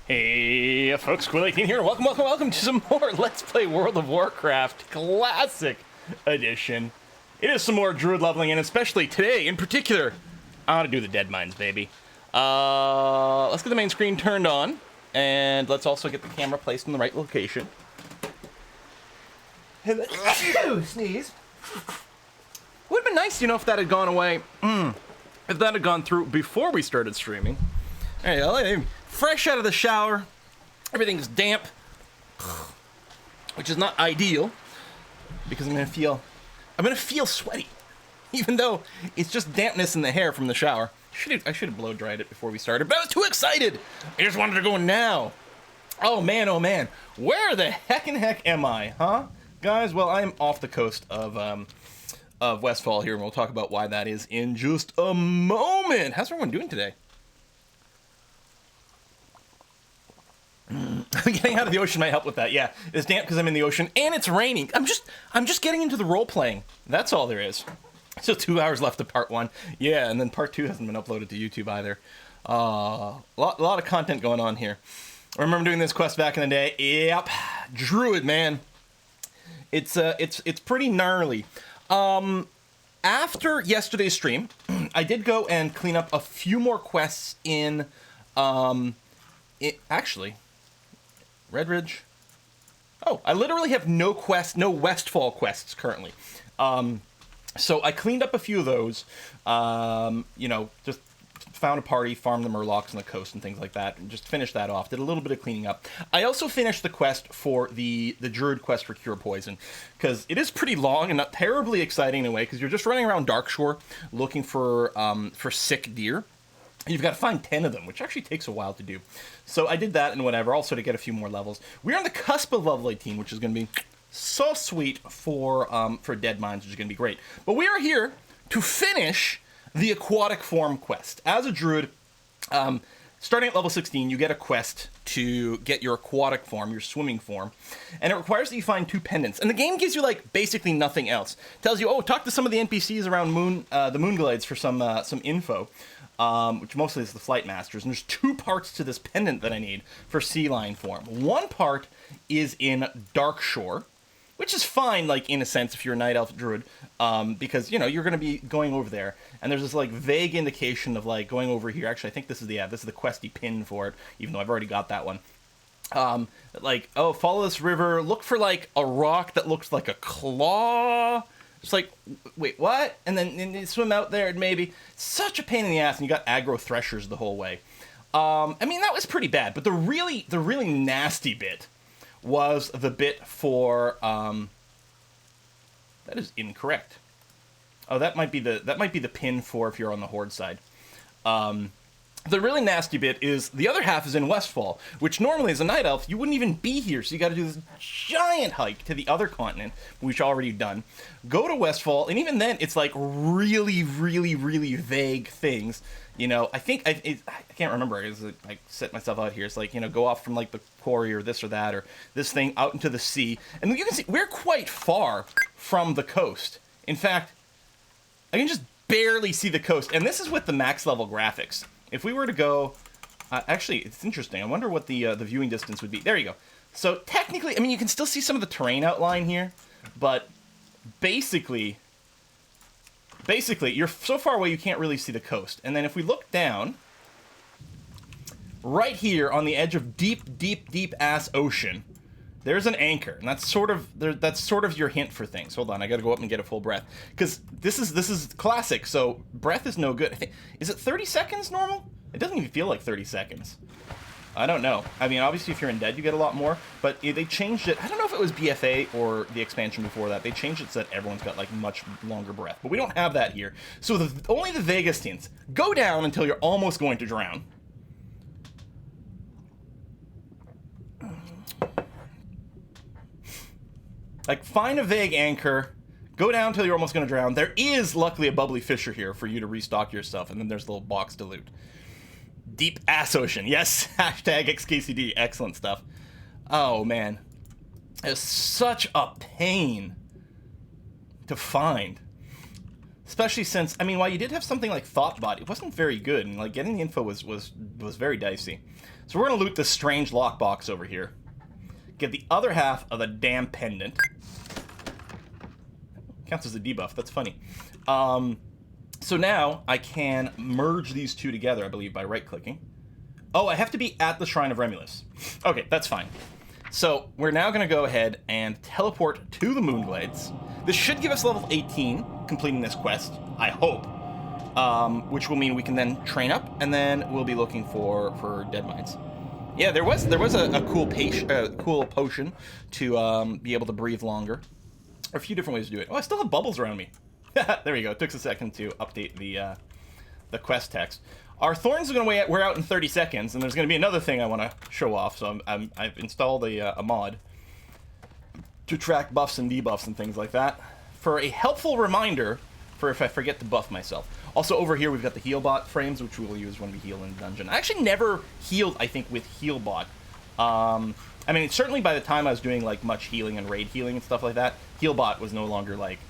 Hey folks, Quill18 here. Welcome to some more Let's Play World of Warcraft Classic Edition. It is some more Druid leveling, and especially today, in particular, I want to do the Dead Mines, baby. Let's get the main screen turned on, and let's also get the camera placed in the right location. Sneeze. Would have been nice, if that had gone away. If that had gone through before we started streaming. Hey, fresh out of the shower, everything's damp, which is not ideal because I'm gonna feel sweaty, even though it's just dampness in the hair from the shower. I should have blow dried it before we started, but I was too excited. I just wanted to go now. Oh man, where the heck am I, huh, guys? Well, I'm off the coast of Westfall here, and we'll talk about why that is in just a moment. How's everyone doing today? Getting out of the ocean might help with that. Yeah, it's damp because I'm in the ocean and it's raining. I'm just getting into the role playing. That's all there is. So 2 hours left of part 1. Yeah, and then part 2 hasn't been uploaded to YouTube either. Lot of content going on here. I remember doing this quest back in the day. Yep, Druid, man. It's pretty gnarly. After yesterday's stream, I did go and clean up a few more quests in actually, Red Ridge. Oh, I literally have no Westfall quests currently. So I cleaned up a few of those. Just found a party, farmed the Murlocs on the coast and things like that, and just finished that off. Did a little bit of cleaning up. I also finished the quest for the Druid quest for Cure Poison, because it is pretty long and not terribly exciting in a way, because you're just running around Darkshore looking for sick deer. You've got to find 10 of them, which actually takes a while to do. So I did that and whatever, also to get a few more levels. We're on the cusp of level 18, which is going to be so sweet for Dead Mines, which is going to be great. But we are here to finish the Aquatic Form quest. As a Druid, starting at level 16, you get a quest to get your aquatic form, your swimming form, and it requires that you find 2 pendants. And the game gives you, basically nothing else. It tells you, talk to some of the NPCs around the Moonglades for some info. Which mostly is the Flight Masters, and there's 2 parts to this pendant that I need for sea lion form. One part is in Darkshore, which is fine, in a sense, if you're a Night Elf Druid, because, you're going to be going over there, and there's this, vague indication of, going over here. Actually, I think this is the questy pin for it, even though I've already got that one. Follow this river, look for, a rock that looks like a claw. Just wait, what? And then you swim out there and maybe... Such a pain in the ass, and you got aggro threshers the whole way. That was pretty bad, but the really nasty bit was the bit for... That is incorrect. Oh, that might be the pin for if you're on the Horde side. The really nasty bit is the other half is in Westfall, which normally as a Night Elf, you wouldn't even be here, so you gotta do this giant hike to the other continent, which already done. Go to Westfall, and even then, it's really vague things. I think, I can't remember, I set myself out here, it's go off from the quarry or this or that, or this thing out into the sea, and you can see, we're quite far from the coast. In fact, I can just barely see the coast, and this is with the max level graphics. If we were to go, actually, it's interesting. I wonder what the viewing distance would be. There you go. So technically, you can still see some of the terrain outline here, but basically, you're so far away you can't really see the coast. And then if we look down, right here on the edge of deep ass ocean, there's an anchor, and that's sort of your hint for things. Hold on, I gotta go up and get a full breath, because this is classic. So breath is no good. I think, is it 30 seconds normal? It doesn't even feel like 30 seconds. I don't know. Obviously, if you're in Dead, you get a lot more, but they changed it. I don't know if it was BFA or the expansion before that. They changed it so that everyone's got much longer breath, but we don't have that here. So only the vaguest hints. Go down until you're almost going to drown. Find a vague anchor, go down until you're almost going to drown. There is, luckily, a bubbly fisher here for you to restock yourself, and then there's a little box to loot. Deep ass ocean. Yes, hashtag XKCD. Excellent stuff. Oh, man. It's such a pain to find. Especially since, I mean, while you did have something like Thoughtbot, it wasn't very good, and like getting the info was very dicey. So we're gonna loot this strange lockbox over here. Get the other half of the damn pendant. Counts as a debuff, that's funny. So now I can merge these two together, I believe, by right-clicking. Oh, I have to be at the Shrine of Remulus. Okay, that's fine. So we're now going to go ahead and teleport to the Moonglades. This should give us level 18, completing this quest, I hope. Which will mean we can then train up, and then we'll be looking for Deadmines. Yeah, there was a cool potion to be able to breathe longer. A few different ways to do it. Oh, I still have bubbles around me. There we go. It took us a second to update the quest text. Our thorns are going to wear out in 30 seconds, and there's going to be another thing I want to show off. So I've installed a mod to track buffs and debuffs and things like that for a helpful reminder for if I forget to buff myself. Also, over here we've got the Healbot frames, which we will use when we heal in the dungeon. I actually never healed, I think, with Healbot. I mean, certainly by the time I was doing like much healing and raid healing and stuff like that, Healbot was no longer like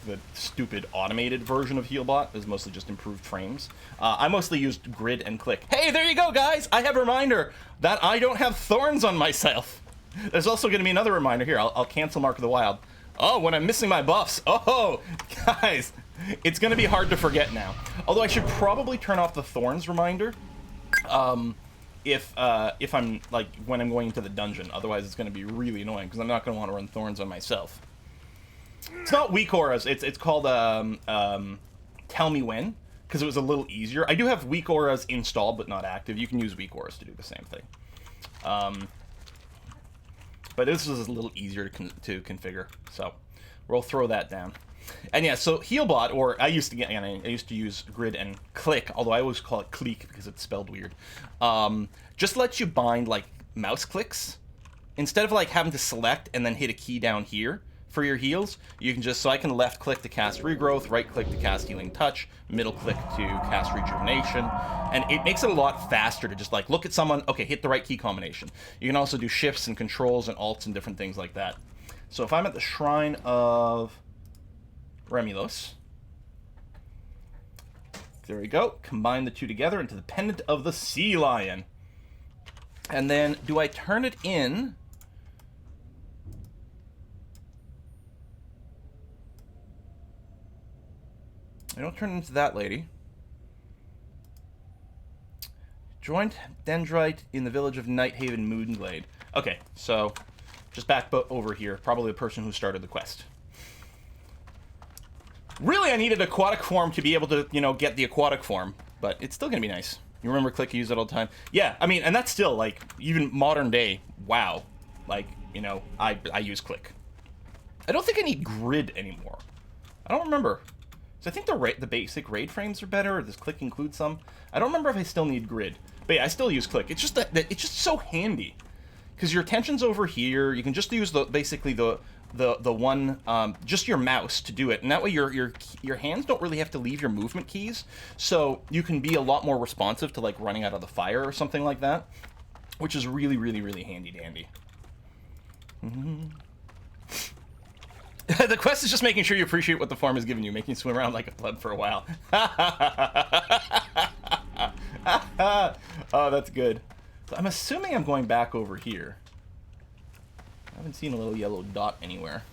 the stupid automated version of Healbot. It was mostly just improved frames. I mostly used grid and click. Hey, there you go, guys! I have a reminder that I don't have thorns on myself. There's also going to be another reminder here. I'll cancel Mark of the Wild. Oh, when I'm missing my buffs. Oh, guys, it's going to be hard to forget now. Although I should probably turn off the thorns reminder if I'm, like, when I'm going into the dungeon. Otherwise, it's going to be really annoying because I'm not going to want to run thorns on myself. It's not weak auras. It's called Tell Me When, because it was a little easier. I do have weak auras installed but not active. You can use weak auras to do the same thing. But this is a little easier to configure, so we'll throw that down. And yeah, so Healbot, or I used to use grid and click, although I always call it clique because it's spelled weird. Just lets you bind like mouse clicks instead of like having to select and then hit a key down here. For your heals, you can just, so I can left click to cast Regrowth, right click to cast Healing Touch, middle click to cast Rejuvenation, and it makes it a lot faster to just like look at someone, okay, hit the right key combination. You can also do shifts and controls and alts and different things like that. So if I'm at the Shrine of Remulus, there we go, combine the two together into the Pendant of the Sea Lion. And then, do I turn it in? I don't turn into that lady. Joined Dendrite in the village of Nighthaven Moonglade. Okay, so just back over here. Probably the person who started the quest. Really, I needed aquatic form to be able to, you know, get the aquatic form, but it's still gonna be nice. You remember click, you use it all the time. Yeah, I mean, and that's still like even modern day. Wow, like, you know, I use click. I don't think I need grid anymore. I don't remember. So I think the basic raid frames are better, or does click include some? I don't remember if I still need grid. But yeah, I still use click. It's just that it's just so handy. Because your attention's over here, you can just use basically the one, just your mouse to do it. And that way your hands don't really have to leave your movement keys. So you can be a lot more responsive to like running out of the fire or something like that. Which is really, really, really handy dandy. The quest is just making sure you appreciate what the farm has given you, making you swim around like a flood for a while. Oh, that's good. So I'm assuming I'm going back over here. I haven't seen a little yellow dot anywhere.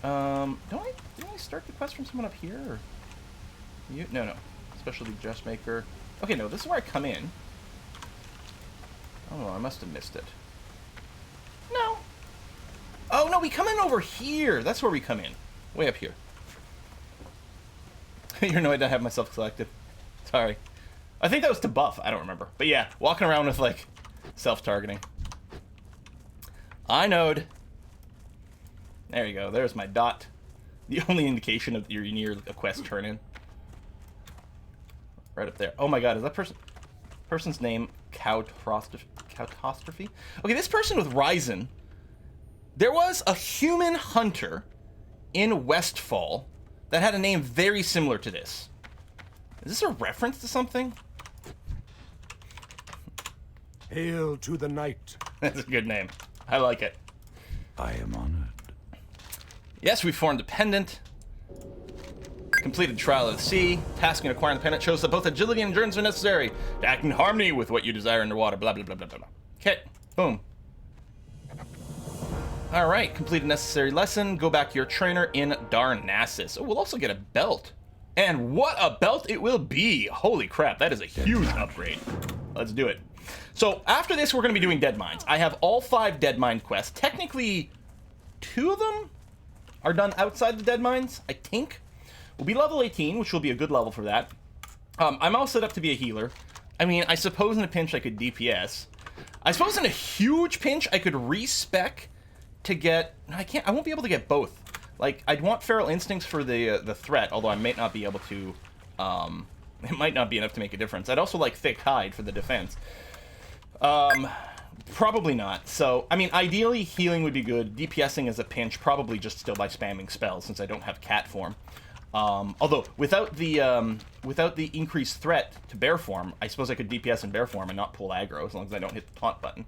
Didn't I start the quest from someone up here? Or you? No. Specialty dressmaker. Okay, no, this is where I come in. Oh, I must have missed it. No. Oh, no, we come in over here. That's where we come in. Way up here. You know I don't have myself selected. Sorry. I think that was to buff. I don't remember. But yeah, walking around with, like, self-targeting. I knowed. There you go. There's my dot. The only indication of you're near a quest turn-in. Right up there. Oh my god, is that person's name Cautostrophe? Okay, this person with Ryzen... There was a human hunter in Westfall that had a name very similar to this. Is this a reference to something? Hail to the night. That's a good name. I like it. I am honored. Yes, we formed a pendant. Completed Trial of the Sea. Task in acquiring the pendant shows that both agility and endurance are necessary to act in harmony with what you desire underwater. Blah, blah, blah, blah, blah. Okay. Boom. Alright, complete a necessary lesson. Go back to your trainer in Darnassus. Oh, we'll also get a belt. And what a belt it will be! Holy crap, that is a huge upgrade. Let's do it. So, after this, we're going to be doing Dead Mines. I have all 5 Dead Mine quests. Technically, 2 of them are done outside the Dead Mines, I think. We'll be level 18, which will be a good level for that. I'm all set up to be a healer. I mean, I suppose in a pinch I could DPS. I suppose in a huge pinch I could respec to get... I won't be able to get both. Like, I'd want Feral Instincts for the threat, although I might not be able to... it might not be enough to make a difference. I'd also like Thick Hide for the defense. Probably not. So, I mean, ideally, healing would be good. DPSing as a pinch, probably just still by spamming spells, since I don't have cat form. Although, without the increased threat to bear form, I suppose I could DPS in bear form and not pull aggro, as long as I don't hit the taunt button.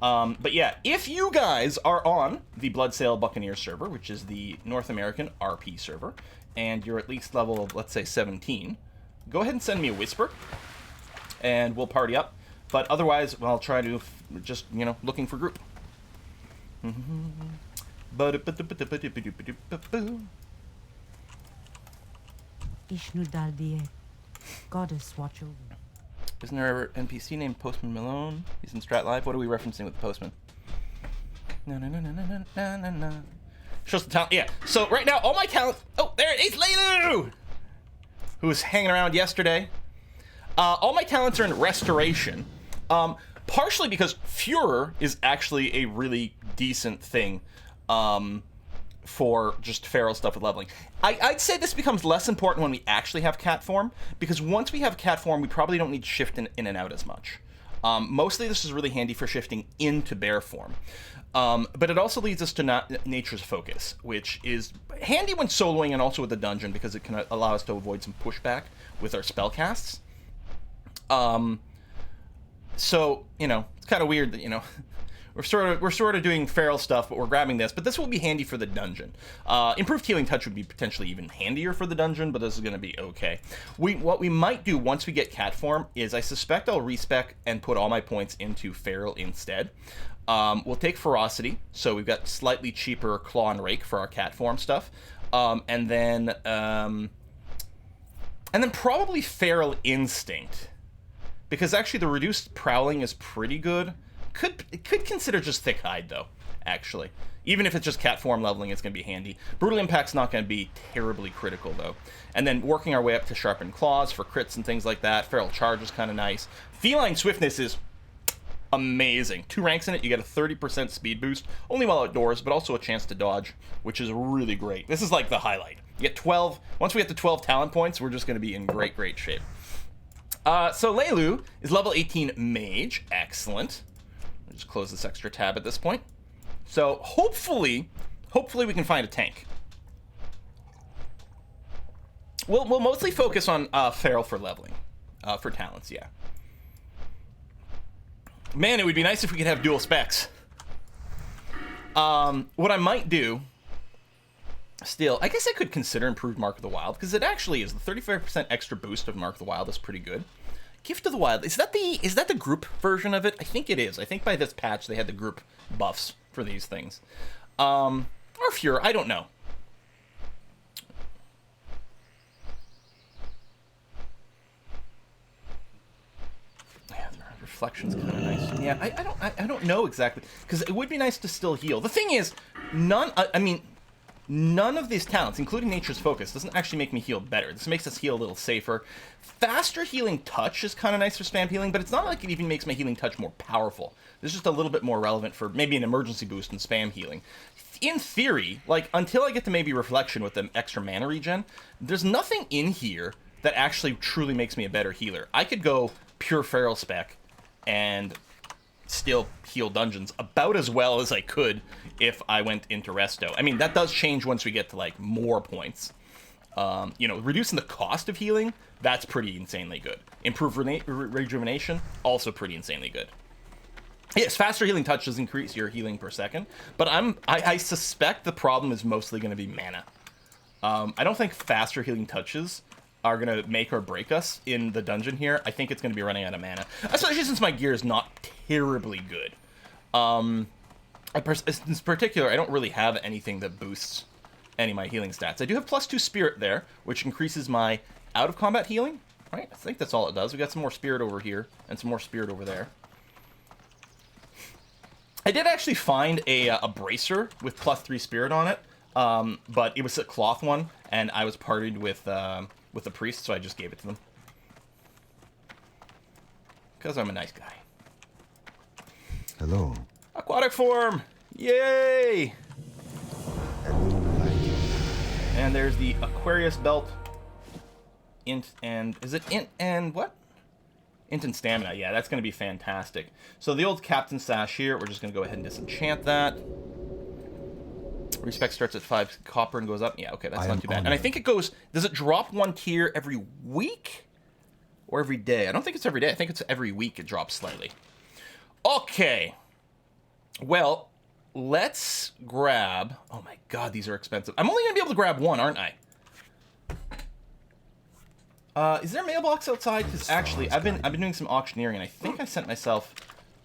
But yeah, if you guys are on the Bloodsail Buccaneer server, which is the North American RP server, and you're at least level, let's say, 17, go ahead and send me a whisper, and we'll party up. But otherwise, well, I'll try to just, you know, looking for group. Ishnu Daldier, goddess watch over. Isn't there an NPC named Postman Malone? He's in Strat Live. What are we referencing with the Postman? No, no, no, no, no, no, no, no. Shows the talent. Yeah. So right now, all my talent. Oh, there it is, Leilu, who was hanging around yesterday. All my talents are in Restoration. Partially because Führer is actually a really decent thing. For just feral stuff with leveling. I'd say this becomes less important when we actually have cat form, because once we have cat form, we probably don't need to shift in and out as much. Mostly this is really handy for shifting into bear form. But it also leads us to Nature's Focus, which is handy when soloing and also with the dungeon, because it can allow us to avoid some pushback with our spell casts. So, you know, it's kind of weird that, you know, we're sort of doing feral stuff, but we're grabbing this. But this will be handy for the dungeon. Improved Healing Touch would be potentially even handier for the dungeon, but this is going to be okay. What we might do once we get cat form is I suspect I'll respec and put all my points into feral instead. We'll take Ferocity, so we've got slightly cheaper Claw and Rake for our cat form stuff, and then probably Feral Instinct, because actually the reduced Prowling is pretty good. Could consider just Thick Hide, though, actually. Even if it's just cat form leveling, it's going to be handy. Brutal Impact's not going to be terribly critical, though. And then working our way up to Sharpened Claws for crits and things like that. Feral Charge is kind of nice. Feline Swiftness is amazing. 2 ranks in it, you get a 30% speed boost, only while outdoors, but also a chance to dodge, which is really great. This is like the highlight. You get 12. Once we get to 12 talent points, we're just going to be in great, great shape. So Leilu is level 18 Mage. Excellent. Just close this extra tab at this point. So hopefully we can find a tank. We'll mostly focus on feral for leveling, for talents, yeah. Man, it would be nice if we could have dual specs. What I might do, still, I guess I could consider improved Mark of the Wild, because it actually is. The 35% extra boost of Mark of the Wild is pretty good. Gift of the Wild, is that the group version of it? I think it is. I think by this patch they had the group buffs for these things. Or Führer, I don't know. Yeah, the reflection's kind of nice. Yeah, I don't know exactly, because it would be nice to still heal. The thing is, none of these talents, including Nature's Focus, doesn't actually make me heal better. This makes us heal a little safer. Faster Healing Touch is kind of nice for spam healing, but it's not like it even makes my Healing Touch more powerful. This is just a little bit more relevant for maybe an emergency boost in spam healing. In theory, like, until I get to maybe Reflection with the extra mana regen, there's nothing in here that actually truly makes me a better healer. I could go pure feral spec and still heal dungeons about as well as I could if I went into Resto. I mean, that does change once we get to, like, more points. You know, reducing the cost of healing, that's pretty insanely good. Improved rejuvenation, also pretty insanely good. Yes, faster Healing Touch does increase your healing per second, but I suspect the problem is mostly going to be mana. I don't think faster healing touches are going to make or break us in the dungeon here. I think it's going to be running out of mana, especially since my gear is not terribly good. In particular, I don't really have anything that boosts any of my healing stats. I do have +2 spirit there, which increases my out-of-combat healing, right? I think that's all it does. We got some more spirit over here and some more spirit over there. I did actually find a bracer with +3 spirit on it, but it was a cloth one, and I was partied with the priest, so I just gave it to them. Because I'm a nice guy. Hello. Aquatic form! Yay! Hello, light. And there's the Aquarius belt. Int and... Is it int and what? Int and stamina. Yeah, that's going to be fantastic. So the old captain sash here, we're just going to go ahead and disenchant that. Respect starts at 5 copper and goes up. Yeah, okay, that's not too bad. And I think it goes... Does it drop 1 tier every week? Or every day? I don't think it's every day. I think it's every week it drops slightly. Okay. Well, let's grab... Oh my god, these are expensive. I'm only going to be able to grab 1, aren't I? Is there a mailbox outside? Because actually, I've been doing some auctioneering, and I think I sent myself...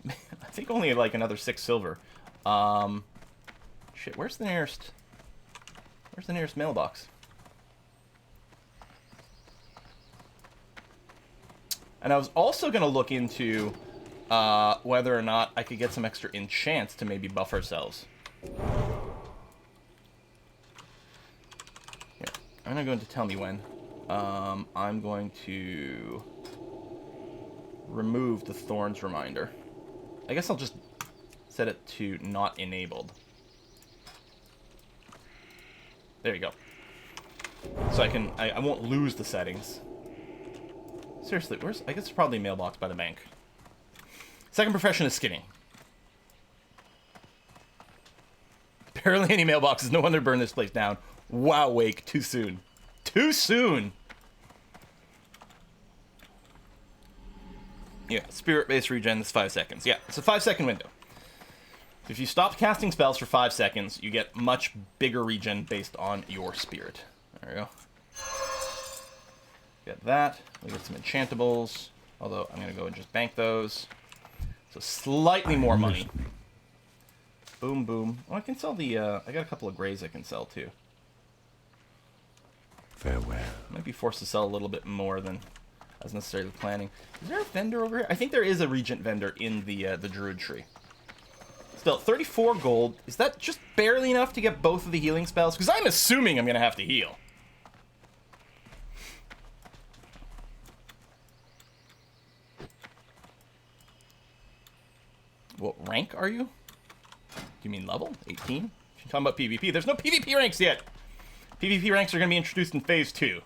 I think only like another 6 silver. Shit, where's the nearest mailbox? And I was also going to look into whether or not I could get some extra enchants to maybe buff ourselves. Here, I'm not going to tell me when. I'm going to remove the Thorns reminder. I guess I'll just set it to not enabled. There you go. So I won't lose the settings. Seriously, I guess it's probably a mailbox by the bank. Second profession is skinning. Barely any mailboxes. No wonder burn this place down. Wow, Wake, too soon. Too soon! Yeah, spirit-based regen is 5 seconds. Yeah, it's a 5-second window. If you stop casting spells for 5 seconds, you get much bigger regen based on your spirit. There we go. Get that. We get some enchantables. Although, I'm going to go and just bank those. So, slightly more money. Boom, boom. Oh, I can sell the... I got a couple of grays I can sell, too. Farewell. Might be forced to sell a little bit more than I was necessarily planning. Is there a vendor over here? I think there is a regent vendor in the druid tree. Still, 34 gold. Is that just barely enough to get both of the healing spells? Because I'm assuming I'm going to have to heal. What rank are you? Do you mean level? 18? You're talking about PvP. There's no PvP ranks yet! PvP ranks are going to be introduced in Phase 2.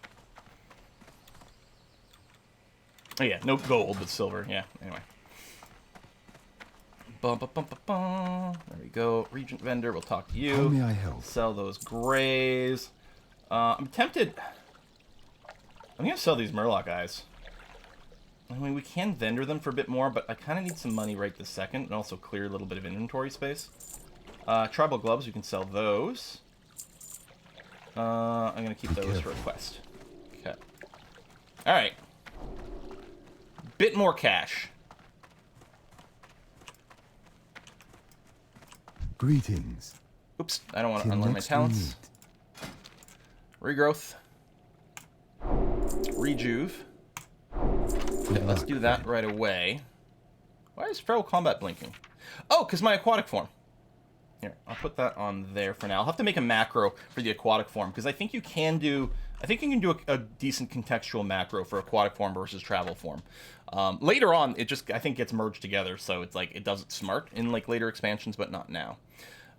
Oh yeah, no gold, but silver. Yeah, anyway. Bum, bum, bum, bum, bum. There we go. Regent vendor, we'll talk to you. How may I help? Sell those grays. I'm tempted... I'm going to sell these Murloc eyes. I mean, we can vendor them for a bit more, but I kind of need some money right this second, and also clear a little bit of inventory space. Tribal gloves, we can sell those. I'm going to keep those for a quest. Okay. Alright. Bit more cash. Greetings. Oops, I don't want to Till unlearn my next we talents. Regrowth. Rejuve. Okay, let's do that right away. Why is Feral Combat blinking? Oh, because my aquatic form. Here, I'll put that on there for now. I'll have to make a macro for the aquatic form, because I think you can do... I think you can do a decent contextual macro for aquatic form versus travel form. Later on, it just, I think, gets merged together, so it's like, it does it smart in like later expansions, but not now.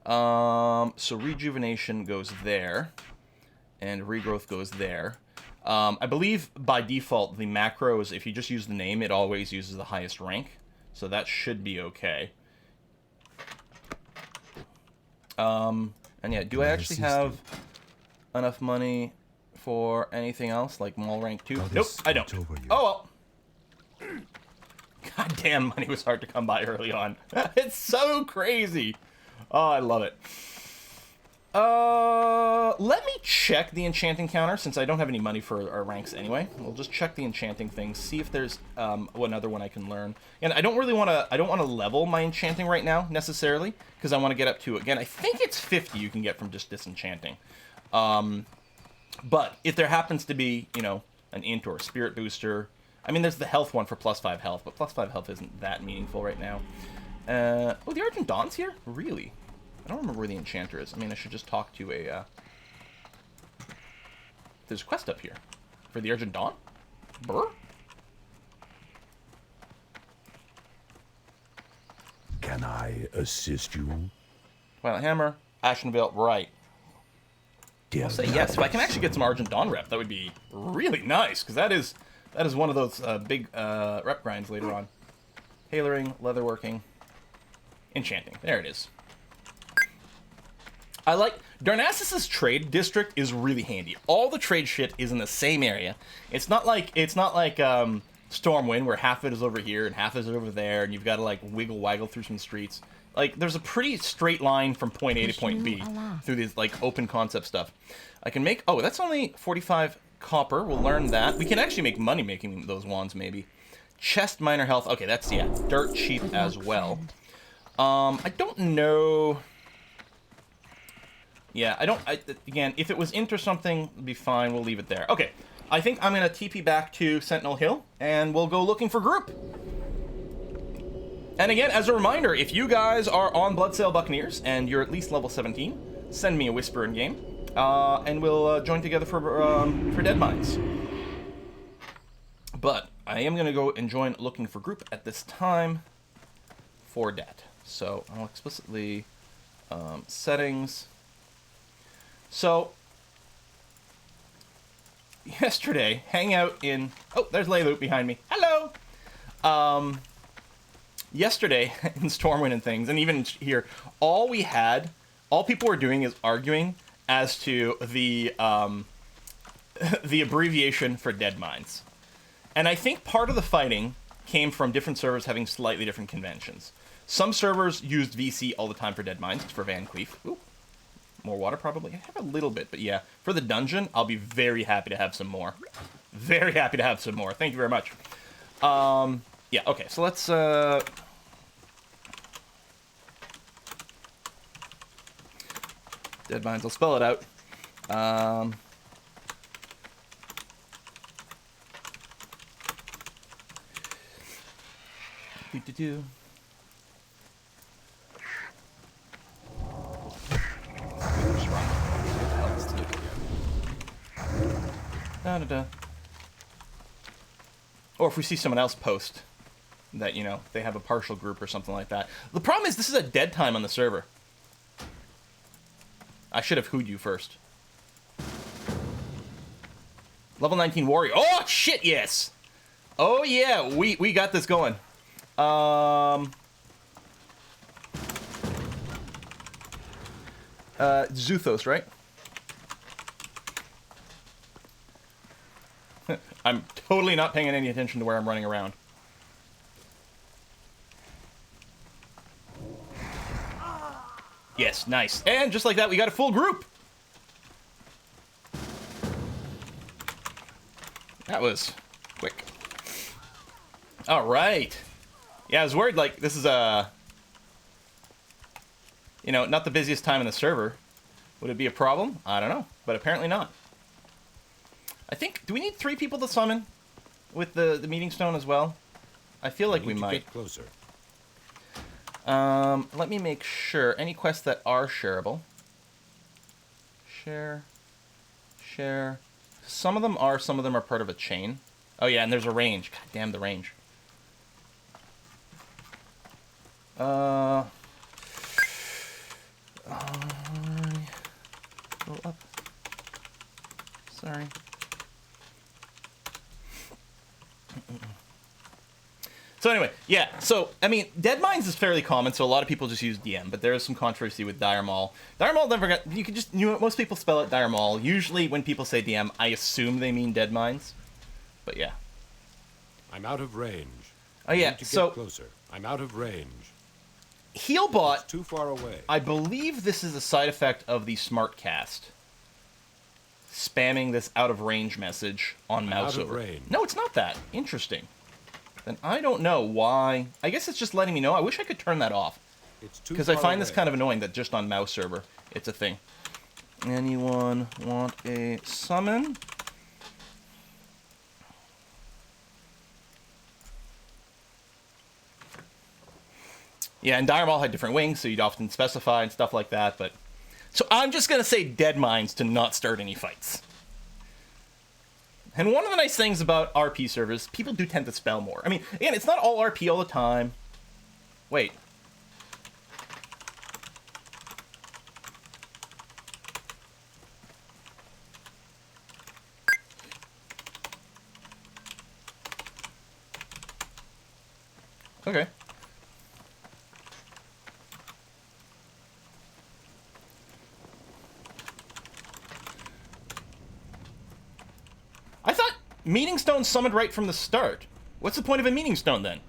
So rejuvenation goes there, and regrowth goes there. I believe by default, the macros, if you just use the name, it always uses the highest rank, so that should be okay. And yeah, do I actually have enough money for anything else, like Maul rank 2? Nope, I don't. Oh well. God damn, money was hard to come by early on. It's so crazy. Oh, I love it. Let me check the enchanting counter since I don't have any money for our ranks anyway. We'll just check the enchanting thing, see if there's another one I can learn. And I don't really want to. I don't want to level my enchanting right now necessarily because I want to get up to again. I think it's 50 you can get from just disenchanting. But if there happens to be, you know, an int or a spirit booster, I mean, there's the health one for +5 health, but +5 health isn't that meaningful right now. Oh, the Argent Dawn's here? Really? I don't remember where the enchanter is. I mean, I should just talk to a, There's a quest up here. For the Argent Dawn? Brr? Can I assist you? Twilight Hammer, Ashenvale, right. Dear I'll say yes. If I can actually get some Argent Dawn rep, that would be really nice, because that is one of those big rep grinds later on. Tailoring, leatherworking, enchanting. There it is. I like Darnassus's trade district is really handy. All the trade shit is in the same area. It's not like Stormwind where half of it is over here and half of it is over there, and you've got to like wiggle through some streets. Like there's a pretty straight line from point A to point B through these like open concept stuff. I can make that's only 45 copper. We'll learn that. We can actually make money making those wands maybe. Chest minor health. Okay, that's dirt cheap as well. I don't know. Yeah, again, if it was int or something, it'd be fine. We'll leave it there. Okay, I think I'm going to TP back to Sentinel Hill, and we'll go looking for group. And again, as a reminder, if you guys are on Bloodsail Buccaneers, and you're at least level 17, send me a whisper in-game, and we'll join together for Deadmines. But I am going to go and join looking for group at this time for that. So I'll explicitly settings. So, yesterday, hang out in... Oh, there's Layloop behind me. Hello! Yesterday, in Stormwind and things, and even here, all people were doing is arguing as to the abbreviation for Deadmines. And I think part of the fighting came from different servers having slightly different conventions. Some servers used VC all the time for Deadmines, for Van Cleef. Ooh. More water, probably. I have a little bit, but yeah. For the dungeon, I'll be very happy to have some more. Very happy to have some more. Thank you very much. Yeah, okay, so let's... Deadmines, I'll spell it out. Do-do-do. Da-da-da. Or if we see someone else post that, you know, they have a partial group or something like that. The problem is this is a dead time on the server. I should have hooed you first. Level 19 warrior. Oh, shit, yes! Oh, yeah, we got this going. Zuthos, right? I'm totally not paying any attention to where I'm running around. Yes, nice. And just like that, we got a full group. That was quick. All right. Yeah, I was worried, like, this is you know, not the busiest time in the server. Would it be a problem? I don't know, but apparently not. I think, do we need 3 people to summon with the meeting stone as well? I feel like we might. Get closer. Let me make sure. Any quests that are shareable. Share. Some of them are part of a chain. Oh yeah, and there's a range. God damn the range. Go up. Sorry. So anyway, yeah, so, I mean, Deadmines is fairly common, so a lot of people just use DM, but there is some controversy with Dire Maul. Dire Maul never got, most people spell it Dire Maul. Usually when people say DM, I assume they mean Deadmines, but yeah. I'm out of range. Oh yeah, I need to get closer. I'm out of range. Healbot, Too far away. I believe this is a side effect of the smart cast. Spamming this out of range message on mouse out of over. range. No, it's not that. Interesting. Then I don't know why. I guess it's just letting me know. I wish I could turn that off. It's too Because I far find this away. kind of annoying that just on mouse server, it's a thing. Anyone want a summon? Yeah, and Dire Maul had different wings, so you'd often specify and stuff like that, but... So I'm just going to say Dead Mines to not start any fights. And one of the nice things about RP servers, people do tend to spell more. I mean, again, it's not all RP all the time. Wait. Okay. I thought Meaning Stone summoned right from the start. What's the point of a Meaning Stone then?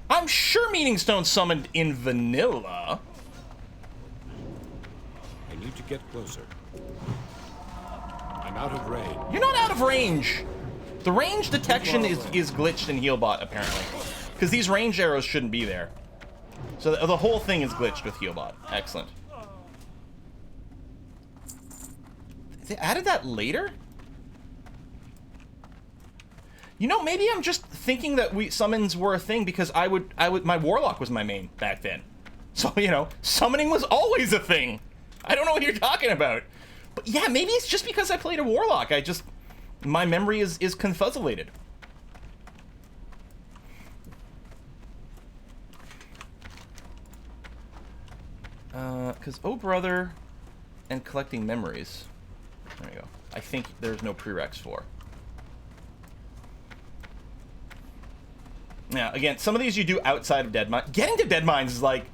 I'm sure Meaning Stone summoned in vanilla. I need to get closer. I'm out of range. You're not out of range. The range detection is glitched in Healbot, apparently. Because these range arrows shouldn't be there. So the whole thing is glitched with Healbot. Excellent. They added that later? You know, maybe I'm just thinking that summons were a thing because my Warlock was my main back then. So, you know, summoning was always a thing. I don't know what you're talking about. But yeah, maybe it's just because I played a Warlock. My memory is confuzzulated. Because Oh Brother and collecting memories. There we go. I think there's no prereqs for. Now, again, some of these you do outside of Dead Mines. Getting to Dead Mines is like...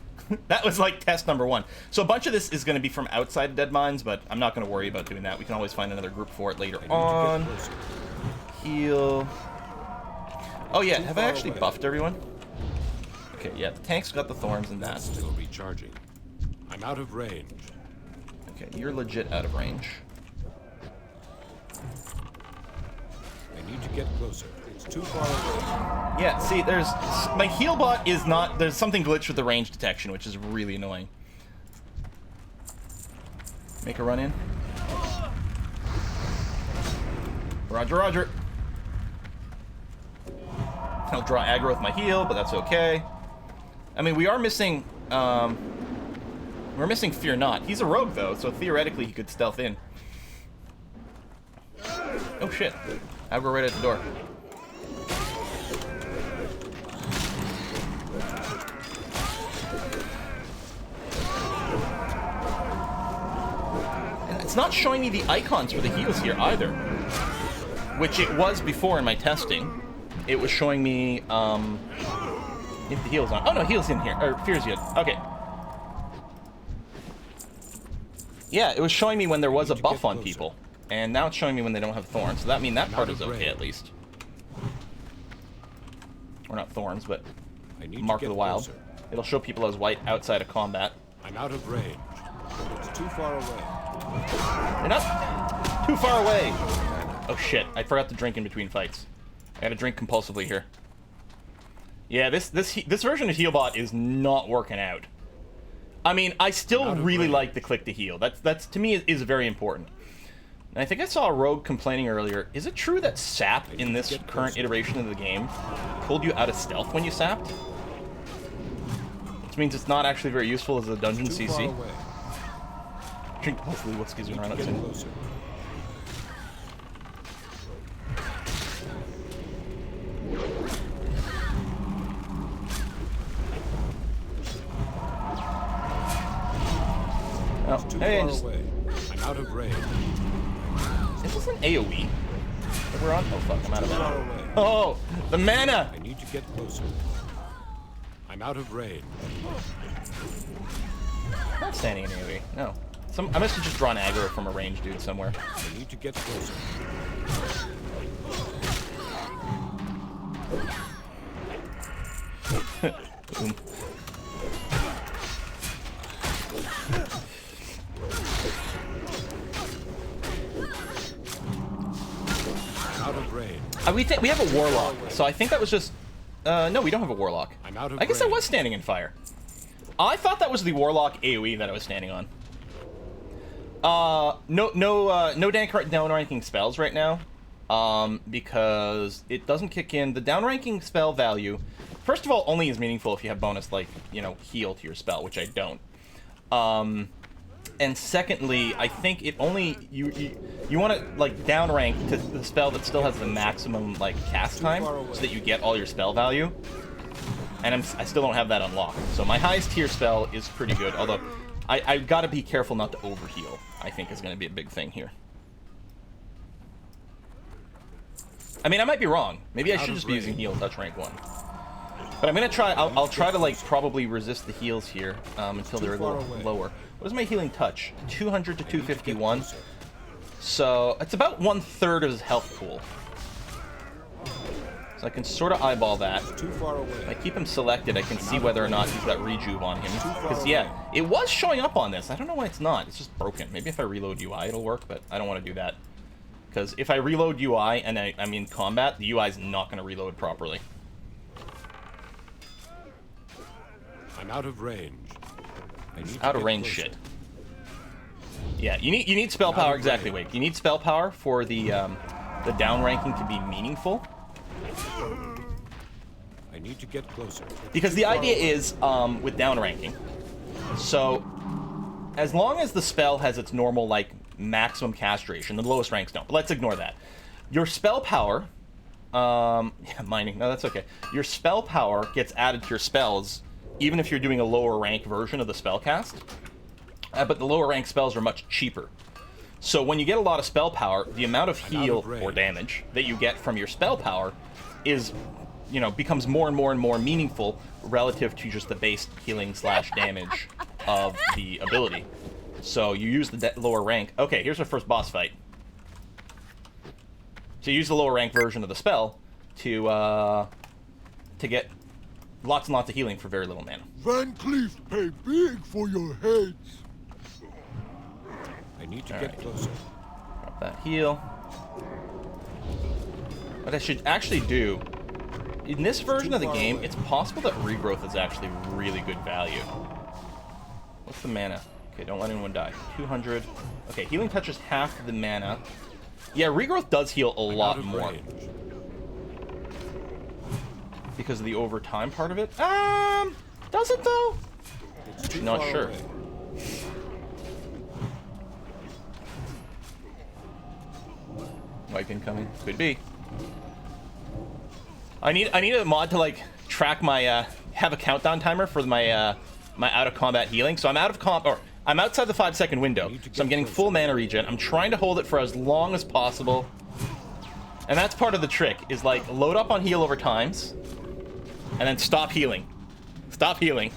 that was like test number 1. So a bunch of this is going to be from outside of Dead Mines, but I'm not going to worry about doing that. We can always find another group for it later on. Heal. Oh yeah, have I actually buffed everyone? Okay, yeah, the tank's got the thorns and that. Still recharging. I'm out of range. Okay, you're legit out of range. I need to get closer. It's too far away. Yeah, see, my Healbot is not... There's something glitched with the range detection, which is really annoying. Make a run in. Roger, roger. I'll draw aggro with my heal, but that's okay. I mean, we are missing... we're missing Fear Not. He's a rogue, though, so theoretically he could stealth in. Oh, shit. Aggro right at the door. And it's not showing me the icons for the heals here, either. Which it was before in my testing. It was showing me, if the heal's on. Oh, no, heal's in here. Or Fear's good. Okay. Yeah, it was showing me when there was a buff on people. And now it's showing me when they don't have thorns. So that means that part is okay, at least. Or not thorns, but Mark of the Wild. It'll show people as white outside of combat. I'm out of range. It's too far away. They're not too far away. Oh shit, I forgot to drink in between fights. I gotta drink compulsively here. Yeah, this version of Healbot is not working out. I mean, I still really like the click to heal. That's to me is very important. And I think I saw a rogue complaining earlier. Is it true that sap in this current iteration of the game pulled you out of stealth when you sapped? Which means it's not actually very useful as a dungeon CC. Drink compulsively, what gives you around up soon. Oh, hey, I'm out of range. Is this an AoE that we're on? Oh fuck, I'm out of mana. Oh, the mana! I need to get closer. I'm out of range. I'm not standing in AoE, no. I must have just drawn aggro from a range dude somewhere. I need to get closer. Boom. Out of range. We have a warlock, so I think that was just. No, we don't have a warlock. I'm out of I guess I range. was standing in fire. I thought that was the warlock AOE that I was standing on. No downranking spells right now, because it doesn't kick in. The downranking spell value, first of all, only is meaningful if you have bonus, like, you know, heal to your spell, which I don't. And secondly, I think it only you want to like downrank to the spell that still has the maximum like cast time, so that you get all your spell value. And I still don't have that unlocked. So my highest tier spell is pretty good, although I've got to be careful not to overheal. I think is going to be a big thing here. I mean, I might be wrong. Maybe I should just be using heal touch rank 1. But I'm gonna try. I'll try to like probably resist the heals here until they're a little lower. What is my healing touch? 200 to 251. So it's about 1/3 of his health pool. So I can sort of eyeball that. Too far away. If I keep him selected, I can see whether or not he's got rejuve on him. Because yeah, it was showing up on this. I don't know why it's not. It's just broken. Maybe if I reload UI, it'll work. But I don't want to do that. Because if I reload UI and I'm in combat, the UI is not going to reload properly. I'm out of range. I need to Out of get range closer. shit. Yeah, you need spell power, exactly, Wake. You need spell power for the downranking to be meaningful. I need to get closer. Because the idea is, with downranking, so as long as the spell has its normal, like, maximum castration, the lowest ranks don't, but let's ignore that. Your spell power, yeah, mining, no, that's okay. Your spell power gets added to your spells, even if you're doing a lower rank version of the spell cast. But the lower rank spells are much cheaper. So when you get a lot of spell power, the amount of heal or damage that you get from your spell power is, you know, becomes more and more and more meaningful relative to just the base healing / damage of the ability. So you use the lower rank. Okay, here's our first boss fight. So you use the lower rank version of the spell to get lots and lots of healing for very little mana. Van Cleef pay big for your heads. I need to All get right. closer. Drop that heal. What I should actually do, in this version of the game, it's possible that regrowth is actually really good value. What's the mana? Okay, don't let anyone die. 200. Okay, healing touches half the mana. Yeah, regrowth does heal a Out lot of more range. because of the overtime part of it. Does it though? It's too Not far sure. away. Wipe incoming. Could be. I need a mod to like track my have a countdown timer for my my out of combat healing. So I'm I'm outside the 5-second window. So I'm getting full mana regen. I'm trying to hold it for as long as possible. And that's part of the trick, is like load up on heal over times and then stop healing. Stop healing.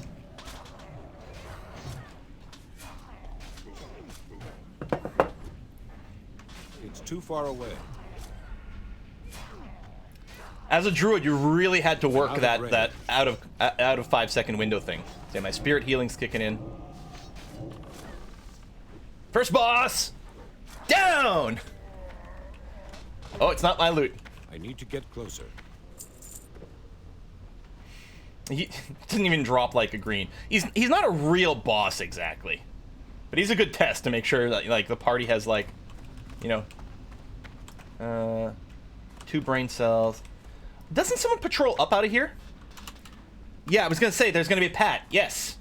It's too far away. As a druid, you really had to work Out of that range. out of 5-second window thing. See, my spirit healing's kicking in. First boss! Down! Oh, it's not my loot. I need to get closer. He didn't even drop like a green. He's not a real boss exactly. But he's a good test to make sure that like the party has like, you know, 2 brain cells. Doesn't someone patrol up out of here? Yeah, I was gonna say there's gonna be a Pat. Yes.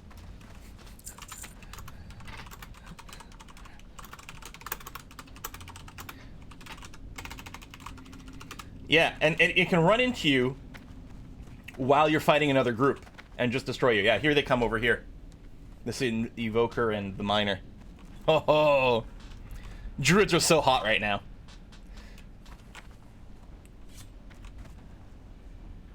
Yeah, and it can run into you while you're fighting another group and just destroy you. Yeah, here they come over here. This is the Evoker and the Miner. Oh, Druids are so hot right now.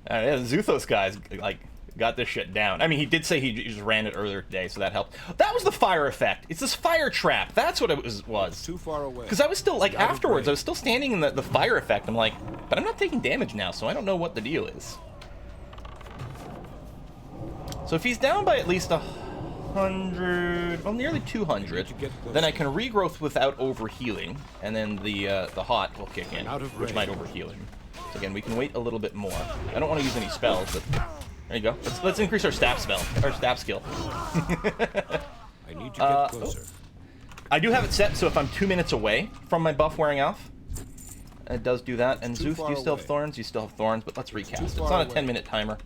Yeah, Zuthos guys like got this shit down. I mean, he did say he just ran it earlier today, so that helped. That was the fire effect. It's this fire trap. That's what it was. Too far away. Because I was still, like, Out of afterwards, range. I was still standing in the fire effect. I'm like, but I'm not taking damage now, so I don't know what the deal is. So if he's down by at least 100, well, nearly 200, then I can regrowth without overhealing, and then the hot will kick in, which might overheal him. So again, we can wait a little bit more. I don't want to use any spells, but there you go. Let's increase our staff spell, our staff skill. I need to get closer. I do have it set, so if I'm 2 minutes away from my buff wearing off, it does do that. And Zeus, do you still have thorns? You still have thorns, but let's recast. It's on a 10-minute timer.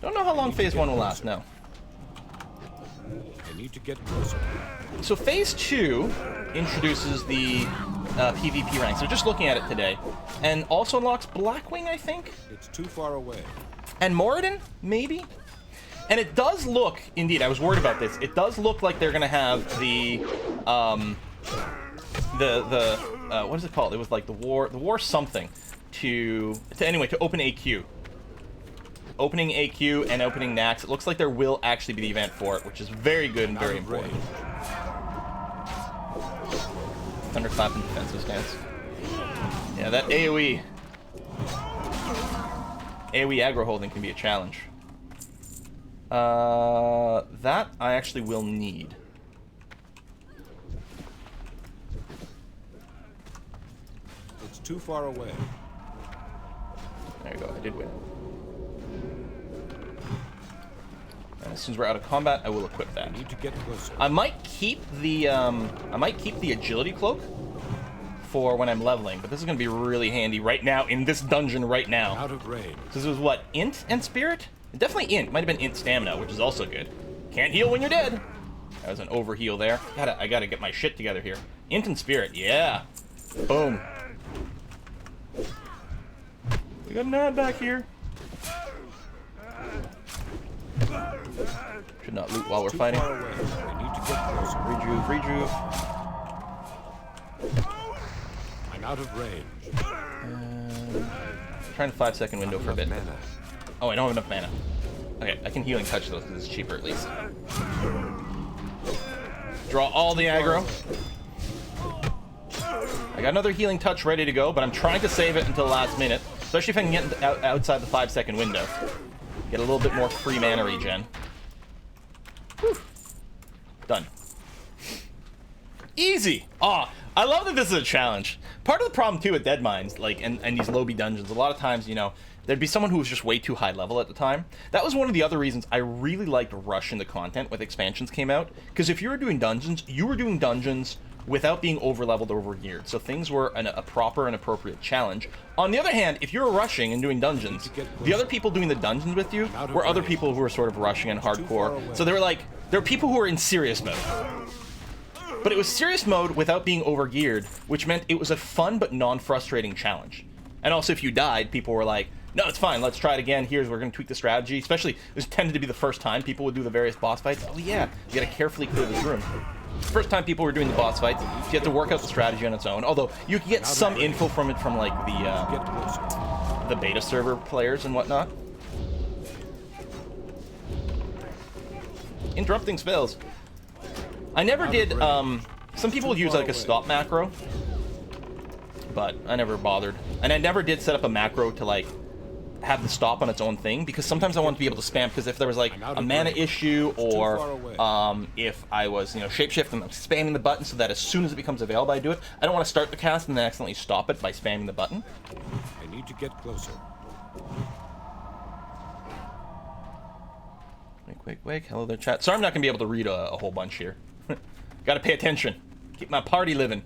Don't know how long phase 1 will last, no. I need to get closer. So phase 2 introduces the PvP ranks. So just looking at it today. And also unlocks Blackwing, I think? It's too far away. And Moradin, maybe? And it does look, indeed, I was worried about this. It does look like they're gonna have the what is it called? It was like the war something to open AQ. Opening AQ and opening Nax. It looks like there will actually be the event for it, which is very good and very important. Thunderclap and defensive stance. Yeah, that AoE aggro holding can be a challenge. That I actually will need. It's too far away. There you go, I did win. And as soon as we're out of combat, I will equip that. I need to get closer. I might keep the agility cloak for when I'm leveling, but this is gonna be really handy right now in this dungeon right now. Out of range. This was what, int and spirit? Definitely int. Might have been int stamina, which is also good. Can't heal when you're dead. That was an overheal there. I gotta get my shit together here. Int and spirit, yeah. Boom. We got an ad back here. Should not loot while we're fighting. Far away. I need to get closer. Rejuve. I'm out of range. Trying to 5-second window for a bit. Mana. Oh, I don't have enough mana. Okay, I can healing touch those because it's cheaper at least. Draw all the aggro. I got another healing touch ready to go, but I'm trying to save it until the last minute, especially if I can get outside the 5-second window. Get a little bit more free mana regen. Whew. Done. Easy! Aw, I love that this is a challenge. Part of the problem too with Dead Mines, like, and these lobby dungeons, a lot of times, you know, there'd be someone who was just way too high level at the time. That was one of the other reasons I really liked rushing the content when expansions came out. Because if you were doing dungeons, you were doing dungeons without being over-leveled or over-geared. So things were a proper and appropriate challenge. On the other hand, if you were rushing and doing dungeons, the other people doing the dungeons with you were other people who were sort of rushing and hardcore. So they were like, there were people who were in serious mode. But it was serious mode without being over-geared, which meant it was a fun but non-frustrating challenge. And also, if you died, people were like, no, it's fine, let's try it again. We're going to tweak the strategy. Especially, this tended to be the first time people would do the various boss fights. Oh yeah, you gotta carefully clear this room. First time people were doing the boss fights, you have to work out the strategy on its own. Although, you can get some info from it from, like, the beta server players and whatnot. Interrupting spells. I never did, some people would use, like, a stop macro. But I never bothered. And I never did set up a macro to, like, have the stop on its own thing, because sometimes I wanted to be able to spam, because if there was, like, a mana issue, or if I was, you know, shapeshift and I'm spamming the button so that as soon as it becomes available I do it, I don't want to start the cast and then accidentally stop it by spamming the button. I need to get closer. Wake. Hello there, chat. Sorry I'm not going to be able to read a whole bunch here. Gotta pay attention. Keep my party living.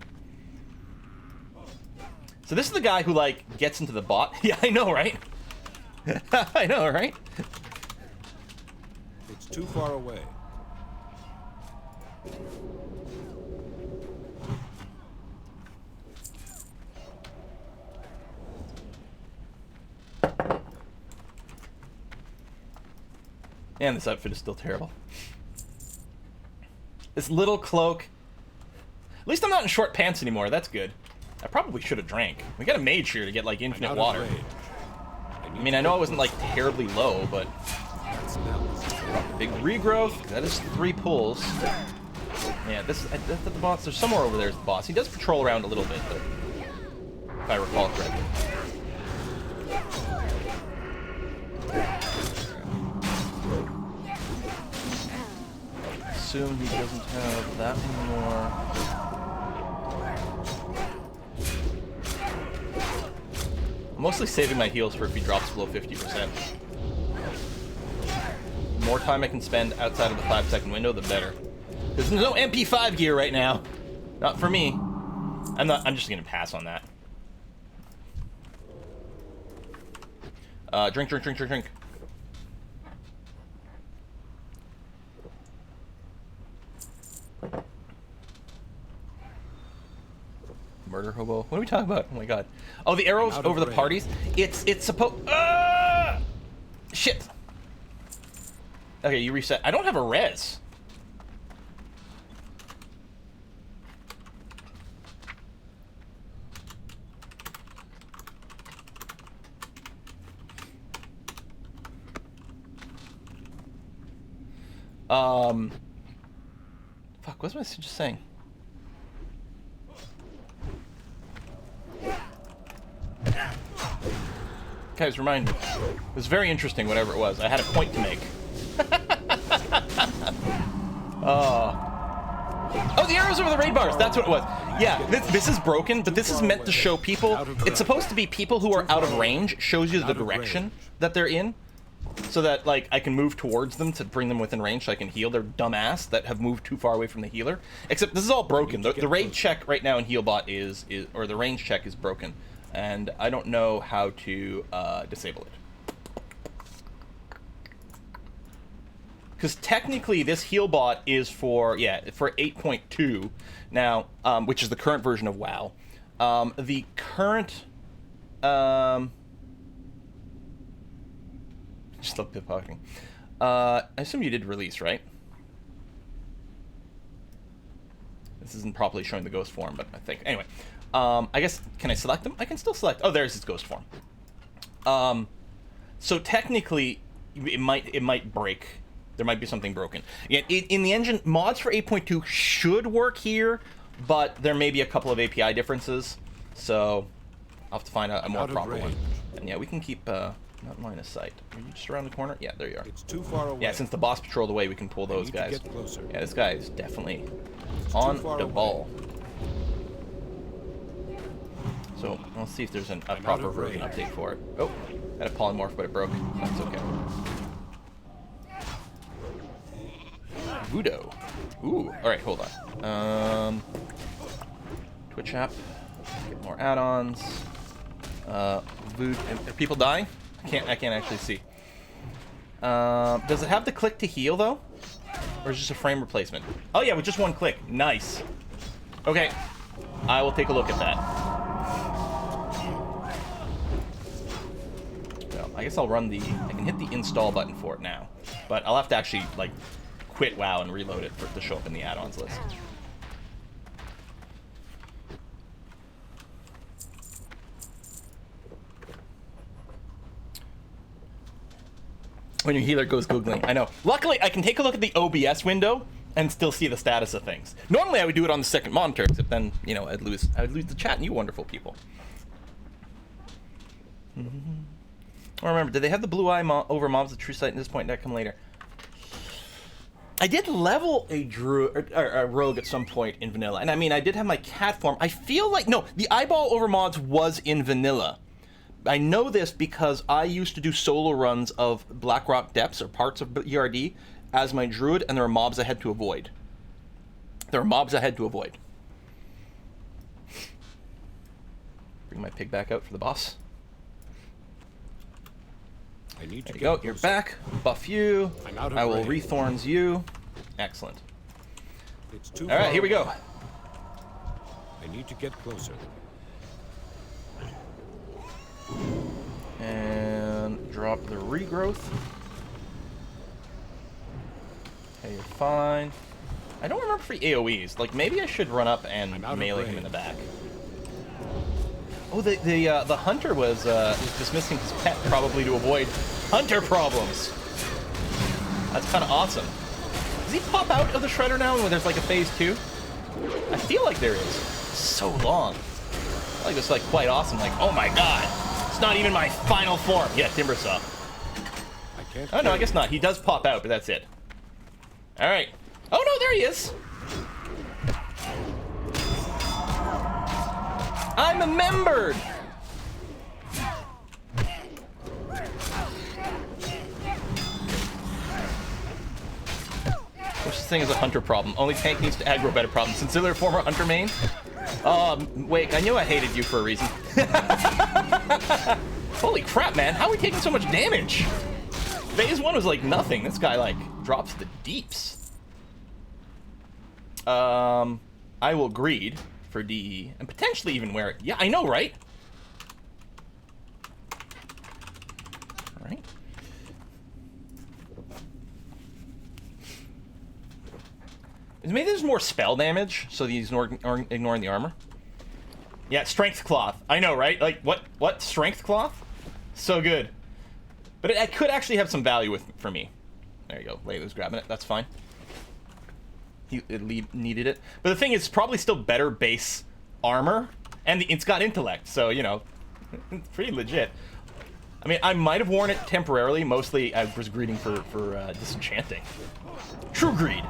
So this is the guy who, like, gets into the bot. Yeah, I know, right? I know, right? It's too far away. And this outfit is still terrible. This little cloak. At least I'm not in short pants anymore. That's good. I probably should have drank. We got a mage here to get, like, infinite water. I mean, I know I wasn't, like, terribly low, but... Big regrowth. That is 3 pulls. Yeah, that's the boss. There's somewhere over there is the boss. He does patrol around a little bit, but... if I recall correctly. assume he doesn't have that anymore. I'm mostly saving my heals for if he drops below 50%. The more time I can spend outside of the 5-second window, the better. There's no MP5 gear right now. Not for me. I'm just gonna pass on that. Drink. Murder hobo. What are we talking about? Oh my god. Oh, the arrows over the parties. It's supposed. Shit. Okay, you reset. I don't have a res. Fuck, what was I just saying? Guys, remind me. It was very interesting, whatever it was. I had a point to make. Oh, the arrows over the raid bars. That's what it was. Yeah, this is broken, but this is meant to show people. It's supposed to be people who are out of range. Shows you the direction that they're in. So that, like, I can move towards them to bring them within range so I can heal their dumb ass that have moved too far away from the healer. Except this is all broken. The raid check right now in Healbot is or the range check is broken. And I don't know how to disable it. Because technically this Healbot is for 8.2 now, which is the current version of WoW. The current... just love pickpocketing. I assume you did release, right? This isn't properly showing the ghost form, but I think... Anyway, I guess... Can I select them? I can still select... Oh, there's his ghost form. So technically, it might break. There might be something broken. Again, in the engine, mods for 8.2 should work here, but there may be a couple of API differences. So I'll have to find a more proper one. And yeah, we can keep... not line of sight. Are you just around the corner? Yeah, there you are. It's too far away. Yeah, since the boss patrolled away, we can pull those guys. Get closer. Yeah, this guy is definitely on the ball. So let's see if there's a proper version update for it. Oh, had a polymorph, but it broke. That's okay. Voodoo. Ooh. All right, hold on. Twitch app. Get more add-ons. Voodoo. Are people dying? I can't actually see. Does it have the click to heal though, or is it just a frame replacement? Oh yeah, with just one click. Nice. Okay, I will take a look at that. Well, I guess I'll run the. I can hit the install button for it now, but I'll have to actually like quit WoW and reload it for it to show up in the add-ons list. When your healer goes googling. I know. Luckily, I can take a look at the OBS window and still see the status of things. Normally, I would do it on the second monitor, except then, you know, I'd lose the chat and you wonderful people. Oh, remember, did they have the blue eye over mobs at True Sight at this point? That come later. I did level a druid or a rogue at some point in vanilla, and I mean, I did have my cat form. I feel like the eyeball over mods was in vanilla. I know this because I used to do solo runs of Blackrock Depths or parts of ERD as my druid, and there are mobs I had to avoid. Bring my pig back out for the boss. I need to there you go. You're back. Buff you. I will rethorns you. Excellent. It's too All right, here we go. I need to get closer. And drop the regrowth. Okay, you're fine. I don't remember free AoEs. Like, maybe I should run up and melee him in the back. Oh, the hunter was dismissing his pet, probably to avoid hunter problems. That's kind of awesome. Does he pop out of the shredder now when there's like a phase 2? I feel like there is. It's so long. I feel like it's like quite awesome. Like, oh my god. It's not even my final form. Yeah, Timbersaw. Oh, no, I guess not. He does pop out, but that's it. All right. Oh no, there he is. I'm a member. Which thing is a hunter problem? Only tank needs to aggro better problem. Sincerely, a former hunter main. Wake, I knew I hated you for a reason. Holy crap, man! How are we taking so much damage? Phase 1 was like nothing. This guy like drops the deeps. I will greed for DE and potentially even wear it. Yeah, I know, right? All right. Maybe there's more spell damage, so he's ignoring the armor. Yeah, strength cloth. I know, right? Like, what? Strength cloth? So good. But it could actually have some value for me. There you go. Layla's grabbing it. That's fine. Needed it. But the thing is, probably still better base armor, and it's got intellect, so, you know, it's pretty legit. I mean, I might have worn it temporarily. Mostly, I was greeding for disenchanting. True greed.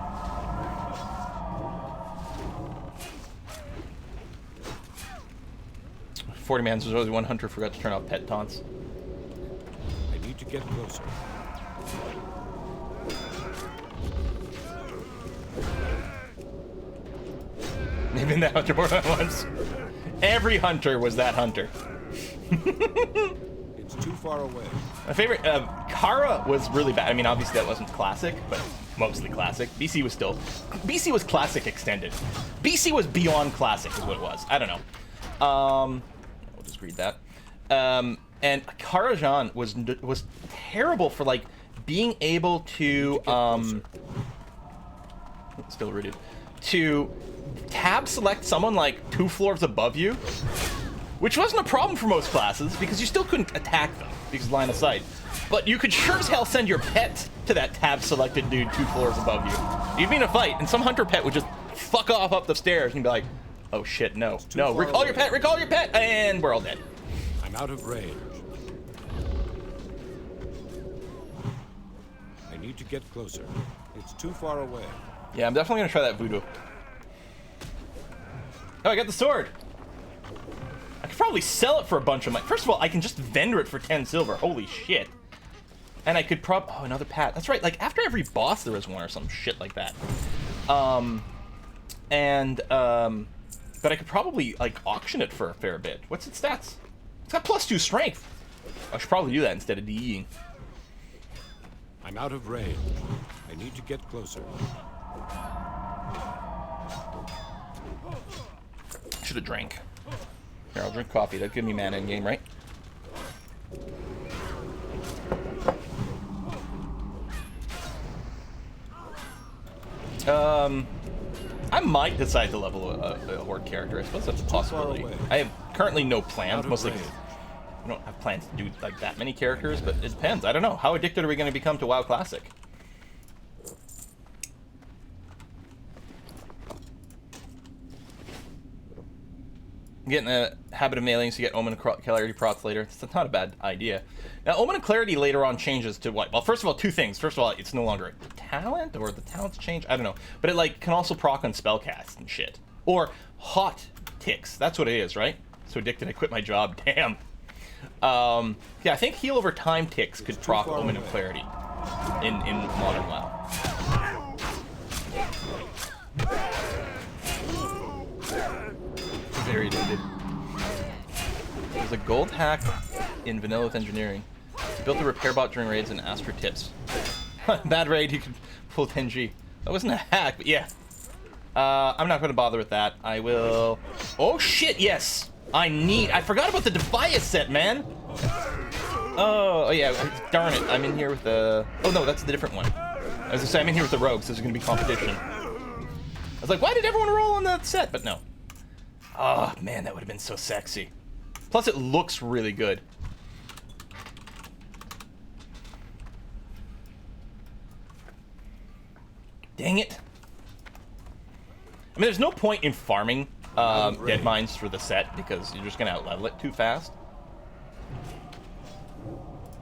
"40 mans, there's always one hunter forgot to turn off pet taunts." I need to get closer. Maybe that hunter more than once. Every hunter was that hunter. It's too far away. My favorite, Kara was really bad. I mean, obviously that wasn't classic, but mostly classic. BC was classic extended. BC was beyond classic is what it was. I don't know. We'll just read that. And Karajan was terrible for like being able to still rooted to tab select someone like 2 floors above you, which wasn't a problem for most classes because you still couldn't attack them because line of sight. But you could sure as hell send your pet to that tab selected dude 2 floors above you. You'd be in a fight, and some hunter pet would just fuck off up the stairs and be like, "Oh shit, no, no, recall your pet," and we're all dead. I'm out of range. I need to get closer. It's too far away. Yeah, I'm definitely gonna try that voodoo. Oh, I got the sword. I could probably sell it for a bunch of money. First of all, I can just vendor it for 10 silver. Holy shit. And I could oh, another pat. That's right, like after every boss there was one or some shit like that. But I could probably like auction it for a fair bit. What's its stats? It's got +2 strength. I should probably do that instead of DEing. I'm out of range. I need to get closer. Should have drank. Here, I'll drink coffee. That'll give me mana in game, right? I might decide to level a horde character. I suppose that's a possibility. I have currently no plans, mostly because I don't have plans to do like that many characters, but it depends. I don't know. How addicted are we going to become to WoW Classic? Getting the habit of mailing so you get Omen and Clarity prots later. It's not a bad idea. Now, Omen and Clarity later on changes to what? Well, first of all, 2 things. First of all, it's no longer a talent, or the talents change. I don't know. But it like can also proc on spellcast and shit. Or hot ticks. That's what it is, right? So addicted I quit my job. Damn. Yeah, I think heal over time ticks could proc Omen and Clarity in modern WoW. Very addicted. There's a gold hack in Vanilla with Engineering. He built a repair bot during raids and asked for tips. Bad raid, you could pull 10G. That wasn't a hack, but yeah. I'm not going to bother with that. I will... Oh shit, yes! I forgot about the Defias set, man! Oh yeah, darn it. I'm in here with the... Oh no, that's the different one. I was gonna say, I'm in here with the rogues, so there's gonna be competition. I was like, why did everyone roll on that set? But no. Oh, man, that would have been so sexy. Plus, it looks really good. Dang it. I mean, there's no point in farming dead mines for the set because you're just going to outlevel it too fast.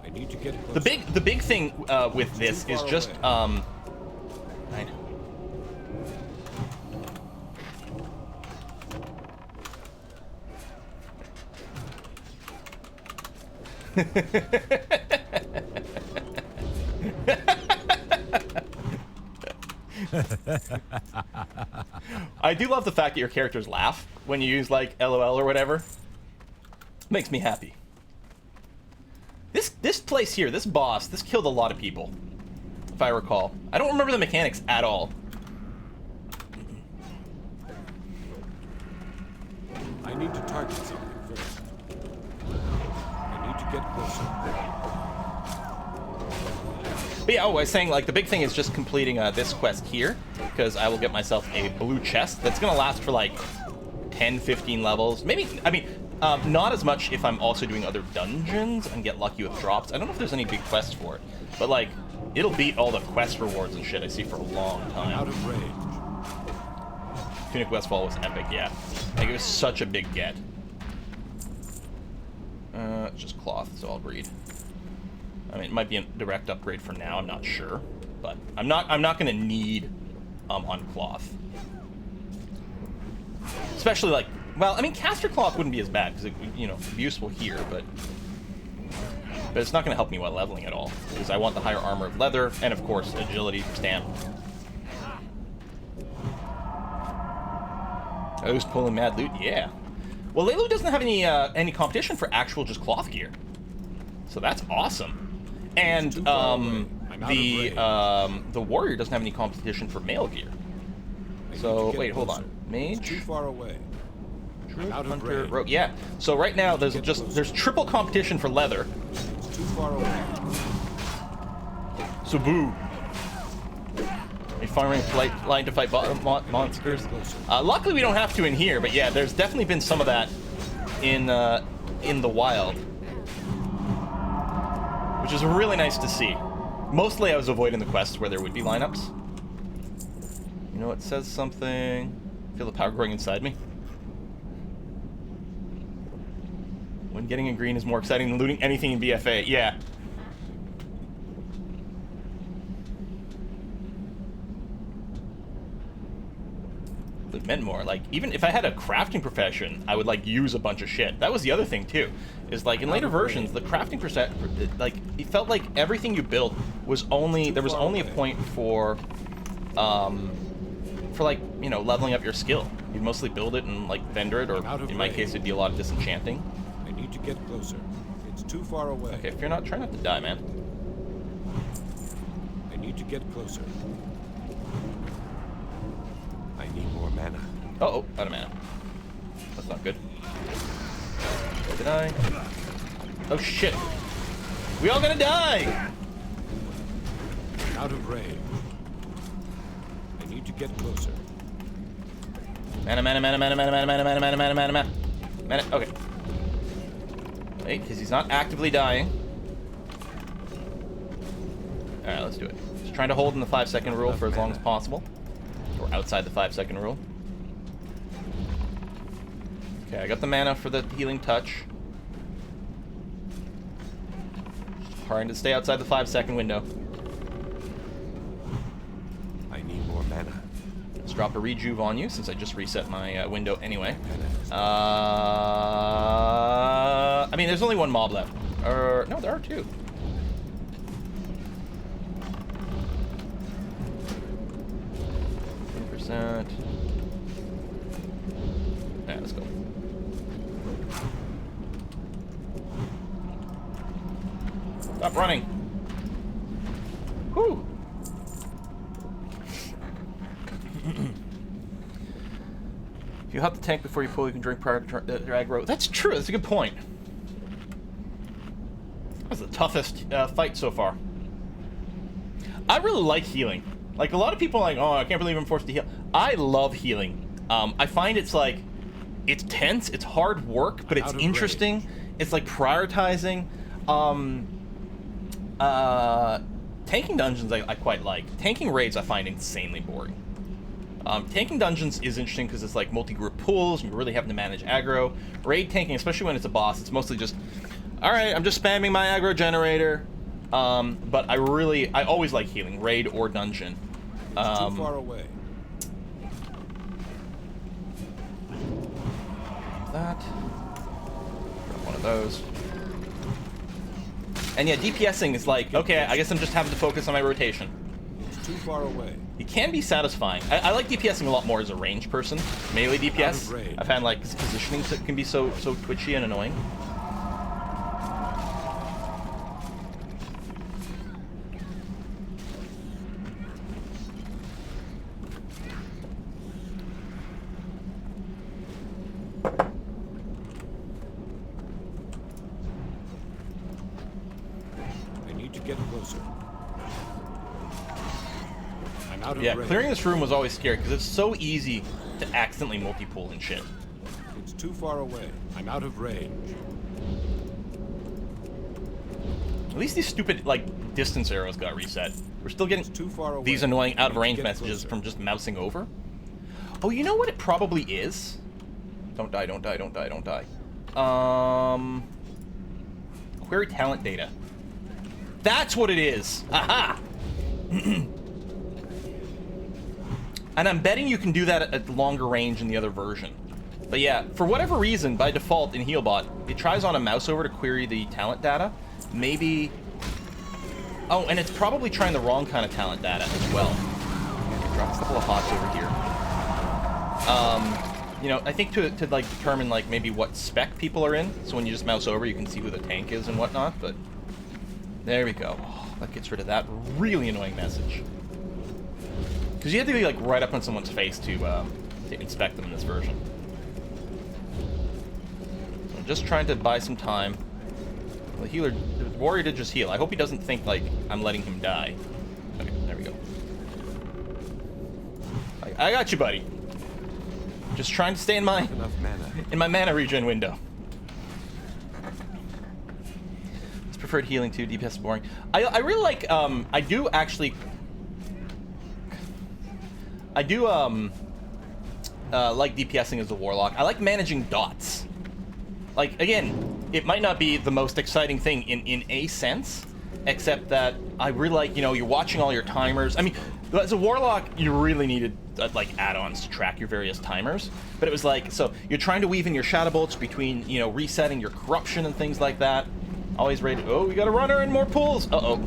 I need to get the big thing with this is just... I know. I do love the fact that your characters laugh when you use like LOL or whatever. Makes me happy. This place here, this boss, this killed a lot of people, if I recall. I don't remember the mechanics at all. I need to target something first. I need to get closer. But yeah, oh, I was saying, like, the big thing is just completing this quest here, because I will get myself a blue chest that's going to last for, like, 10, 15 levels. Maybe, I mean, not as much if I'm also doing other dungeons and get lucky with drops. I don't know if there's any big quests for it, but, like, it'll beat all the quest rewards and shit I see for a long time. Out of range. Tunic Westfall was epic, yeah. Like, it was such a big get. It's just cloth, so I'll breed. I mean, it might be a direct upgrade for now. I'm not sure, but I'm not going to need on cloth, especially like. Well, I mean, caster cloth wouldn't be as bad because it, you know, be useful here, but it's not going to help me while leveling at all because I want the higher armor of leather and of course agility stamp. Oh, who's pulling mad loot? Yeah. Well, Leilu doesn't have any competition for actual just cloth gear, so that's awesome. And the warrior doesn't have any competition for mail gear. So wait, hold on. It's Mage, too far away. I'm out of hunter, range. rogue. Yeah. So right now there's triple competition for leather. It's too far away. So boo. A farming line to fight monsters. Luckily we don't have to in here, but yeah, there's definitely been some of that in the wild, which is really nice to see. Mostly I was avoiding the quests where there would be lineups. You know, it says something. Feel the power growing inside me. When getting in green is more exciting than looting anything in BFA. Yeah. It meant more. Like, even if I had a crafting profession, I would, like, use a bunch of shit. That was the other thing, too. Is, like, in later versions, the crafting like, it felt like everything you built was only... There was only a point for, like, you know, leveling up your skill. You'd mostly build it and, like, vendor it, or in my case, it'd be a lot of disenchanting. I need to get closer. It's too far away. Okay, if you're not, try not to die, man. I need to get closer. I need more mana. Oh, out of mana. That's not good. Did I? Oh shit! We all gonna die! Out of range. I need to get closer. Mana, mana, mana, mana, mana, mana, mana, mana, mana, mana, mana, mana. Mana. Okay. Wait, because he's not actively dying. All right, let's do it. Just trying to hold in the 5-second rule for as long as possible. Or outside the 5-second rule. Okay, I got the mana for the healing touch. Just trying to stay outside the 5-second window. I need more mana. Let's drop a rejuve on you since I just reset my window anyway. I mean, there's only one mob left. No, there are two. Alright, let's go. Stop running. Whew. If you hop the tank before you pull, you can drink prior to drag row. That's true. That's a good point. That was the toughest fight so far. I really like healing. Like, a lot of people are like, oh, I can't believe I'm forced to heal. I love healing. I find it's like, it's tense, it's hard work, but it's interesting. Range. It's like prioritizing. Tanking dungeons I quite like. Tanking raids I find insanely boring. Tanking dungeons is interesting because it's like multi-group pools, and you're really having to manage aggro. Raid tanking, especially when it's a boss, it's mostly just, alright, I'm just spamming my aggro generator. But I always like healing, raid or dungeon. It's too far away. That. Drop one of those. And yeah, DPSing is like, okay, I guess I'm just having to focus on my rotation. It's too far away. It can be satisfying. I like DPSing a lot more as a range person. Melee Out of DPS, range. I found like his positioning can be so twitchy and annoying. I need to get closer. I'm out of Yeah, range. clearing this room was always scary because it's so easy to accidentally multi-pull and shit. It's too far away. I'm out of range. At least these stupid, like, distance arrows got reset. We're still getting It's too far away. these annoying I need to out-of-range get messages closer. from just mousing over. Oh, you know what it probably is? Don't die, don't die, don't die, don't die. Query talent data. That's what it is! Aha! And I'm betting you can do that at longer range in the other version. But yeah, for whatever reason, by default in Healbot, it tries on a mouse over to query the talent data. Maybe... Oh, and it's probably trying the wrong kind of talent data as well. Drop a couple of hots over here. You know, I think to like determine like maybe what spec people are in, so when you just mouse over, you can see who the tank is and whatnot. But there we go. Oh, that gets rid of that really annoying message. Because you have to be like right up on someone's face to inspect them in this version. So I'm just trying to buy some time. The healer, the warrior did just heal. I hope he doesn't think like I'm letting him die. Okay, there we go. I got you, buddy. Just trying to stay in my mana regen window. It's preferred healing too. DPS is boring. I really like. I do actually. I do like DPSing as a warlock. I like managing dots. Like again, it might not be the most exciting thing in a sense, except that I really like, you know, you're watching all your timers. I mean, as a warlock, you really needed like add-ons to track your various timers. But it was like, so you're trying to weave in your shadow bolts between, you know, resetting your corruption and things like that. Always ready to, oh, we got a runner and more pulls. Uh-oh.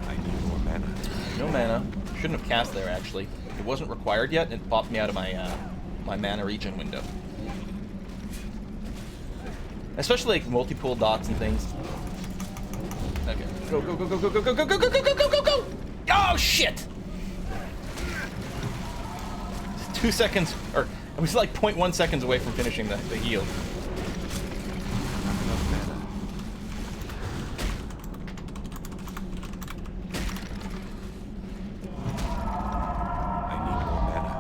I need more mana. No mana. Shouldn't have cast there, actually. It wasn't required yet, and it popped me out of my, my mana regen window. Especially like multi-pool dots and things. Okay. Go, go, go, go, go, go, go, go, go, go, go, go, go, go, go! Oh, shit! 2 seconds, or I was like 0.1 seconds away from finishing the heal. I need more mana.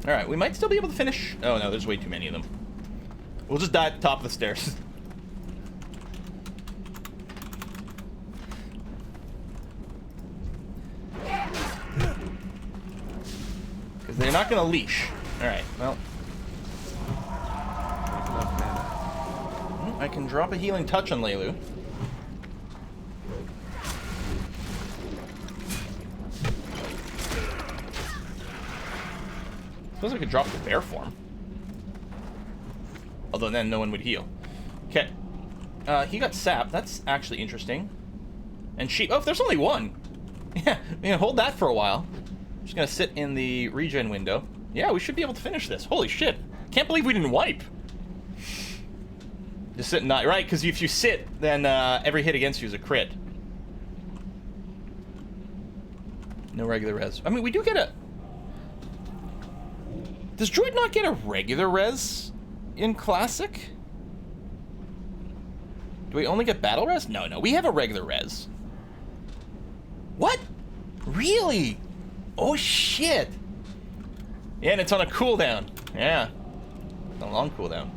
Alright, we might still be able to finish. Oh no, there's way too many of them. We'll just die at the top of the stairs. Because they're not going to leash. Alright, well. Not enough mana. I can drop a healing touch on Leilu. Suppose I could drop the bear form. Although then no one would heal. Okay. He got sap. That's actually interesting. And sheep. Oh, if there's only one. Yeah, we can hold that for a while. Just gonna sit in the regen window. Yeah, we should be able to finish this. Holy shit. Can't believe we didn't wipe. Just sit and not. Right, because if you sit, then every hit against you is a crit. No regular res. I mean, we do get a... Does Druid not get a regular res in Classic? Do we only get battle res? No, we have a regular res. What? Really? Oh shit. Yeah, and it's on a cooldown. Yeah. It's a long cooldown.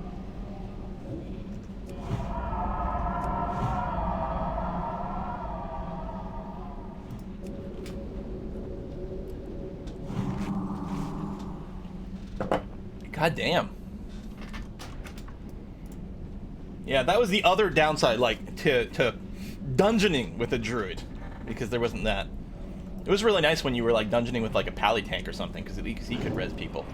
God damn. Yeah, that was the other downside, like, to dungeoning with a druid, because there wasn't that. It was really nice when you were, like, dungeoning with, like, a pally tank or something, because at least he could res people.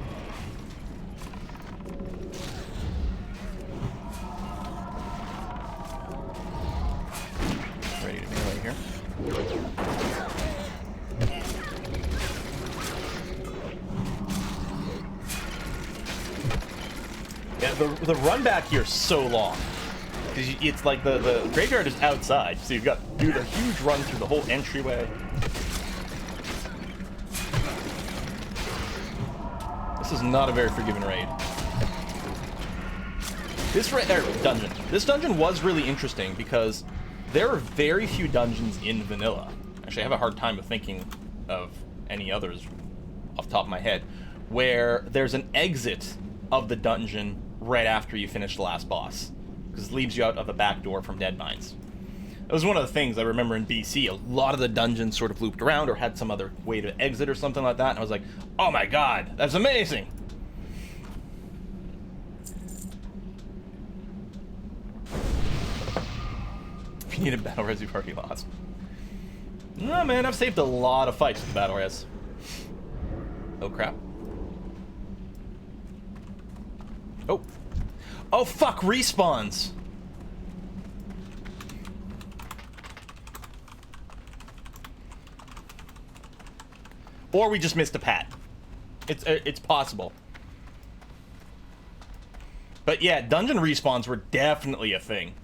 here. Yeah, the run back here is so long. Because it's like the graveyard is outside, so you've got to do the huge run through the whole entryway. This is not a very forgiving raid. Dungeon. This dungeon was really interesting because there are very few dungeons in vanilla. Actually, I have a hard time of thinking of any others off the top of my head where there's an exit of the dungeon right after you finish the last boss, because it leaves you out of a back door from Deadmines. It was one of the things I remember in BC. A lot of the dungeons sort of looped around or had some other way to exit or something like that, and I was like, oh my god, that's amazing! If you need a battle res, you've already lost. No, man, I've saved a lot of fights with the battle res. Oh, crap. Oh. Oh, fuck, respawns! Or we just missed a pat. It's possible. But yeah, dungeon respawns were definitely a thing.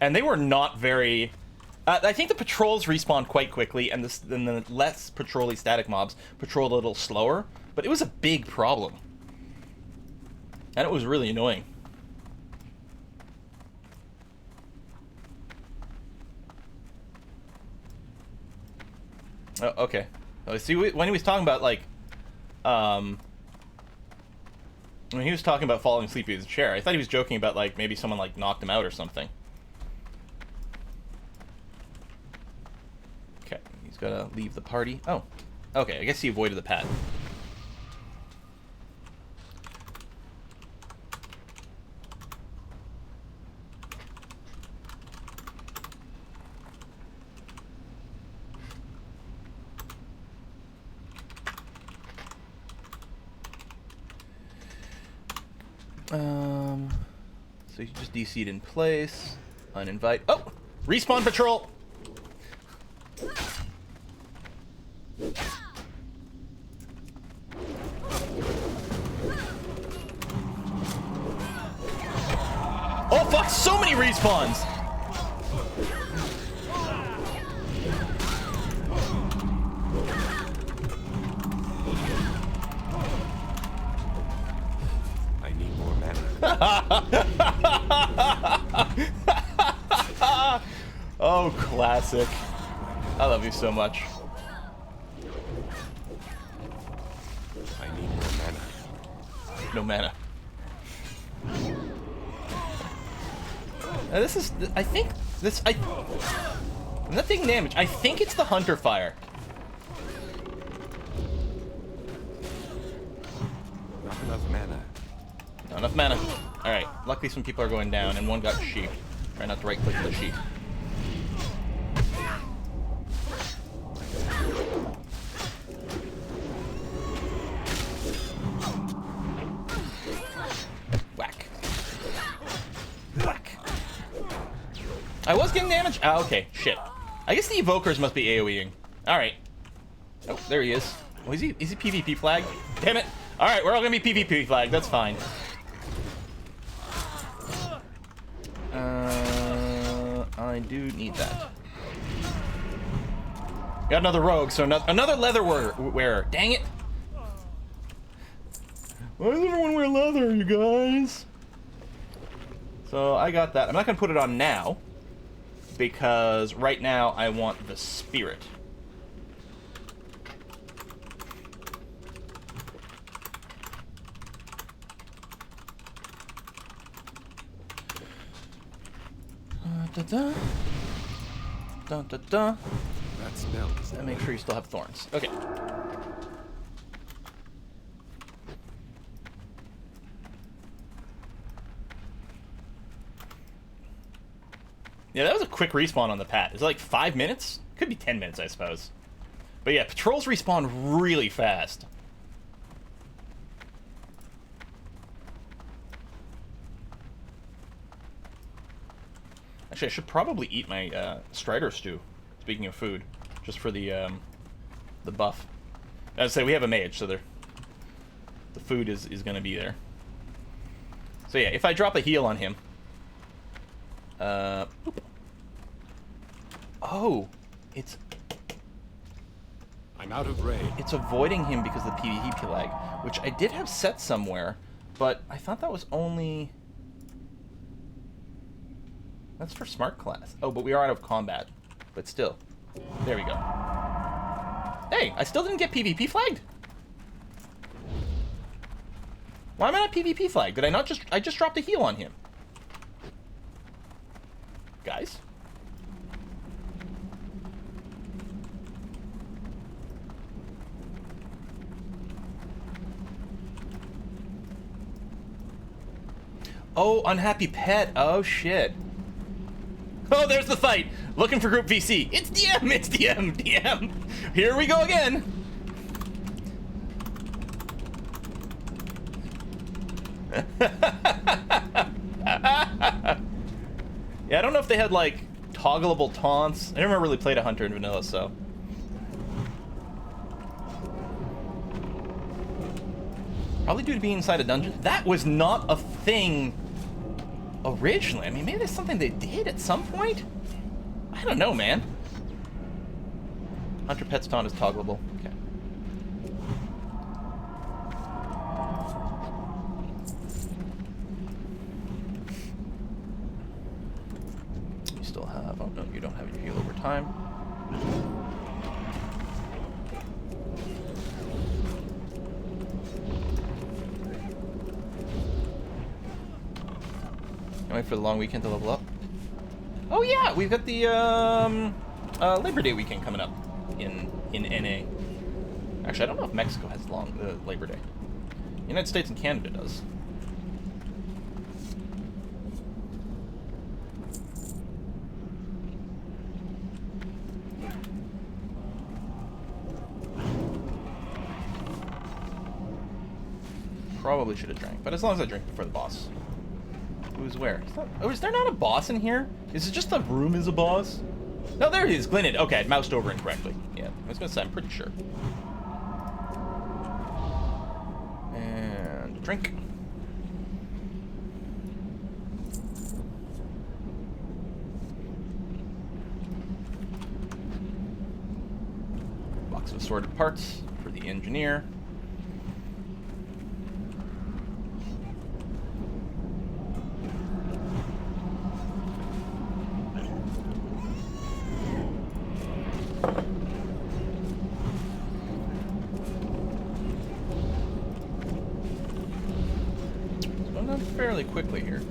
And they were not very... I think the patrols respawned quite quickly, and the less patrol-y static mobs patrolled a little slower. But it was a big problem. And it was really annoying. Oh, okay. Oh, see, when he was talking about, like, when he was talking about falling asleep in his chair, I thought he was joking about, like, maybe someone, like, knocked him out or something. Okay, he's gotta leave the party. Oh, okay, I guess he avoided the pad. So you just DC'd in place. Uninvite. Oh! Respawn patrol! Oh fuck! So many respawns! Oh, classic. I love you so much. I need more mana. No mana. Now this is... I think... I'm not taking damage. I think it's the Hunter Fire. Not enough mana. Not enough mana. Alright. Luckily some people are going down, and one got sheep. Try not to right-click the sheep. Whack. Whack. I was getting damage? Ah, okay. Shit. I guess the Evokers must be AoEing. Alright. Oh, there he is. Oh, is he PvP flagged? Damn it. Alright, we're all gonna be PvP flagged. That's fine. I do need that. Got another rogue, so another leather wearer. Dang it! Why does everyone wear leather, you guys? So I got that. I'm not gonna put it on now because right now I want the spirit. Da-da. Da-da-da. That spell is And make sure you still have thorns. Okay. Yeah, that was a quick respawn on the pat. Is it like 5 minutes? Could be 10 minutes, I suppose. But yeah, patrols respawn really fast. Actually, I should probably eat my Strider stew. Speaking of food, just for the buff. As I say, we have a mage, so the food is going to be there. So yeah, if I drop a heal on him, boop. Oh, I'm out of raid. it's avoiding him because of the PvP lag, which I did have set somewhere, but I thought that was only... That's for smart class. Oh, but we are out of combat. But still. There we go. Hey, I still didn't get PvP flagged. Why am I not PvP flagged? Did I not just... I just dropped a heal on him. Guys? Oh, unhappy pet. Oh, shit. Oh, there's the fight. Looking for group VC. It's DM. It's DM. DM. Here we go again. Yeah, I don't know if they had, like, toggleable taunts. I never really played a hunter in vanilla, so... Probably due to being inside a dungeon. That was not a thing originally. I mean, maybe that's something they did at some point? I don't know, man. Hunter Pet's taunt is toggleable. Okay. You still have... Oh, no, you don't have your heal over time. Wait for the long weekend to level up. Oh yeah, we've got the Labor Day weekend coming up in NA. Actually, I don't know if Mexico has Labor Day. United States and Canada does. Probably should have drank, but as long as I drink before the boss. Who's where? Is there not a boss in here? Is it just the room is a boss? No, there he is, Glynid. Okay, I moused over incorrectly. Yeah, I was gonna say, I'm pretty sure. And drink. Box of assorted parts for the engineer. Fairly quickly here.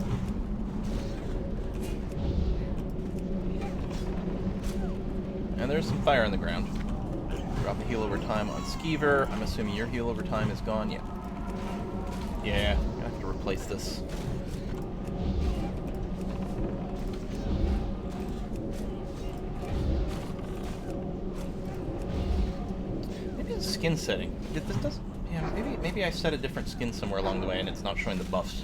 And there's some fire on the ground. Drop the heal over time on Skeever. I'm assuming your heal over time is gone. Yeah. Yeah, I'm gonna have to replace this. Maybe it's a skin setting. This doesn't. Yeah, maybe I set a different skin somewhere along the way and it's not showing the buffs.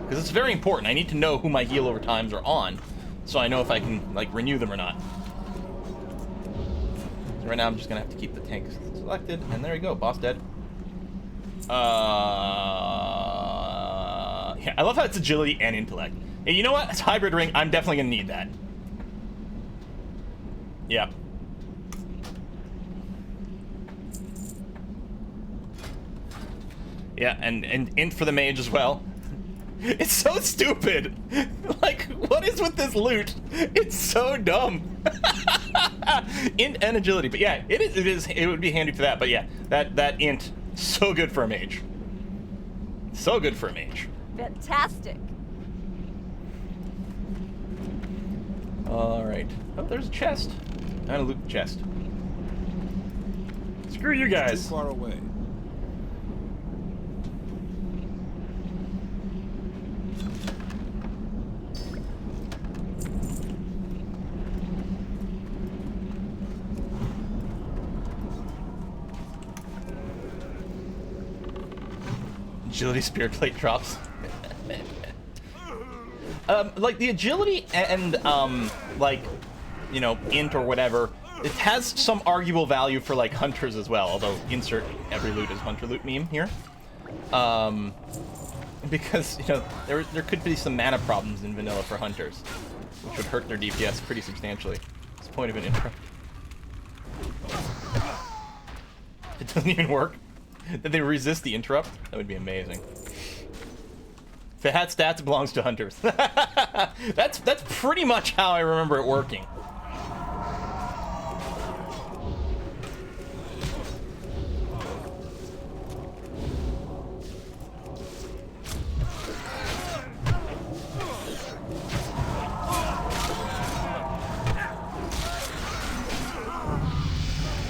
Because it's very important. I need to know who my heal over times are on, so I know if I can, like, renew them or not. So right now I'm just gonna have to keep the tank selected, and there you go, boss dead. Yeah, I love how it's agility and intellect. Hey, you know what? It's hybrid ring. I'm definitely gonna need that. Yeah. Yeah, and int for the mage as well. It's so stupid. Like, what is with this loot? It's so dumb. Int and agility, but yeah, it would be handy for that. But yeah, that int, so good for a mage. So good for a mage. Fantastic. All right. Oh, there's a chest. I'm gonna loot the chest. Screw you Too guys. far away. Agility spirit plate drops. Like the agility and like, you know, int or whatever It has some arguable value for like hunters as well, although insert every loot is hunter loot meme here. Because, you know, there could be some mana problems in vanilla for hunters, which would hurt their DPS pretty substantially. It's the point of an intro. It doesn't even work. Did they resist the interrupt? That would be amazing. If it had stats, it belongs to hunters. That's pretty much how I remember it working.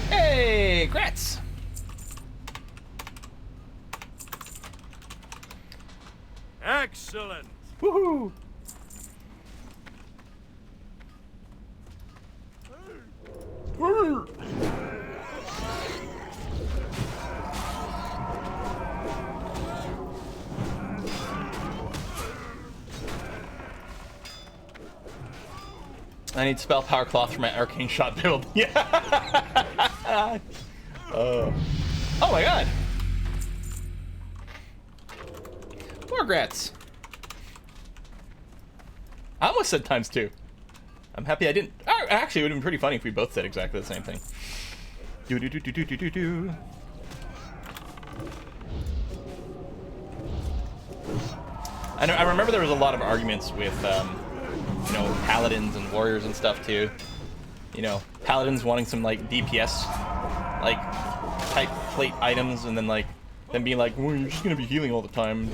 Hey, Gratz! Excellent. Woohoo! I need spell power cloth for my arcane shot build. Yeah. Oh my god. More grats. I almost said ×2. I'm happy I didn't. Actually, it would have been pretty funny if we both said exactly the same thing. Do do do do do do do do. I remember there was a lot of arguments with, you know, paladins and warriors and stuff too. You know, paladins wanting some like DPS, like type plate items, and then like them being like, well, you're just gonna be healing all the time.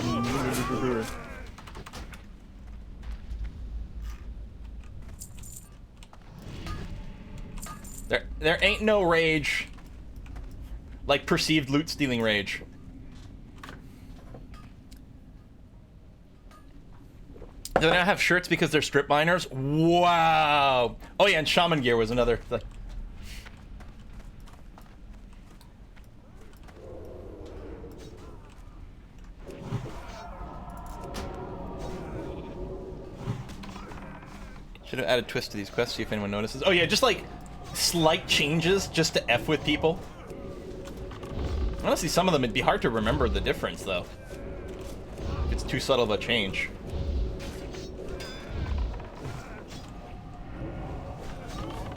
There ain't no rage like perceived loot stealing rage. Do they now have shirts because they're strip miners? Wow. Oh yeah, and shaman gear was another thing. Should have added twist to these quests, see if anyone notices. Oh yeah, just like slight changes just to F with people. Honestly, some of them it'd be hard to remember the difference though. If it's too subtle of a change.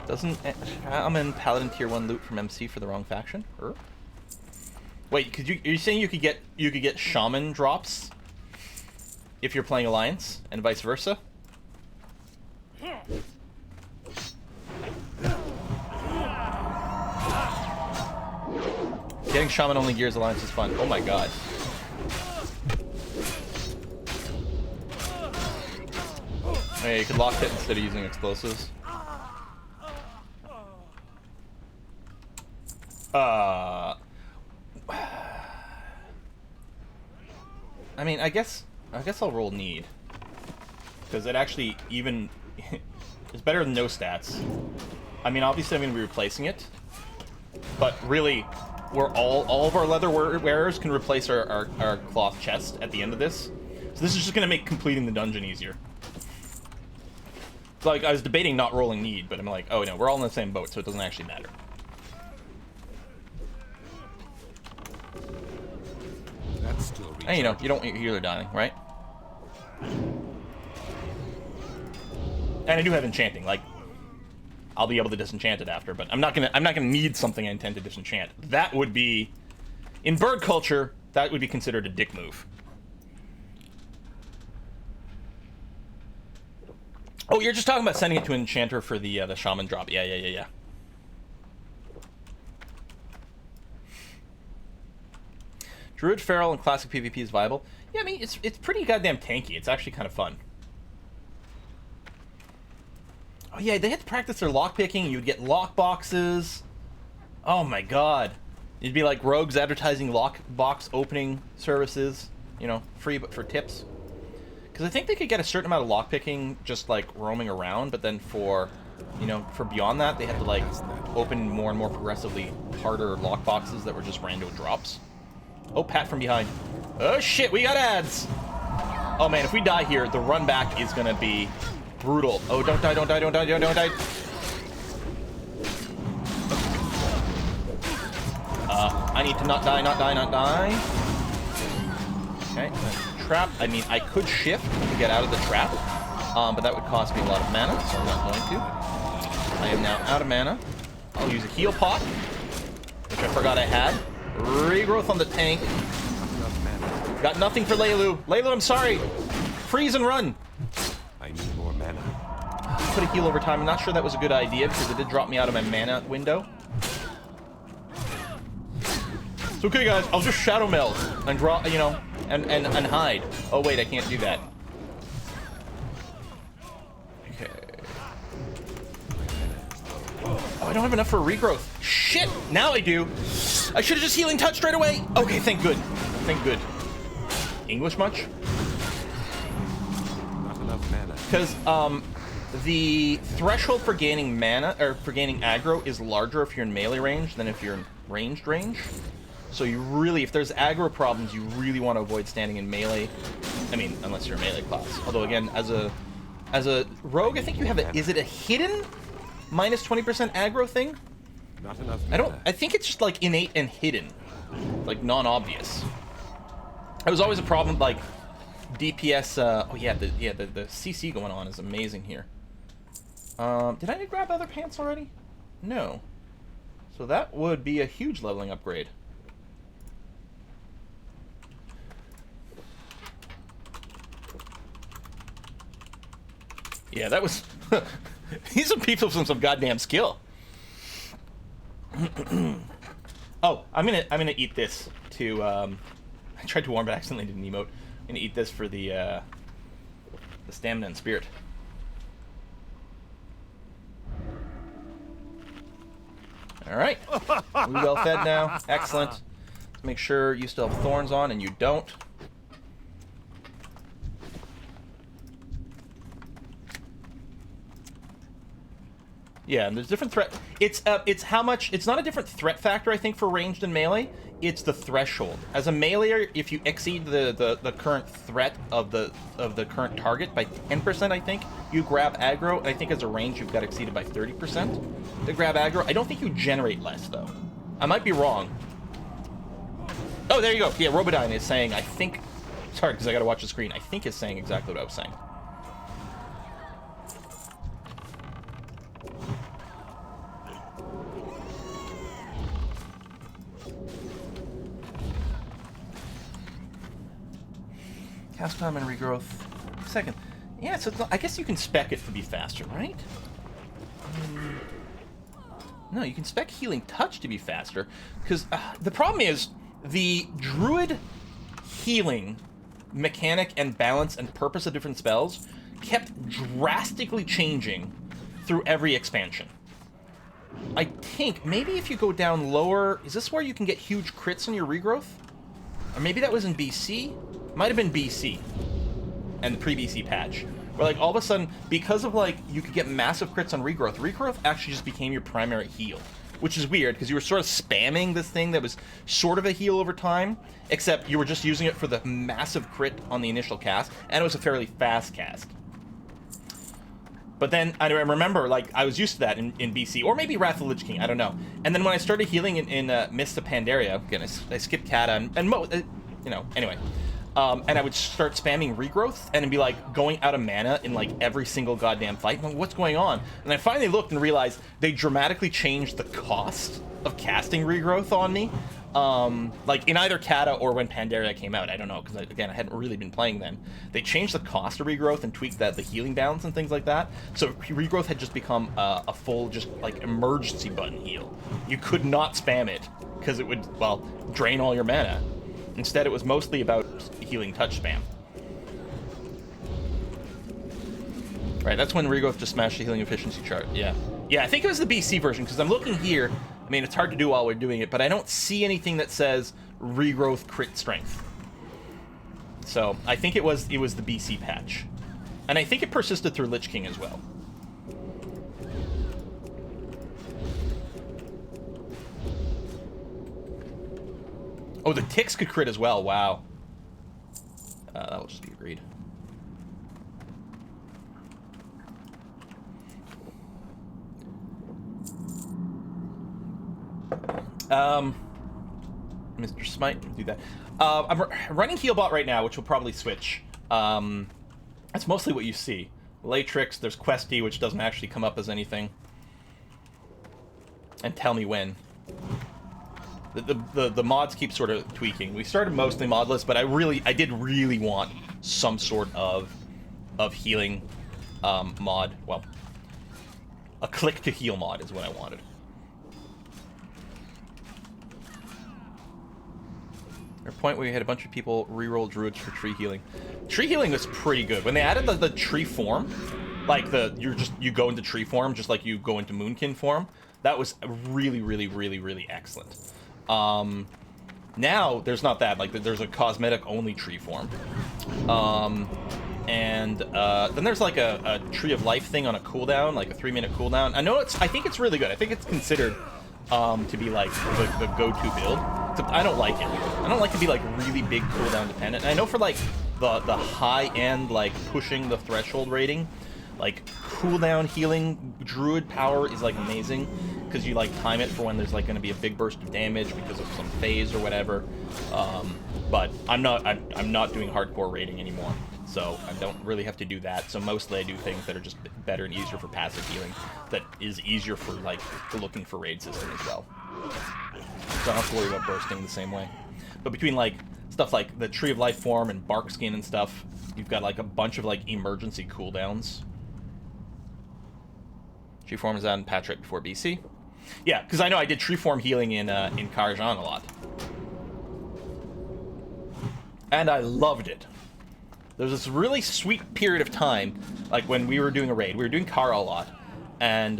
Doesn't Shaman Paladin tier 1 loot from MC for the wrong faction? Or? Wait, are you saying you could get Shaman drops if you're playing Alliance and vice versa? Getting Shaman only gears Alliance is fun. Oh my god. Oh, yeah, you could lock hit instead of using explosives. I mean, I guess I'll roll need, because it actually even it's better than no stats. I mean, obviously I'm going to be replacing it, but really, we're all of our leather wearers can replace our cloth chest at the end of this. So this is just going to make completing the dungeon easier. So, like, I was debating not rolling need, but I'm like, oh no, we're all in the same boat, so it doesn't actually matter. That's still And you know, you don't want your healer dying, right? And I do have enchanting, like I'll be able to disenchant it after, but I'm not gonna need something I intend to disenchant. That would be, in bird culture, that would be considered a dick move. Oh, you're just talking about sending it to an enchanter for the shaman drop. Yeah. Druid Feral and classic PvP is viable. Yeah, I mean, it's pretty goddamn tanky. It's actually kind of fun. Oh yeah, they had to practice their lockpicking. You'd get lockboxes. Oh my god. It'd be like rogues advertising lockbox opening services. You know, free but for tips. Because I think they could get a certain amount of lockpicking just like roaming around, but then for, you know, for beyond that, they had to like open more and more progressively harder lockboxes that were just random drops. Oh, pat from behind. Oh shit, we got ads! Oh man, if we die here, the run back is gonna be brutal. Oh, don't die. need to not die, not die, not die. Okay, trap. I mean, I could shift to get out of the trap, but that would cost me a lot of mana, so I'm not going to. I am now out of mana. I'll use a heal pot, which I forgot I had. Regrowth on the tank. Got nothing for Leilu. Leilu, I'm sorry. Freeze and run. I need more mana. Put a heal over time. I'm not sure that was a good idea because it did drop me out of my mana window. It's okay, guys. I'll just shadow meld and draw, you know, and hide. Oh wait, I can't do that. Okay. Oh, I don't have enough for regrowth. Shit! Now I do. I should have just healing touch straight away. Okay, thank good. Thank good. English much? Not enough mana. Because the threshold for gaining mana or for gaining aggro is larger if you're in melee range than if you're in ranged range. So you really, if there's aggro problems, you really want to avoid standing in melee. I mean, unless you're a melee class. Although again, as a rogue, I think you have a, is it a hidden minus 20% aggro thing? Not enough mana. I think it's just like innate and hidden, like non-obvious. It was always a problem, like DPS. Oh yeah, the CC going on is amazing here. Did I grab other pants already? No. So that would be a huge leveling upgrade. Yeah, that was. These are people with some goddamn skill. Oh, I'm gonna eat this to. I tried to warm, but I accidentally did an emote. I'm gonna eat this for the stamina and spirit. All right, we well fed now. Excellent. Let's make sure you still have thorns on, and you don't. Yeah, and there's different threat. It's how much. It's not a different threat factor, I think, for ranged and melee. It's the threshold. As a meleeer, if you exceed the current threat of the current target by 10%, I think you grab aggro. And I think as a range, you've got exceeded by 30% to grab aggro. I don't think you generate less though. I might be wrong. Oh, there you go. Yeah, Robodyne is saying. I think. Sorry, because I got to watch the screen. I think is saying exactly what I was saying. Cast time and regrowth. Second. Yeah, so I guess you can spec it to be faster, right? No, you can spec healing touch to be faster. Because the problem is, the druid healing mechanic and balance and purpose of different spells kept drastically changing through every expansion. I think maybe if you go down lower... Is this where you can get huge crits on your regrowth? Or maybe that was in BC? Might have been BC and the pre-BC patch, where like all of a sudden, because of like you could get massive crits on regrowth actually just became your primary heal, which is weird because you were sort of spamming this thing that was sort of a heal over time, except you were just using it for the massive crit on the initial cast, and it was a fairly fast cast. But then I remember, like, I was used to that in BC, or maybe Wrath of the Lich King, I don't know. And then when I started healing in Mists of Pandaria, again, I skipped Kata and you know, anyway. And I would start spamming regrowth and it'd be like going out of mana in like every single goddamn fight. I'm like, what's going on? And I finally looked and realized they dramatically changed the cost of casting regrowth on me. Like in either Kata or when Pandaria came out. I don't know, because again, I hadn't really been playing then. They changed the cost of regrowth and tweaked the healing balance and things like that. So regrowth had just become a full, just like emergency button heal. You could not spam it because it would, well, drain all your mana. Instead, it was mostly about healing touch spam. Right, that's when regrowth just smashed the healing efficiency chart. Yeah. Yeah, I think it was the BC version, because I'm looking here. I mean, it's hard to do while we're doing it, but I don't see anything that says regrowth crit strength. So, I think it was the BC patch. And I think it persisted through Lich King as well. Oh, the ticks could crit as well. Wow. That will just be agreed. Mr. Smite, do that. I'm running Healbot right now, which will probably switch. That's mostly what you see. Latrix, there's Questy, which doesn't actually come up as anything. And Tell Me When. The mods keep sort of tweaking. We started mostly modless, but I did really want some sort of healing mod. Well, a click to heal mod is what I wanted. At a point where you had a bunch of people reroll druids for tree healing. Tree healing was pretty good. When they added the tree form, like you go into tree form just like you go into Moonkin form, that was really, really, really, really excellent. Now there's not that. Like there's a cosmetic only tree form. Then there's like a Tree of Life thing on a cooldown, like a 3-minute cooldown. I think it's really good. I think it's considered to be like the go-to build. Except I don't like it. I don't like to be like really big cooldown dependent. And I know for like the high end, like pushing the threshold rating, like cooldown healing druid power is like amazing because you like time it for when there's like going to be a big burst of damage because of some phase or whatever. But I'm not doing hardcore raiding anymore, so I don't really have to do that. So mostly I do things that are just better and easier for passive healing that is easier for like looking for raid system as well. So I don't have to worry about bursting the same way. But between like stuff like the Tree of Life form and Bark Skin and stuff, you've got like a bunch of like emergency cooldowns. Tree form is out in patch right before BC. Yeah, because I know I did tree form healing in Karajan a lot. And I loved it. There's this really sweet period of time, like when we were doing a raid. We were doing Kara a lot. And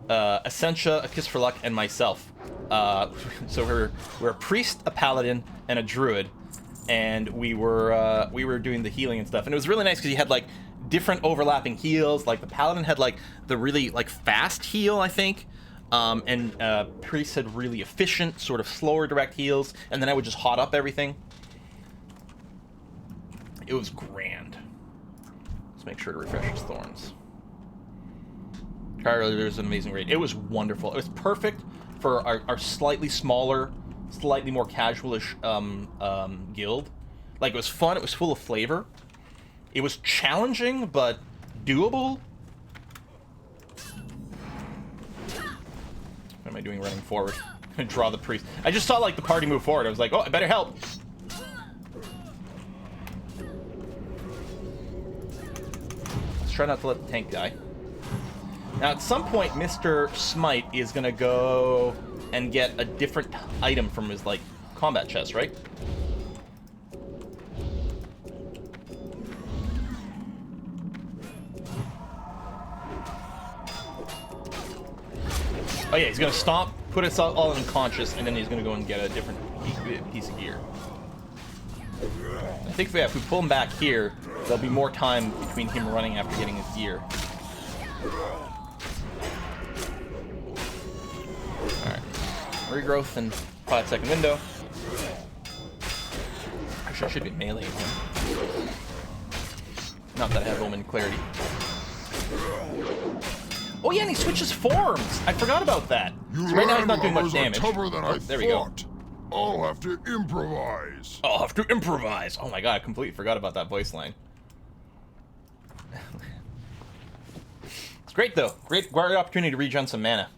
Essentia, A Kiss for Luck, and myself. So we're a priest, a paladin, and a druid. And we were doing the healing and stuff. And it was really nice because you had like different overlapping heals. Like the paladin had like the really like fast heal, I think. And priest had really efficient, sort of slower direct heals. And then I would just hot up everything. It was grand. Let's make sure to refresh his thorns. Kyra, there's an amazing raid. It was wonderful. It was perfect for our slightly smaller, slightly more casualish guild. Like, it was fun. It was full of flavor. It was challenging, but doable. What am I doing running forward? I'm gonna draw the priest. I just saw, like, the party move forward. I was like, oh, I better help. Let's try not to let the tank die. Now, at some point, Mr. Smite is gonna go and get a different item from his, like, combat chest, right? Oh yeah, he's gonna stomp, put us all unconscious, and then he's gonna go and get a different piece of gear. I think if we pull him back here, there'll be more time between him running after getting his gear. Alright. Regrowth and 5-second window. Actually, I should be meleeing him. Not that I have Omen Clarity. Oh yeah, and he switches forms! I forgot about that. So right now he's not doing much damage. Oh, there we go. I'll have to improvise. I'll have to improvise! Oh my god, I completely forgot about that voice line. It's great though. Great opportunity to regen some mana.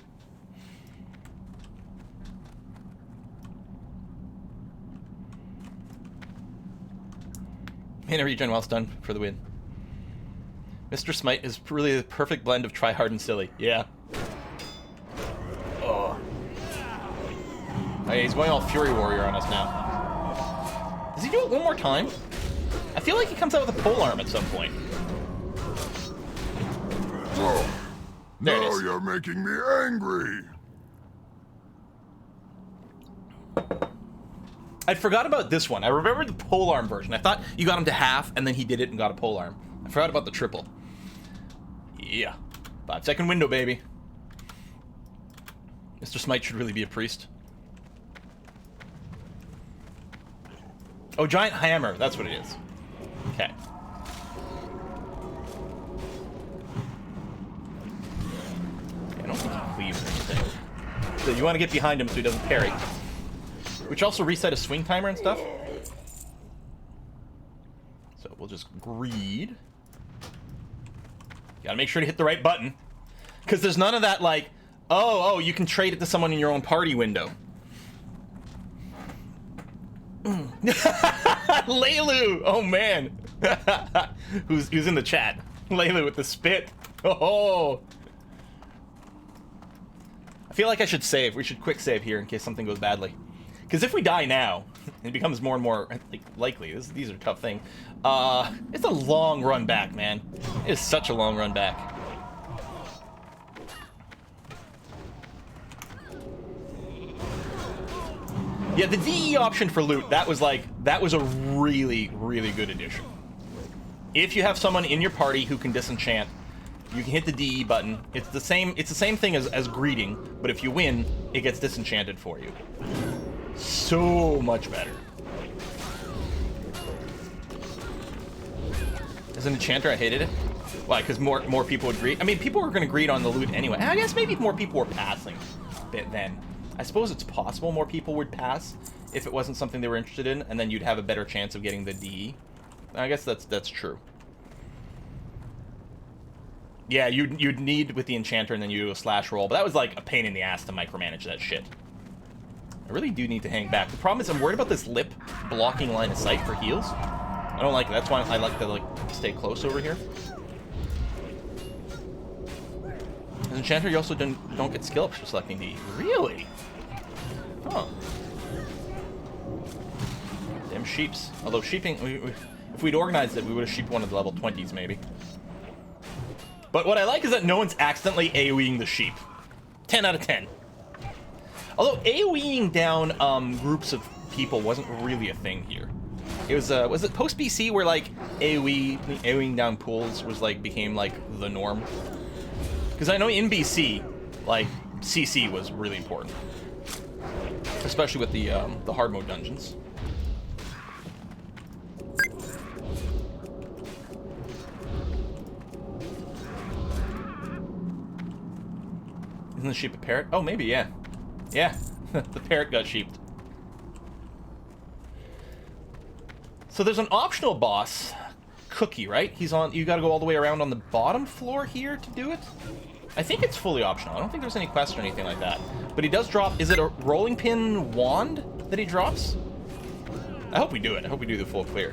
Mana regen whilst done for the win. Mr. Smite is really the perfect blend of try hard and silly. Yeah. Oh. Oh yeah, he's going all Fury Warrior on us now. Does he do it one more time? I feel like he comes out with a polearm at some point. Oh, There it now is. you're making me angry. I forgot about this one. I remember the polearm version. I thought you got him to half, and then he did it and got a polearm. I forgot about the triple. Yeah. 5-second window, baby. Mr. Smite should really be a priest. Oh, giant hammer. That's what it is. Okay. I don't think he cleaves or anything. So you want to get behind him so he doesn't parry. which also reset a swing timer and stuff. So we'll just greed. Gotta make sure to hit the right button. Because there's none of that like, oh, you can trade it to someone in your own party window. Leilu! Oh man. who's in the chat? Leilu with the spit. Oh. I feel like I should save. We should quick save here in case something goes badly. Because if we die now, it becomes more and more like, likely. These are a tough thing. It's a long run back, man. It is such a long run back. Yeah, the DE option for loot, that was a really, really good addition. If you have someone in your party who can disenchant, you can hit the DE button. It's the same thing as greeting, but if you win, it gets disenchanted for you. So much better. As an enchanter, I hated it. Why? Because more people would greet. I mean, people were going to greet on the loot anyway. I guess maybe more people were passing then. I suppose it's possible more people would pass if it wasn't something they were interested in, and then you'd have a better chance of getting the DE. I guess that's true. Yeah, you'd need with the enchanter, and then you do a slash roll, but that was like a pain in the ass to micromanage that shit. I really do need to hang back. The problem is I'm worried about this lip blocking line of sight for heals. I don't like it. That's why I like to stay close over here. As enchanter, you also don't get skill ups for selecting DE. Really? Huh. Damn sheeps. Although sheeping, if we'd organized it, we would have sheeped one of the level 20s maybe. But what I like is that no one's accidentally AoEing the sheep. 10 out of 10. Although AoEing down groups of people wasn't really a thing here. It was it post BC where like AoEing down pools was became the norm? Because I know in BC, CC was really important, especially with the hard mode dungeons. Isn't the sheep a parrot? Oh, maybe, yeah. Yeah, the parrot got sheeped. So there's an optional boss, Cookie, right? You gotta go all the way around on the bottom floor here to do it? I think it's fully optional. I don't think there's any quest or anything like that. But he does drop, is it a rolling pin wand that he drops? I hope we do it. I hope we do the full clear.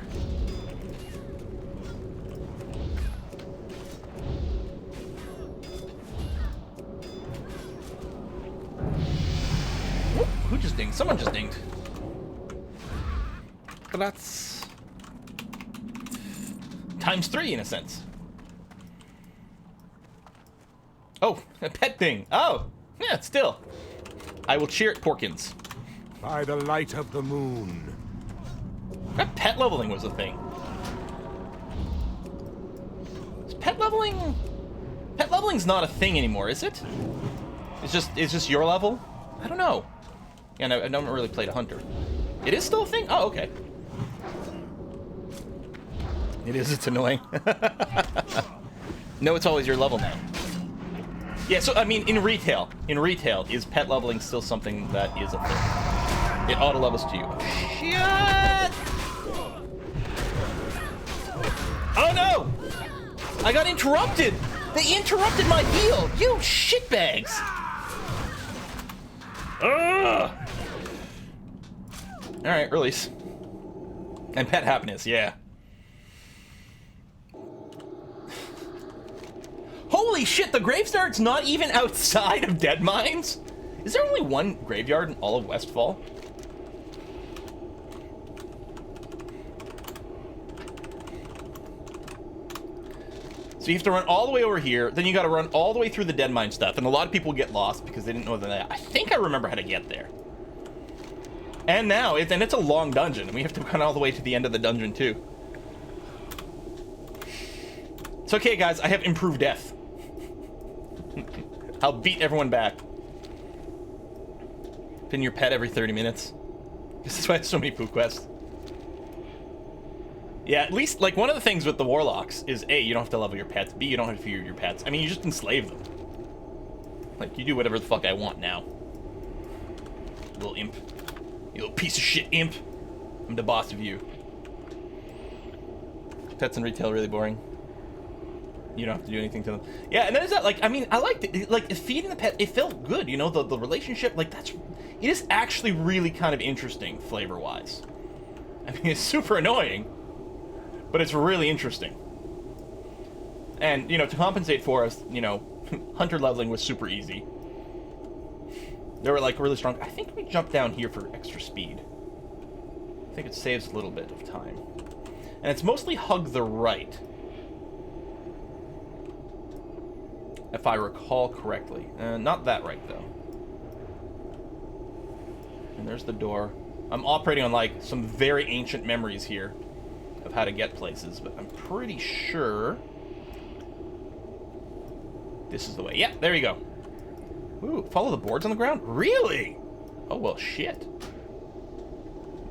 Whoop, who just dinged? Someone just dinged. But that's ×3 in a sense. Oh, a pet thing. Oh, yeah, still. I will cheer at Porkins. By the light of the moon. That pet leveling was a thing. Is pet leveling? Pet leveling's not a thing anymore, is it? It's just your level? I don't know. Yeah, no, I haven't really played a hunter. It is still a thing? Oh, okay. It is, it's annoying. No, it's always your level now. Yeah, so, I mean, in retail, is pet leveling still something that is a thing? It auto-levels to you. Shit! Oh, no! I got interrupted! They interrupted my heal! You shitbags! Ugh! Alright, release. And pet happiness, yeah. Holy shit, the Graveyard's not even outside of Deadmines? Is there only one graveyard in all of Westfall? So you have to run all the way over here, then you gotta run all the way through the Deadmine stuff, and a lot of people get lost because they didn't know that. I think I remember how to get there. And now, it's a long dungeon, and we have to run all the way to the end of the dungeon too. It's okay, guys, I have improved death. I'll beat everyone back. Pin your pet every 30 minutes. This is why there's so many poo quests. Yeah, at least, one of the things with the Warlocks is, A, you don't have to level your pets, B, you don't have to fear your pets. I mean, you just enslave them. You do whatever the fuck I want now. Little imp. You little piece of shit imp. I'm the boss of you. Pets in retail are really boring. You don't have to do anything to them. Yeah, and there's that, like, I mean, I liked it. Like, feeding the pet, it felt good, you know, the relationship, like, it is actually really kind of interesting, flavor-wise. I mean, it's super annoying, but it's really interesting. And, you know, to compensate for us, you know, hunter leveling was super easy. They were, like, really strong. I think we jumped down here for extra speed. I think it saves a little bit of time. And it's mostly hug the right, if I recall correctly. Not that right, though. And there's the door. I'm operating on, like, some very ancient memories here of how to get places, but I'm pretty sure this is the way. Yeah, there you go. Ooh, follow the boards on the ground? Really? Oh, well, shit.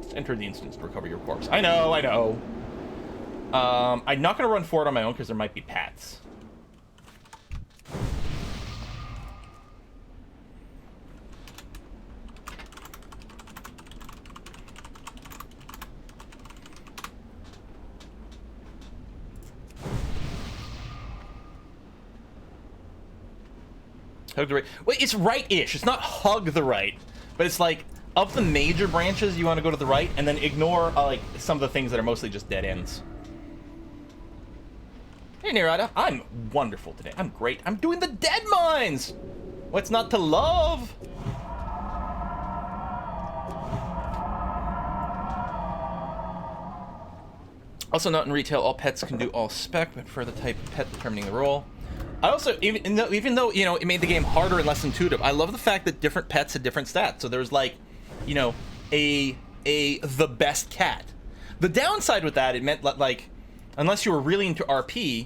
Let's enter the instance to recover your corpse. I know, I know. I'm not going to run forward on my own because there might be pats. Hug the right. Well, it's right-ish. It's not hug the right, but it's like of the major branches, you want to go to the right, and then ignore like some of the things that are mostly just dead ends. Hey, Nerada, I'm wonderful today. I'm great. I'm doing the dead mines. What's not to love? Also, not in retail, all pets can do all spec, but for the type of pet determining the role. I also, even though, you know, it made the game harder and less intuitive, I love the fact that different pets had different stats. So there's like, you know, the best cat. The downside with that, it meant like, unless you were really into RP,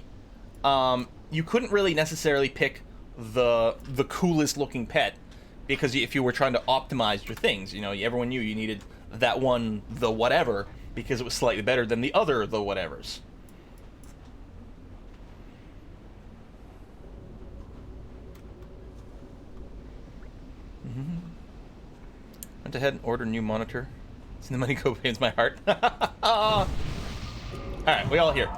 you couldn't really necessarily pick the coolest looking pet, because if you were trying to optimize your things, you know, everyone knew you needed that one, the whatever, because it was slightly better than the other, the whatevers. Went ahead and ordered a new monitor. See the money go pains my heart. Alright, we all here.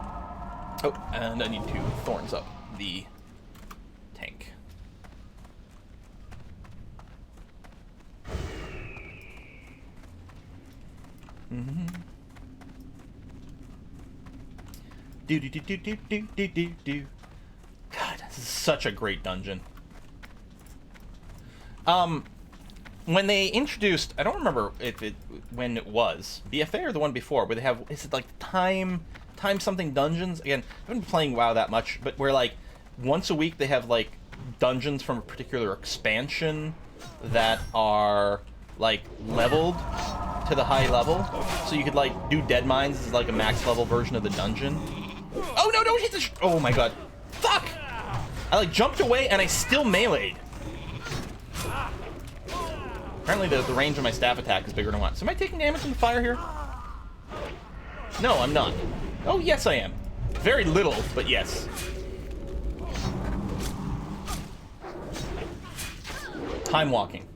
Oh, and I need to thorns up the tank. Do. God, this is such a great dungeon. When they introduced, I don't remember when it was, BFA or the one before, where they have, is it like time something dungeons? Again, I haven't been playing WoW that much, but where like once a week they have like dungeons from a particular expansion that are like leveled to the high level, so you could like do Dead Mines as like a max level version of the dungeon. Oh no, don't hit the oh my god. Fuck! I like jumped away and I still meleeed. Apparently the range of my staff attack is bigger than I want. So am I taking damage from the fire here? No, I'm not. Oh, yes I am. Very little, but yes. Time walking.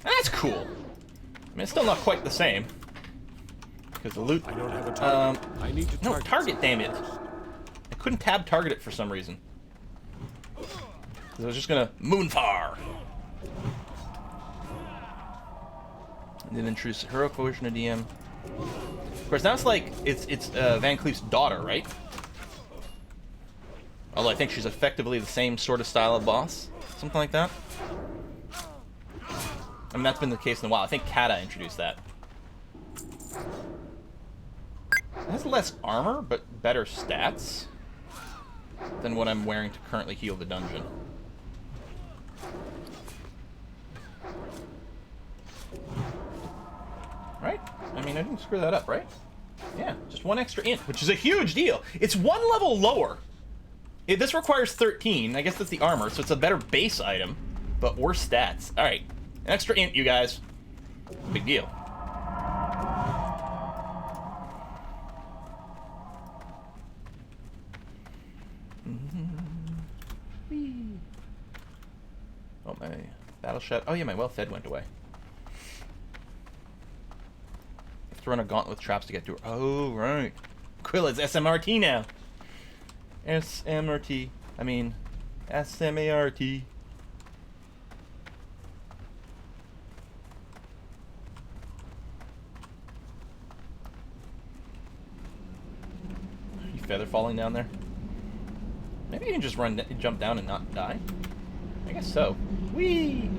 That's cool. I mean, it's still not quite the same. Because the loot... I don't have a target. I need to no, target, damn it. I couldn't tab target it for some reason. I was just gonna Moonfar. And then introduce a heroic version of DM. Of course, now it's like it's Van Cleef's daughter, right? Although I think she's effectively the same sort of style of boss, something like that. I mean, that's been the case in a while. I think Kata introduced that. It has less armor, but better stats than what I'm wearing to currently heal the dungeon. Right? I mean, I didn't screw that up, right? Yeah, just one extra int, which is a huge deal. It's one level lower. This requires 13. I guess that's the armor, so it's a better base item, but worse stats. All right, an extra int, you guys. Big deal. Oh, my battle shot. Oh, yeah, my well-fed went away. to run a gauntlet with traps to get to her. Oh, right. Quilla's SMRT now. SMRT. I mean, SMART. You feather falling down there? Maybe you can just jump down and not die? I guess so. Whee!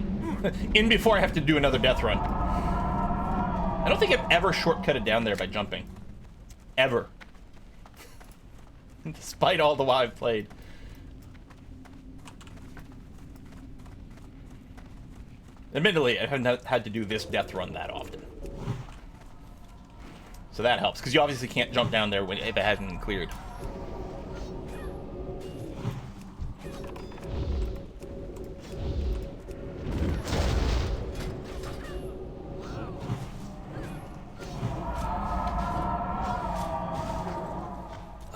In before I have to do another death run. I don't think I've ever shortcutted down there by jumping. Ever. Despite all the while I've played. Admittedly, I haven't had to do this death run that often. So that helps, because you obviously can't jump down there if it hasn't been cleared.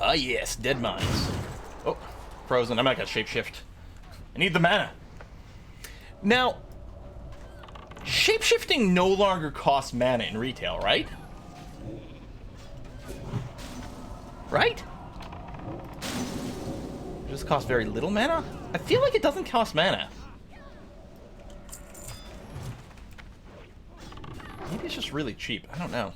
Ah yes, dead mines. Oh, frozen. I'm not gonna shapeshift. I need the mana. Now, shapeshifting no longer costs mana in retail, right? Right? It just costs very little mana? I feel like it doesn't cost mana. Maybe it's just really cheap. I don't know.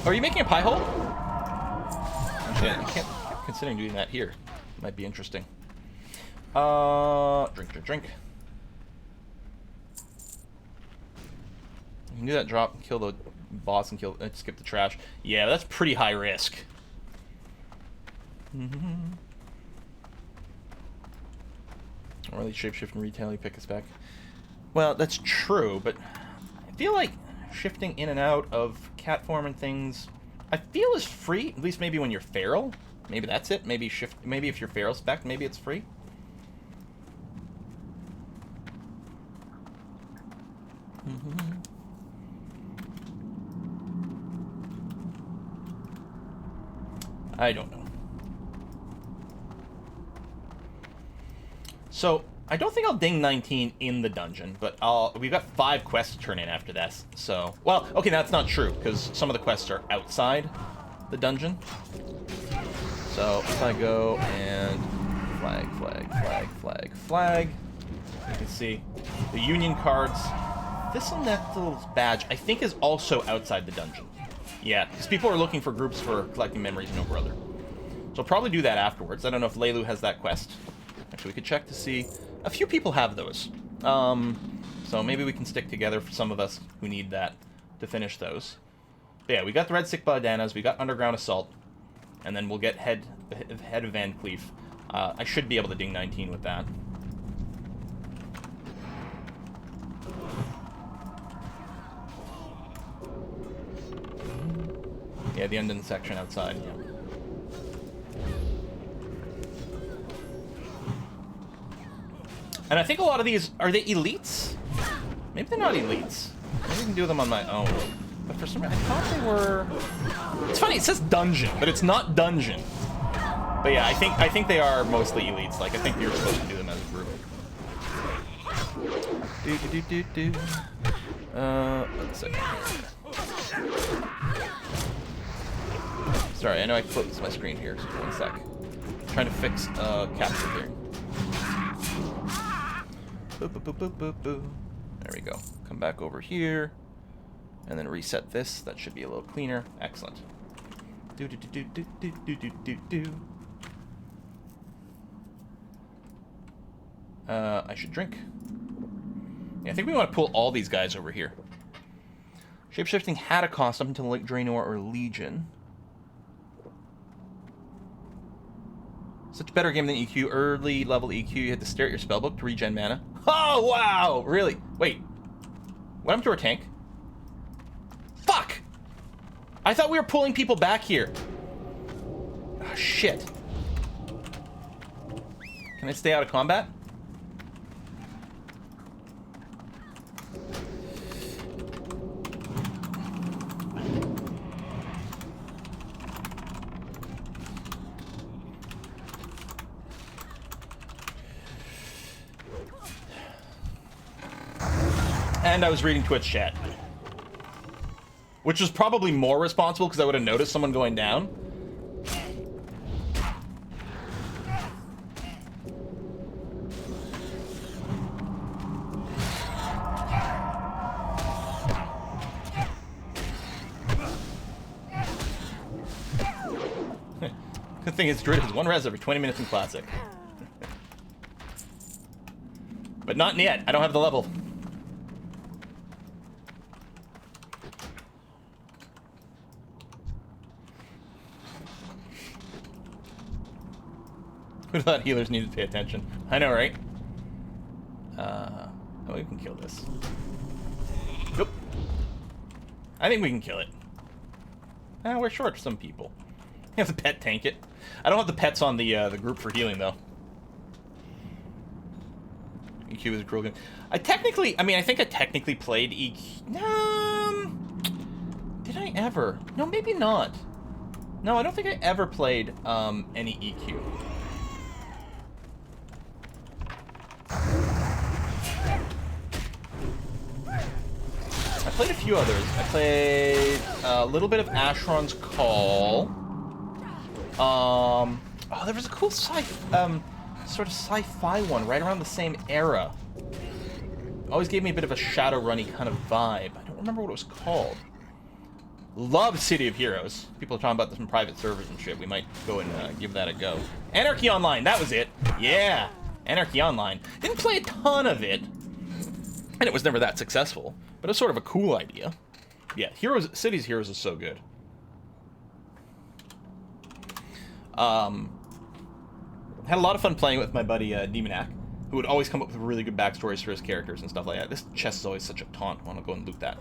Oh, are you making a pie hole? Actually, I can't considering doing that here. Might be interesting. Drink. You can do that drop, kill the boss, and skip the trash. Yeah, that's pretty high risk. Or at least shapeshift and retail, you pick us back. Well, that's true, but I feel like shifting in and out of cat form and things, I feel is free. At least maybe when you're feral. Maybe that's it. Maybe if you're feral spec, maybe it's free. I don't know. So, I don't think I'll ding 19 in the dungeon, but we've got 5 quests to turn in after this. So, well, okay, that's not true, because some of the quests are outside the dungeon. So, if I go and flag, you can see the Union cards. Thistlenet's badge, I think, is also outside the dungeon. Yeah, because people are looking for groups for collecting memories of No Brother. So I'll probably do that afterwards. I don't know if Leilu has that quest. Actually, we could check to see. A few people have those. So maybe we can stick together for some of us who need that to finish those. But yeah, we got the Red Sick Bandanas, we got Underground Assault, and then we'll get Head of Van Cleef. I should be able to ding 19 with that. Yeah, the Undone section outside, yeah. And I think a lot of these, are they elites? Maybe they're not elites. Maybe I can do them on my own. But for some reason, I thought they were... It's funny, it says dungeon, but it's not dungeon. But yeah, I think they are mostly elites. Like, I think you're supposed to do them as a group. Let's see. Sorry, I know I closed my screen here, so 1 sec. I'm trying to fix capture here. There we go. Come back over here, and then reset this. That should be a little cleaner. Excellent. I should drink. Yeah, I think we want to pull all these guys over here. Shapeshifting had a cost up until Lake Draenor or Legion. Such a better game than EQ. Early level EQ, you had to stare at your spellbook to regen mana. Oh, wow! Really? Wait. What happened to our tank? Fuck! I thought we were pulling people back here. Oh, shit. Can I stay out of combat? And I was reading Twitch chat. Which was probably more responsible because I would have noticed someone going down. Good thing is Druid has 1 res every 20 minutes in Classic. But not yet. I don't have the level. Who thought healers needed to pay attention? I know, right? Oh, we can kill this. Nope. I think we can kill it. We're short some people. You have the pet tank it. I don't have the pets on the group for healing, though. EQ is a cruel game. I think I technically played EQ. Did I ever? No, maybe not. No, I don't think I ever played any EQ. I played a few others. I played a little bit of Asheron's Call. Oh, there was a cool sort of sci-fi one right around the same era. Always gave me a bit of a Shadowrunny kind of vibe. I don't remember what it was called. Love City of Heroes. People are talking about this in private servers and shit. We might go and give that a go. Anarchy Online, that was it. Yeah, Anarchy Online. Didn't play a ton of it, and it was never that successful. But it's sort of a cool idea. Yeah, Cities Heroes is so good. Had a lot of fun playing with my buddy Demonac, who would always come up with really good backstories for his characters and stuff like that. This chest is always such a taunt. I want to go and loot that.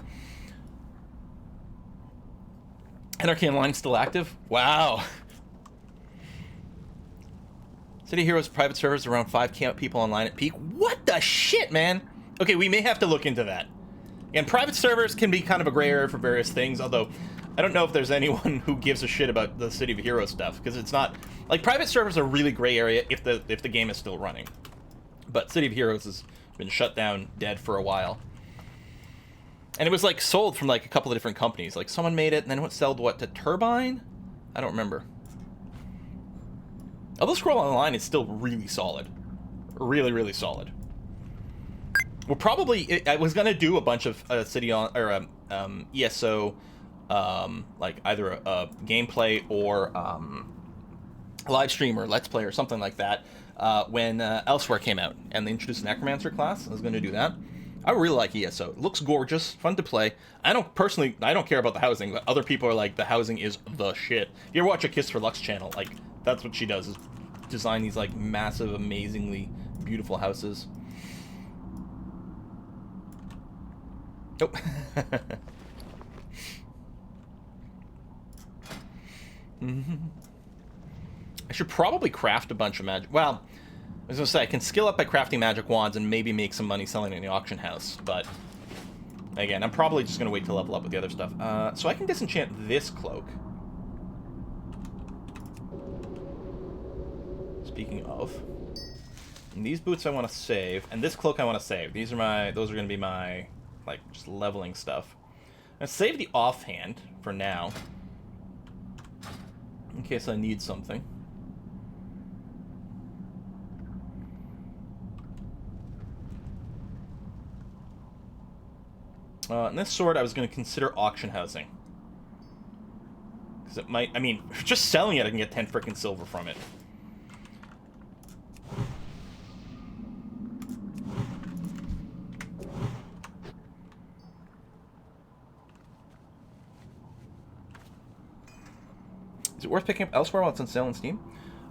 Anarchy Online still active? Wow. City Heroes private servers around 5k people online at peak. What the shit, man? Okay, we may have to look into that. And private servers can be kind of a gray area for various things, although I don't know if there's anyone who gives a shit about the City of Heroes stuff, because it's not... Like, private servers are a really gray area if the game is still running. But City of Heroes has been shut down, dead for a while. And it was, like, sold from, like, a couple of different companies. Like, someone made it, and then it sold, what, to Turbine? I don't remember. Although Scroll Online is still really solid. Really, really solid. We'll probably... I was going to do a bunch of City on... or ESO... like either a gameplay or a live stream or let's play or something like that when Elsewhere came out and they introduced Necromancer class. I was going to do that. I really like ESO. It looks gorgeous, fun to play. I don't care about the housing, but other people are like, the housing is the shit. If you ever watch a Kiss for Lux channel, like, that's what she does, is design these, like, massive, amazingly beautiful houses. Nope. I should probably craft a bunch of magic. Well, I was gonna say I can skill up by crafting magic wands and maybe make some money selling it in the auction house. But again, I'm probably just gonna wait to level up with the other stuff. So I can disenchant this cloak. Speaking of, and these boots I want to save, and this cloak I want to save. Those are gonna be my like just leveling stuff. I'm gonna save the offhand for now, in case I need something. And this sword I was going to consider auction housing. Because it might... I mean, just selling it I can get 10 frickin' silver from it. Is it worth picking up Elsewhere while it's on sale on Steam?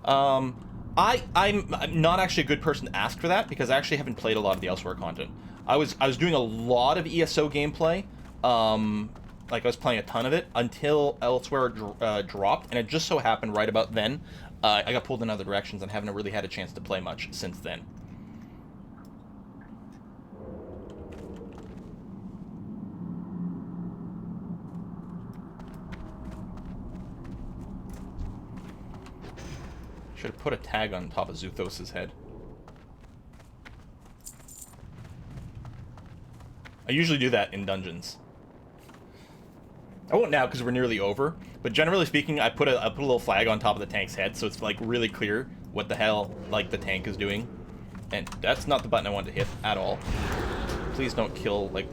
I'm not actually a good person to ask for that, because I actually haven't played a lot of the Elsewhere content. I was doing a lot of ESO gameplay, like I was playing a ton of it, until Elsewhere dropped, and it just so happened right about then, I got pulled in other directions and haven't really had a chance to play much since then. Should have put a tag on top of Zuthos' head. I usually do that in dungeons. I won't now because we're nearly over, but generally speaking, I put a little flag on top of the tank's head so it's like really clear what the hell like the tank is doing. And that's not the button I wanted to hit at all. Please don't kill like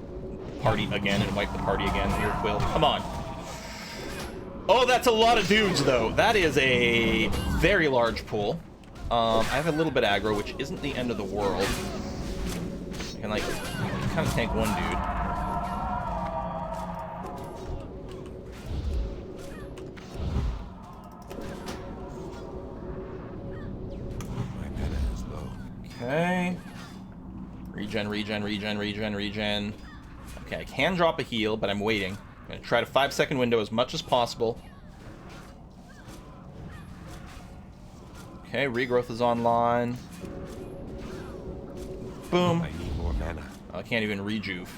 party again and wipe the party again here, Quill. Come on. Oh, that's a lot of dudes though. That is a very large pool. I have a little bit aggro, which isn't the end of the world. I can like kind of tank one dude. Okay. Regen. Okay, I can drop a heal, but I'm waiting. I'm going to try to 5-second window as much as possible. Okay, regrowth is online. Boom. I need more mana. I can't even rejuve.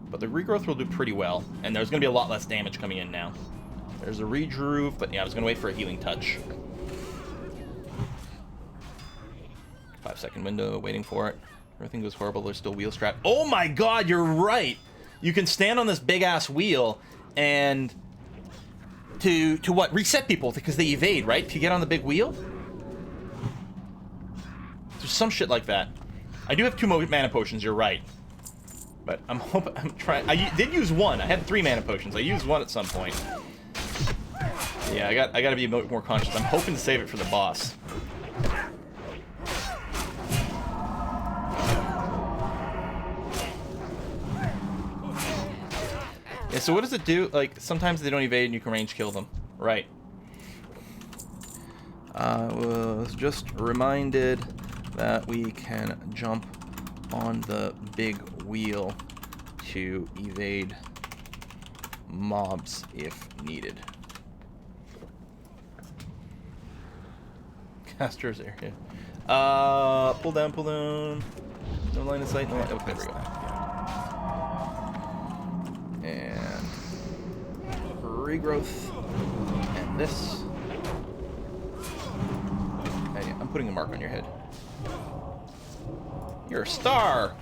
But the regrowth will do pretty well. And there's going to be a lot less damage coming in now. There's a rejuve, but yeah, I was going to wait for a healing touch. 5-second window, waiting for it. Everything goes horrible. There's still wheel strap. Oh my god, you're right! You can stand on this big-ass wheel and... To what? Reset people because they evade, right? To get on the big wheel? There's some shit like that. I do have 2 mana potions, you're right. But I'm hoping... I'm trying... I did use 1. I had 3 mana potions. I used 1 at some point. Yeah, I gotta be a bit more conscious. I'm hoping to save it for the boss. Yeah, so what does it do? Like, sometimes they don't evade and you can range kill them. Right. Was just reminded that we can jump on the big wheel to evade mobs if needed. Caster's area. Pull down, pull down. No line of sight, no line. Oh, there we go. And regrowth. And this. Hey, I'm putting a mark on your head. You're a star!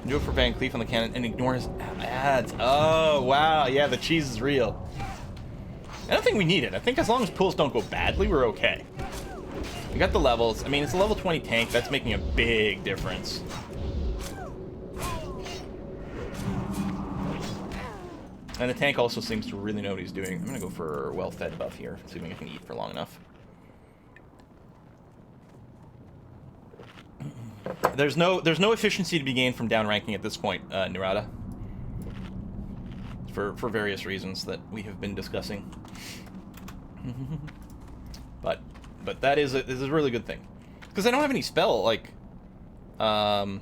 Do it for Van Cleef on the cannon and ignore his ads. Oh, wow. Yeah, the cheese is real. I don't think we need it. I think as long as pulls don't go badly, we're okay. We got the levels. I mean, it's a level 20 tank. That's making a big difference. And the tank also seems to really know what he's doing. I'm going to go for well-fed buff here, assuming I can eat for long enough. There's no efficiency to be gained from downranking at this point, Nirada. For various reasons that we have been discussing. But that is a really good thing. Because I don't have any spell, like... do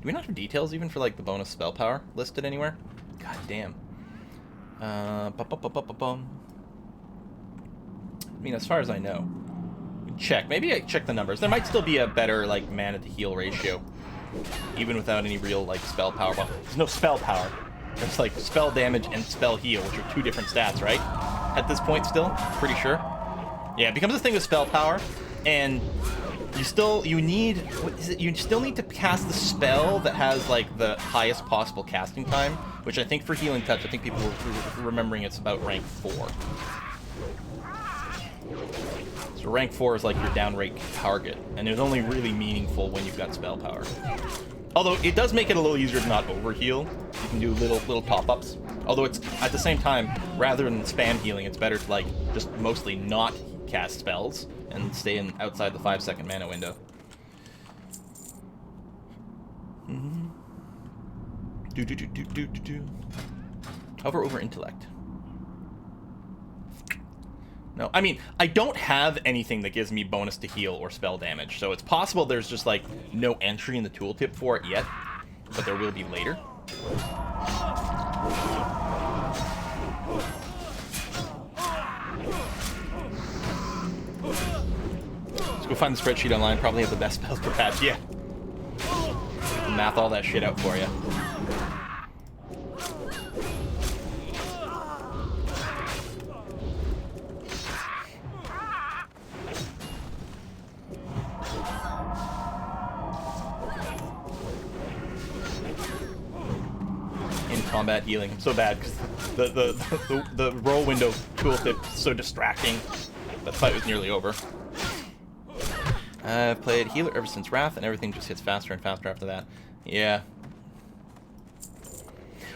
we not have details even for, like, the bonus spell power listed anywhere? God damn. I mean, as far as I know. Check. Maybe I check the numbers. There might still be a better, like, mana to heal ratio. Even without any real, like, spell power. Well, there's no spell power. There's, like, spell damage and spell heal, which are 2 different stats, right? At this point still? Pretty sure. Yeah, it becomes a thing with spell power. And you still need... What is it? You still need to cast the spell that has, like, the highest possible casting time. Which I think for Healing Touch, I think people were remembering it's about rank 4. So rank 4 is like your down rate target, and it's only really meaningful when you've got spell power. Although it does make it a little easier to not overheal. You can do little top-ups. Although it's at the same time, rather than spam healing, it's better to like just mostly not cast spells and stay outside the 5-second mana window. Hover over intellect. No, I mean, I don't have anything that gives me bonus to heal or spell damage, so it's possible there's just, like, no entry in the tooltip for it yet, but there will be later. Let's go find the spreadsheet online, probably have the best spells per patch, yeah. Math all that shit out for you. combat healing so bad because the roll window tooltip is so distracting. But the fight was nearly over. I've played healer ever since Wrath, and everything just hits faster and faster after that. Yeah.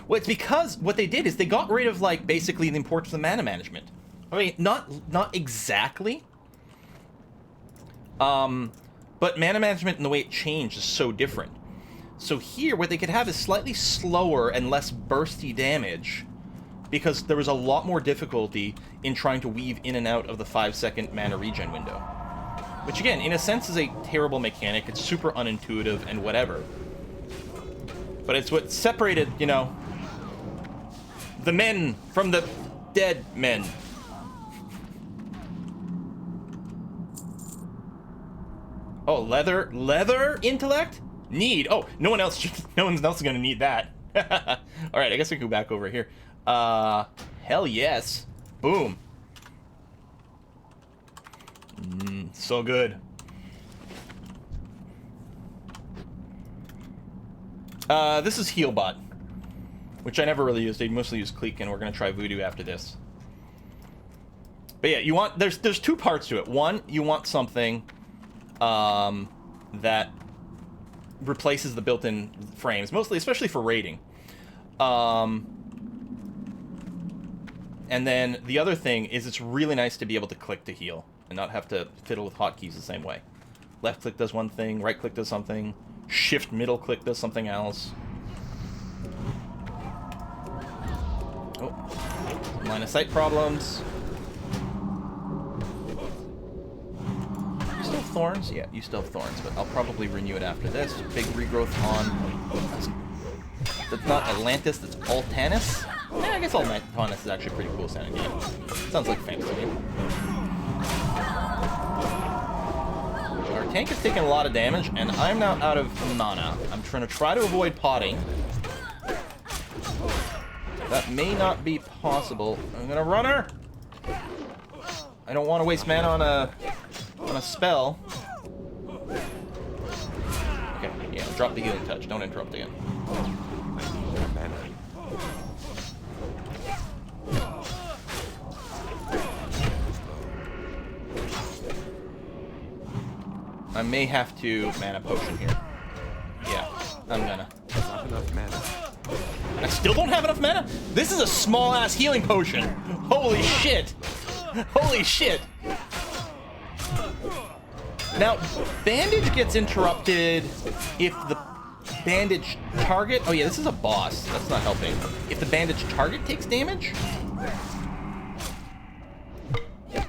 Well, it's because what they did is they got rid of, like, basically the importance of mana management. I mean, not exactly. But mana management and the way it changed is so different. So here, what they could have is slightly slower and less bursty damage, because there was a lot more difficulty in trying to weave in and out of the 5-second mana regen window. Which, again, in a sense is a terrible mechanic. It's super unintuitive and whatever. But it's what separated, you know, the men from the dead men. Oh, leather intellect? Need. Oh, no one else is gonna need that. All right, I guess we can go back over here. Hell yes. Boom. So good. This is Healbot, which I never really used. I mostly use Cleek, and we're gonna try Voodoo after this. But yeah, you want there's two parts to it. One, you want something that replaces the built-in frames, mostly, especially for raiding. And then the other thing is it's really nice to be able to click to heal and not have to fiddle with hotkeys the same way. Left click does one thing, right click does something, shift middle click does something else. Oh, line of sight problems. You still have thorns? Yeah, you still have thorns, but I'll probably renew it after this. Big regrowth on... That's not Atlantis, that's Altanis. Yeah, I guess Altanis is actually a pretty cool sounding game. Sounds like fantasy to me. Our tank is taking a lot of damage, and I'm now out of mana. I'm trying to avoid potting. That may not be possible. I'm gonna run her! I don't want to waste mana on a spell. Okay, yeah, drop the healing touch. Don't interrupt again. I may have to mana potion here. Yeah, I'm gonna. Not enough mana. I still don't have enough mana? This is a small-ass healing potion. Holy shit. Holy shit. Now, bandage gets interrupted if the bandage target... Oh yeah, this is a boss. That's not helping. If the bandage target takes damage?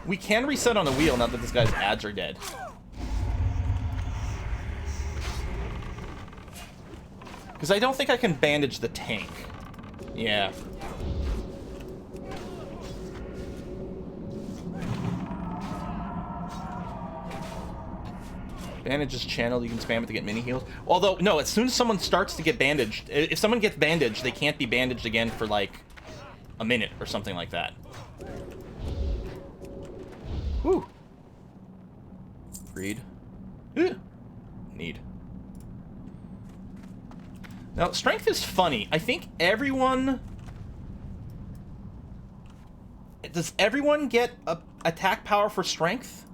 We can reset on the wheel now that this guy's ads are dead. Because I don't think I can bandage the tank. Yeah. Bandage is channeled, you can spam it to get mini heals. Although, no, as soon as someone starts to get bandaged, if someone gets bandaged, they can't be bandaged again for like a minute or something like that. Whew. Greed. Need. Now, strength is funny. I think everyone... Does everyone get a attack power for strength?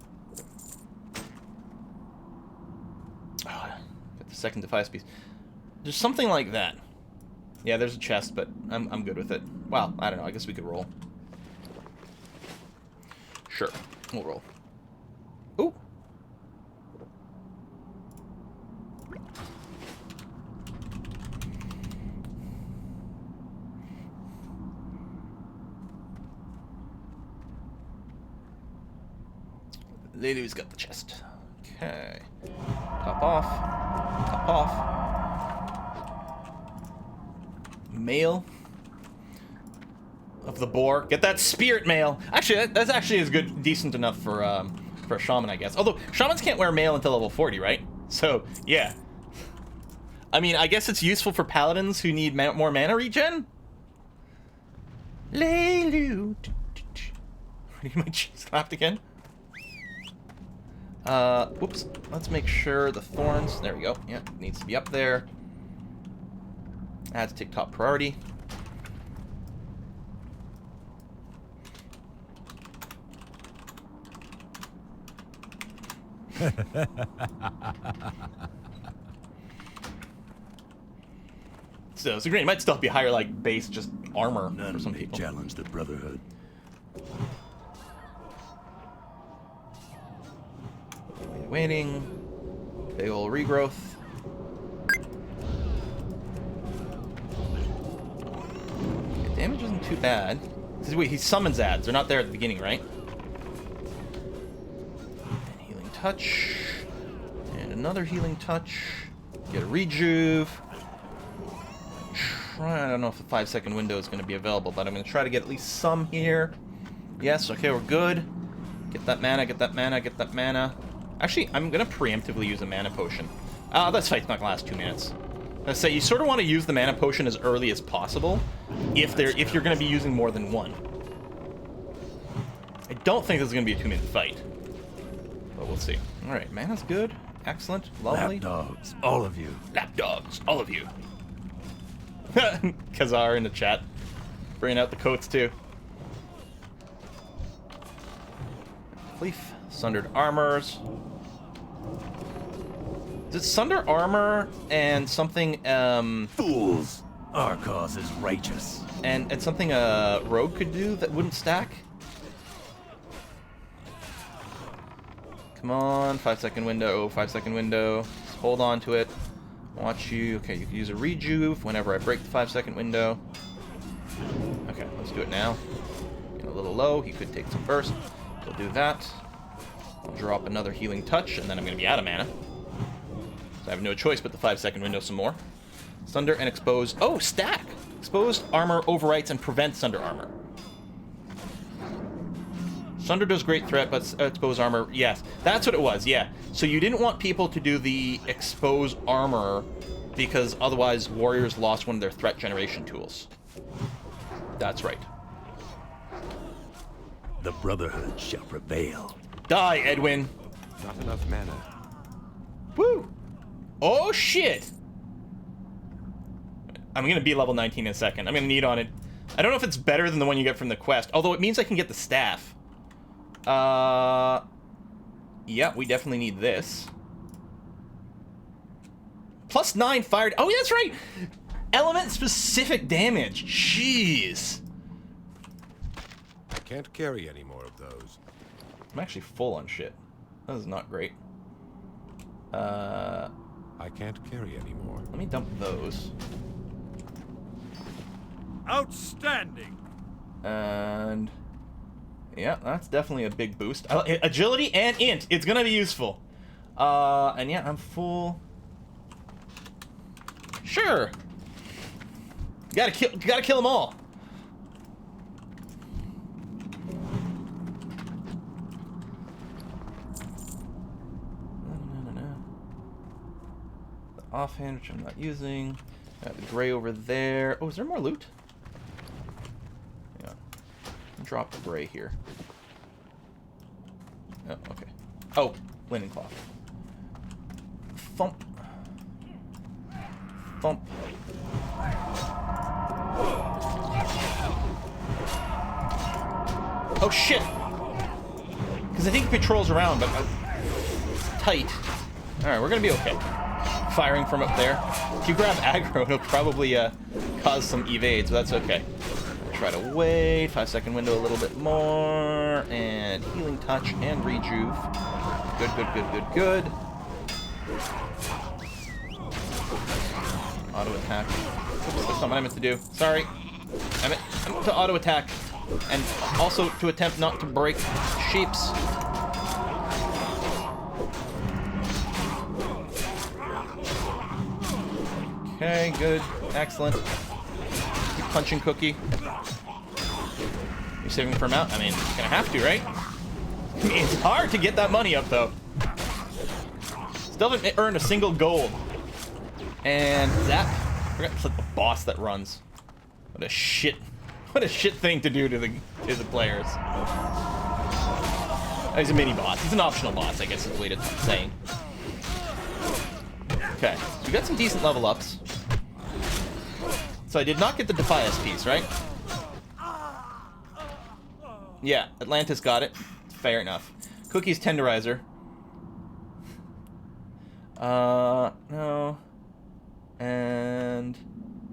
Oh, got the second defiance piece. There's something like that. Yeah, there's a chest, but I'm good with it. Well, I don't know. I guess we could roll. Sure, we'll roll. Ooh. Lady's got the chest. Okay. Top off. Top off. Mail of the boar. Get that spirit mail. Actually, that's actually as good, decent enough for a shaman, I guess. Although shamans can't wear mail until level 40, right? So yeah. I mean, I guess it's useful for paladins who need more mana regen. Leilu. My cheeks clapped again. Whoops. Let's make sure the thorns, there we go. Yeah, needs to be up there. I had to take top priority. So it's green. It might still be higher, like, base just armor None for some may people. challenge the Brotherhood. Waiting. Big ol' regrowth. Okay, damage isn't too bad. Wait, he summons ads. They're not there at the beginning, right? And healing touch. And another healing touch. Get a rejuve. I don't know if the 5-second window is going to be available, but I'm going to try to get at least some here. Yes, okay, we're good. Get that mana, get that mana, get that mana. Actually, I'm going to preemptively use a mana potion. This fight's not going to last 2 minutes. I say you sort of want to use the mana potion as early as possible if you're going to be using more than one. I don't think this is going to be a 2-minute fight, but we'll see. All right, mana's good, excellent, lovely. Lapdogs, all of you. Lapdogs, all of you. Khazar in the chat, bringing out the coats too. Leaf, sundered armors. Is it sunder armor and something Fools! Our cause is righteous. and something a rogue could do that wouldn't stack? Come on, 5-second window, 5-second window. Just hold on to it. Watch you. Okay, you can use a rejuve whenever I break the 5-second window. Okay, let's do it now. Getting a little low. He could take some burst. We'll do that. I'll drop another healing touch, and then I'm going to be out of mana. So I have no choice but the 5-second window some more. Sunder and expose. Oh, stack! Exposed armor overwrites and prevents sunder armor. Sunder does great threat, but expose armor, yes. That's what it was, yeah. So you didn't want people to do the expose armor because otherwise warriors lost one of their threat generation tools. That's right. The Brotherhood shall prevail. Die, Edwin! Not enough mana. Woo! Oh, shit! I'm gonna be level 19 in a second. I'm gonna need on it. I don't know if it's better than the one you get from the quest, although it means I can get the staff. Yeah, we definitely need this. +9 fired. Oh, yeah, that's right! Element-specific damage. Jeez. I can't carry any more of those. I'm actually full on shit. That is not great. I can't carry any more. Let me dump those. Outstanding! And yeah, that's definitely a big boost. Agility and int. It's gonna be useful. And yeah, I'm full. Sure. You gotta kill them all. The offhand, which I'm not using. Got the gray over there. Oh, is there more loot? Yeah. Drop the gray here. Oh, okay. Oh, linen cloth. Thump. Thump. Oh shit! Because I think he patrols around, but tight. Alright, we're gonna be okay. Firing from up there. If you grab aggro, it'll probably cause some evade, so that's okay. Try to wait. 5-second window a little bit more. And healing touch and rejuve. Good, good, good, good, good. Auto attack. Oops, that's not what I meant to do. Sorry. I meant to auto attack. And also to attempt not to break sheeps. Okay, good. Excellent. Keep punching Cookie. You're saving for a mount? I mean, you're gonna have to, right? It's hard to get that money up, though. Still haven't earned a single gold. And zap. I forgot it's like the boss that runs. What a shit thing to do to the players. Oh, he's a mini boss. He's an optional boss, I guess is the way to saying. Okay, so we got some decent level ups. So I did not get the Defias piece, right? Yeah, Atlantis got it. Fair enough. Cookie's Tenderizer. No. And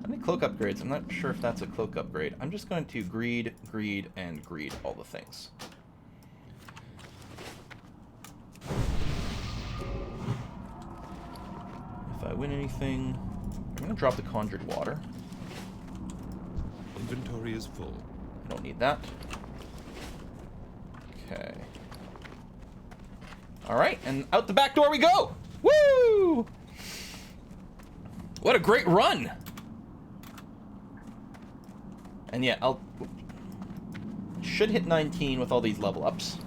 how many cloak upgrades? I'm not sure if that's a cloak upgrade. I'm just going to greed, greed, and greed all the things. If I win anything, I'm going to drop the conjured water. Inventory is full. I don't need that. Okay. Alright, and out the back door we go! Woo! What a great run! And yeah, I'll... should hit 19 with all these level ups.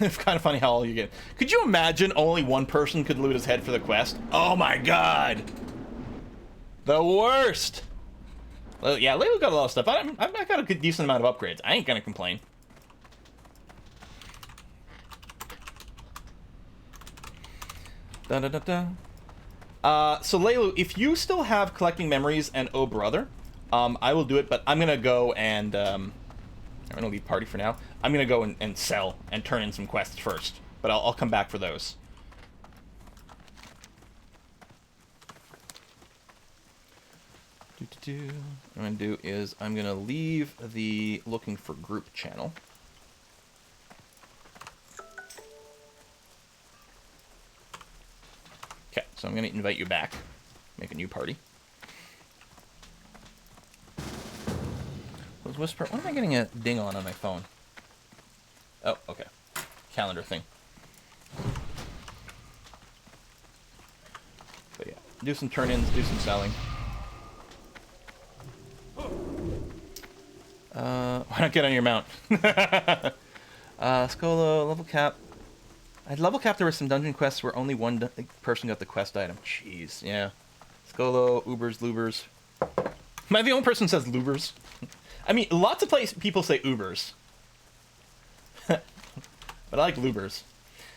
It's kind of funny how all you get. Could you imagine only one person could loot his head for the quest? Oh my god! The worst! Well, yeah, Layla got a lot of stuff. I got a good, decent amount of upgrades. I ain't gonna complain. So Laylu, if you still have collecting memories and oh brother, I will do it, but I'm gonna go and I'm gonna leave party for now. I'm gonna go and sell and turn in some quests first, but I'll come back for those. What I'm gonna do is I'm gonna leave the looking for group channel. Okay, so I'm gonna invite you back. Make a new party. Those whisper. What am I getting a ding on my phone? Oh, okay. Calendar thing. But yeah, do some turn-ins, do some selling. Why not get on your mount? Skolo, level cap. At level cap, there were some dungeon quests where only one person got the quest item. Jeez, yeah. Skolo, Ubers, Lubers. Am I the only person who says Lubers? I mean, lots of people say Ubers. But I like Lubers.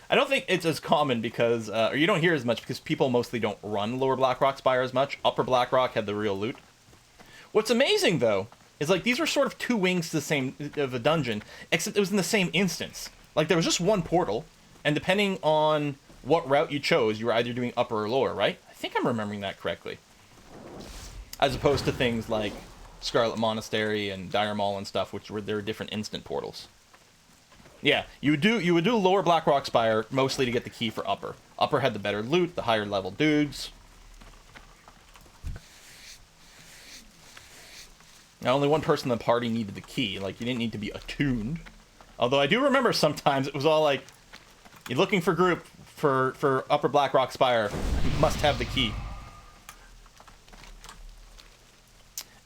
I don't think it's as common because, or you don't hear as much because people mostly don't run Lower Blackrock Spire as much. Upper Blackrock had the real loot. What's amazing, though, is like these were sort of two wings to the same of a dungeon, except it was in the same instance. Like there was just one portal, and depending on what route you chose, you were either doing upper or lower, right? I think I'm remembering that correctly. As opposed to things like Scarlet Monastery and Dire Maul and stuff, which were there were different instant portals. Yeah, you would do Lower Blackrock Spire mostly to get the key for upper. Upper had the better loot, the higher level dudes. Now, only one person in the party needed the key. Like, you didn't need to be attuned. Although I do remember sometimes it was all like, you're looking for group for Upper Blackrock Spire, you must have the key.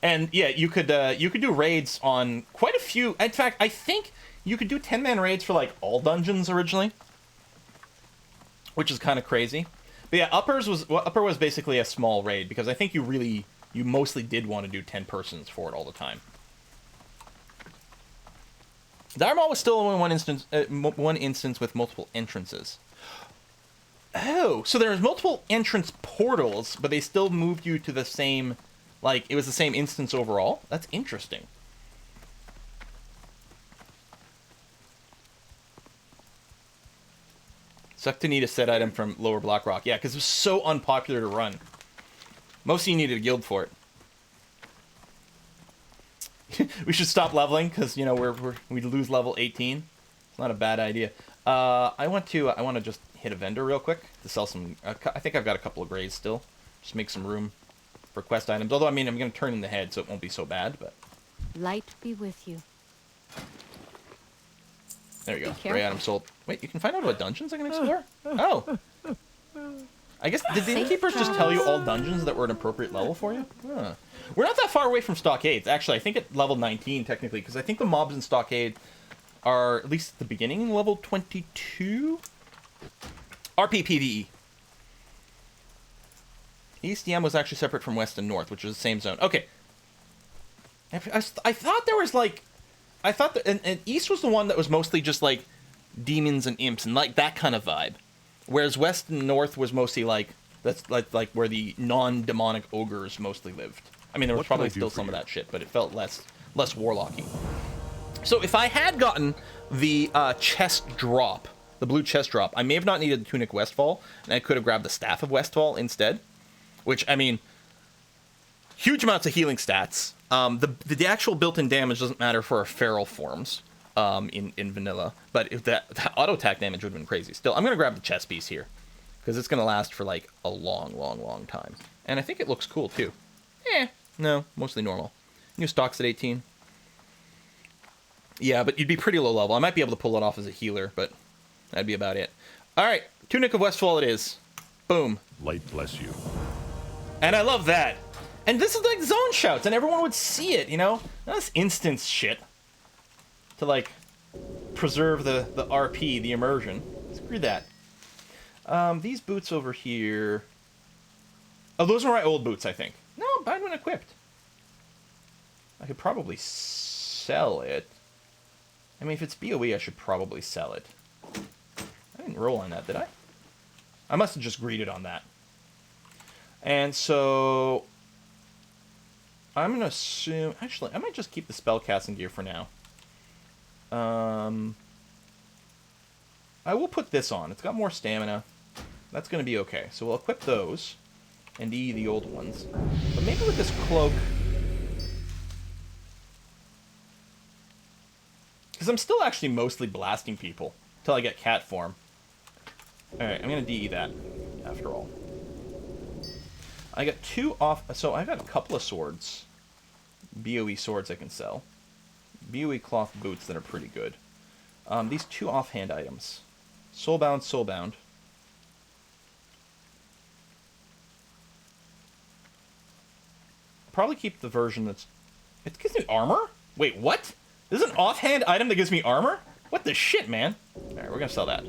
And yeah, you could do raids on quite a few. In fact, I think you could do 10-man raids for like all dungeons originally, which is kind of crazy. But yeah, Upper was basically a small raid because I think you mostly did want to do 10 persons for it all the time. Dire Maul was still only one instance with multiple entrances. Oh, so there's multiple entrance portals, but they still moved you to the same, like, it was the same instance overall? That's interesting. Sucked to need a set item from Lower Blackrock. Yeah, because it was so unpopular to run. Mostly you needed a guild for it. We should stop leveling because, you know, we lose level 18. It's not a bad idea. I want to just hit a vendor real quick to sell some. I think I've got a couple of grays still. Just make some room for quest items. Although, I mean, I'm going to turn in the head, so it won't be so bad. But Light be with you. there you go. Gray item sold. Wait, you can find out what dungeons I can explore? Oh. I guess, did the innkeepers just tell you all dungeons that were an appropriate level for you? Huh. We're not that far away from Stockade. Actually, I think at level 19, technically, because I think the mobs in Stockade are, at least at the beginning, level 22? RP PvE. East EM was actually separate from West and North, which is the same zone. Okay. I thought there was, like... I thought that... And East was the one that was mostly just, like, demons and imps and, like, that kind of vibe. Whereas West and North was mostly, like... That's, like where the non-demonic ogres mostly lived. I mean, there was probably still some of that shit, but it felt less warlocky. So if I had gotten the chest drop, the blue chest drop, I may have not needed the Tunic Westfall, and I could have grabbed the Staff of Westfall instead. Which, I mean, huge amounts of healing stats. The actual built-in damage doesn't matter for our feral forms in vanilla, but if that auto attack damage would have been crazy. Still, I'm gonna grab the chest piece here because it's gonna last for like a long time, and I think it looks cool too. No, mostly normal. New stocks at 18. Yeah, but you'd be pretty low level. I might be able to pull it off as a healer, but that'd be about it. All right, Tunic of Westfall it is. Boom. Light bless you. And I love that. And this is like zone shouts, and everyone would see it, you know? Not this instance shit. To, like, preserve the RP, the immersion. Screw that. These boots over here... Oh, those are my old boots, I think. No, bind when equipped. I could probably sell it. I mean, if it's BOE, I should probably sell it. I didn't roll on that, did I? I must have just greeted on that. And so... I'm going to assume... Actually, I might just keep the spellcasting gear for now. I will put this on. It's got more stamina. That's going to be okay. So we'll equip those. And the old ones. But maybe with this cloak... Because I'm still actually mostly blasting people. Until I get cat form. Alright, I'm going to DE that. After all. I got 2 off... So I got a couple of swords. BOE swords I can sell. BOE cloth boots that are pretty good. These 2 offhand items. Soulbound, Soulbound. Probably keep the version that's... It gives me armor? Wait, what? This is an offhand item that gives me armor? What the shit, man? Alright, we're gonna sell that.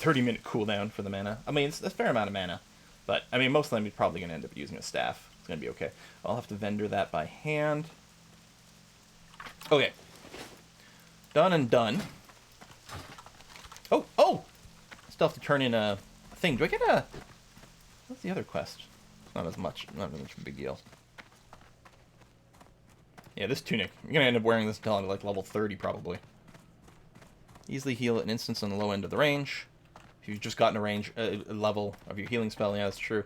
30-minute cooldown for the mana. I mean, it's a fair amount of mana. But, I mean, most of them you're probably going to end up using a staff. It's going to be okay. I'll have to vendor that by hand. Okay. Done and done. Oh! Still have to turn in a thing. Do I get a... What's the other quest? It's not as much of a big deal. Yeah, this tunic. I'm going to end up wearing this until I'm like level 30, probably. Easily heal at an instance on the low end of the range. If you've just gotten a level of your healing spell, yeah, that's true.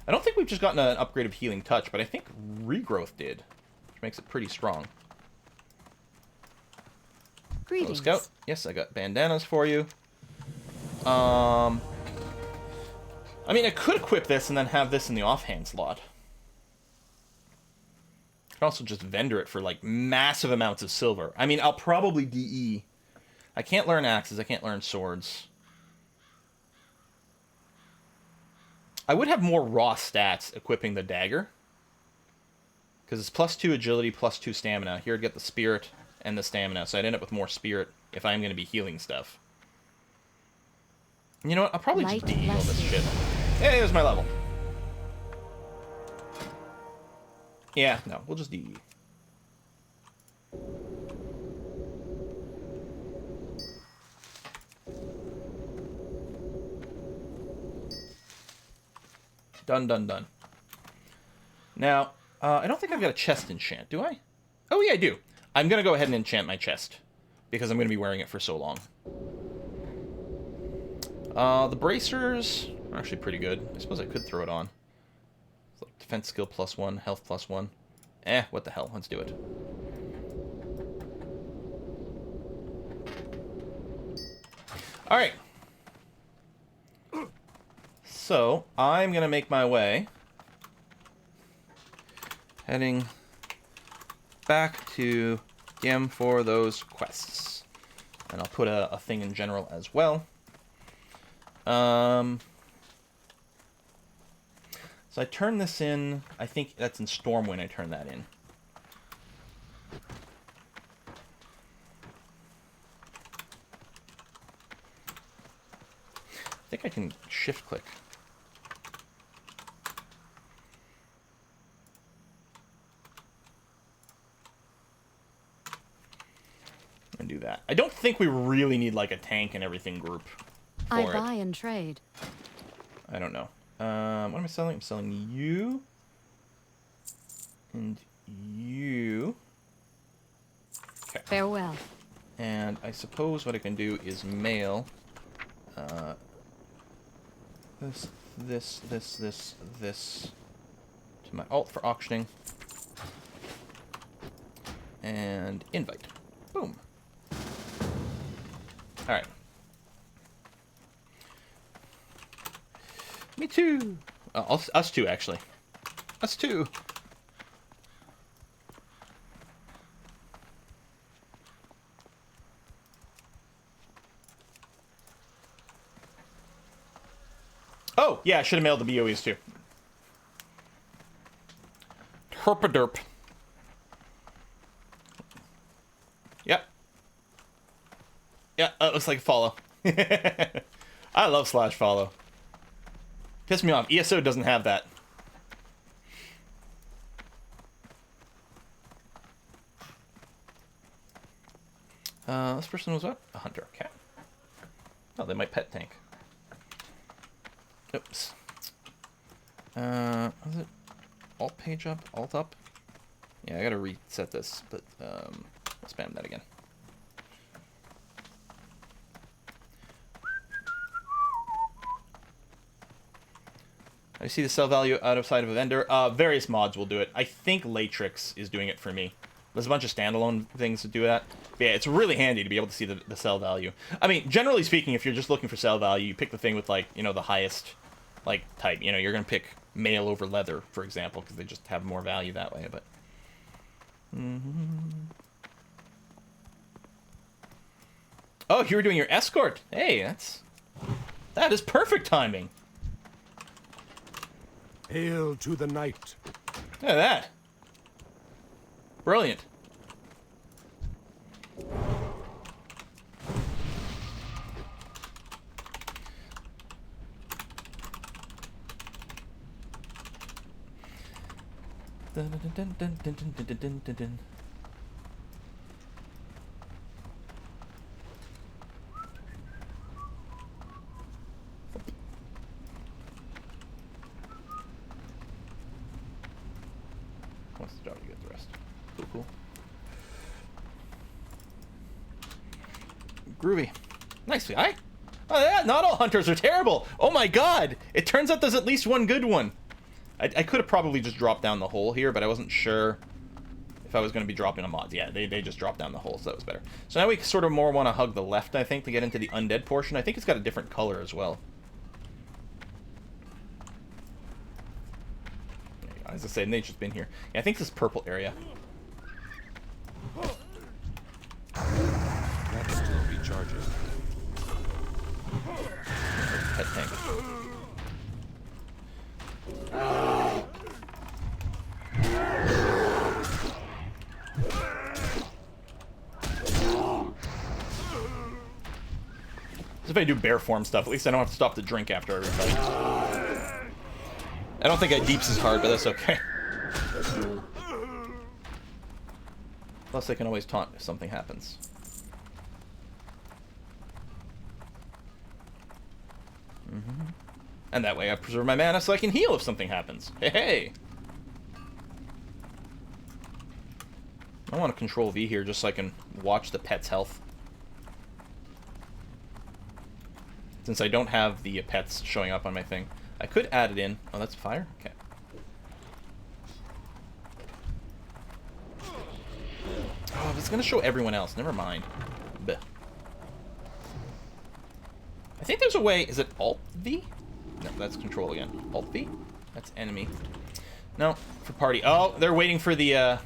I don't think we've just gotten an upgrade of Healing Touch, but I think Regrowth did, which makes it pretty strong. Greetings. Hello, Scout. Yes, I got bandanas for you. I mean, I could equip this and then have this in the offhand slot. I could also just vendor it for, like, massive amounts of silver. I mean, I'll probably DE. I can't learn axes, I can't learn swords. I would have more raw stats equipping the dagger. Because it's +2 agility, +2 stamina. Here I'd get the spirit and the stamina, so I'd end up with more spirit if I'm going to be healing stuff. You know what? I'll probably just DE all this shit. Hey, there's my level. Yeah, no, we'll just DE. Done. Now, I don't think I've got a chest enchant, do I? Oh, yeah, I do. I'm going to go ahead and enchant my chest, because I'm going to be wearing it for so long. The bracers are actually pretty good. I suppose I could throw it on. Defense skill +1, health +1. What the hell? Let's do it. Alright. So, I'm going to make my way, heading back to Gem for those quests. And I'll put a thing in general as well. So I turn this in, I think that's in Stormwind I turn that in. I think I can shift click. And do that. I don't think we really need like a tank and everything group for I it. buy and trade. I don't know. What am I selling? I'm selling you. And you. Farewell. And I suppose what I can do is mail this to my alt for auctioning. And invite. Boom. Alright. Me too. Oh, us too, actually. Us too. Oh, yeah, I should have mailed the BOEs too. Herpaderp. Yep. Yeah, it looks like a follow. I love /follow. Piss me off. ESO doesn't have that. This person was what? A hunter. Okay. Oh, they might pet tank. Oops. Was it alt page up? Alt up? Yeah, I gotta reset this, but I'll spam that again. I see the sell value outside of a vendor. Various mods will do it. I think Latrix is doing it for me. There's a bunch of standalone things to do that. But yeah, it's really handy to be able to see the sell value. I mean, generally speaking, if you're just looking for sell value, you pick the thing with, like, you know, the highest, like, type. You know, you're going to pick mail over leather, for example, because they just have more value that way, but... Oh, you were doing your escort. Hey, that is perfect timing. Hail to the knight. Look at that. Brilliant. Dun, dun, dun, dun, dun, dun, dun, dun, dun, dun. What's the job? You get the rest. Cool, cool. Groovy. Nicely, aye? Oh yeah, not all hunters are terrible. Oh my god! It turns out there's at least one good one. I could have probably just dropped down the hole here, but I wasn't sure if I was going to be dropping a mod. Yeah, they just dropped down the hole, so that was better. So now we sort of more want to hug the left, I think, to get into the undead portion. I think it's got a different color as well. As I said, nature's been here. Yeah, I think this purple area. That still recharges. Pet tank. If I do bear form stuff, at least I don't have to stop to drink after every fight. I don't think I deeps as hard, but that's okay. Plus, I can always taunt if something happens. And that way I preserve my mana so I can heal if something happens. Hey, hey! I want to control V here just so I can watch the pet's health. Since I don't have the pets showing up on my thing. I could add it in. Oh, that's fire? Okay. Oh, it's going to show everyone else. Never mind. Blech. I think there's a way... Is it Alt-V? No, that's control again. Alt-V? That's enemy. No, for party. Oh, they're waiting for the...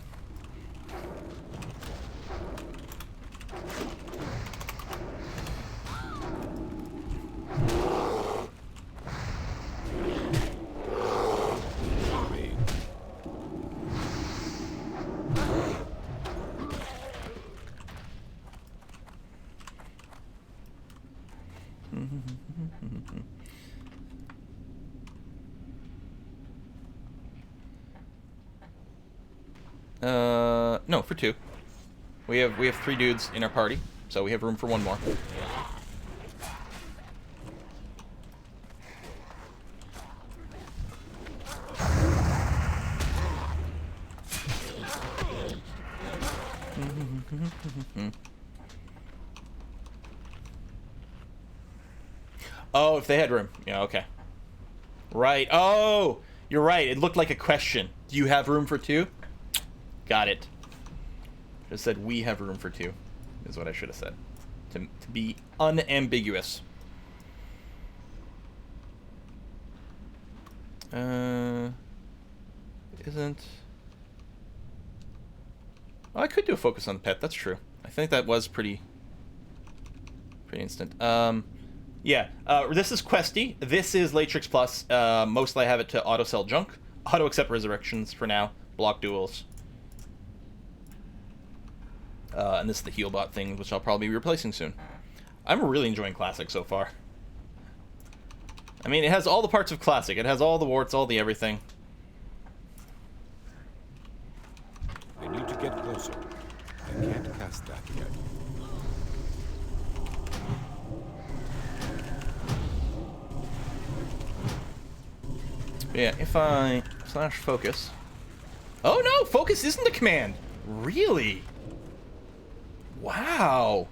No, for two. We have 3 dudes in our party, so we have room for one more. Oh, if they had room. Yeah, okay. Right. Oh, you're right. It looked like a question. Do you have room for 2? Got it. Just said we have room for 2 is what I should have said. To be unambiguous. Isn't... Oh, I could do a focus on the pet. That's true. I think that was pretty instant. Yeah, this is Questy. This is Latrix Plus. Mostly I have it to auto-sell junk. Auto-accept resurrections for now. Block duels. And this is the Healbot thing, which I'll probably be replacing soon. I'm really enjoying Classic so far. I mean, it has all the parts of Classic. It has all the warts, all the everything. They need to get closer. I can't cast that yet. Yeah, if I / focus. Oh no, focus isn't a command. Really? Wow.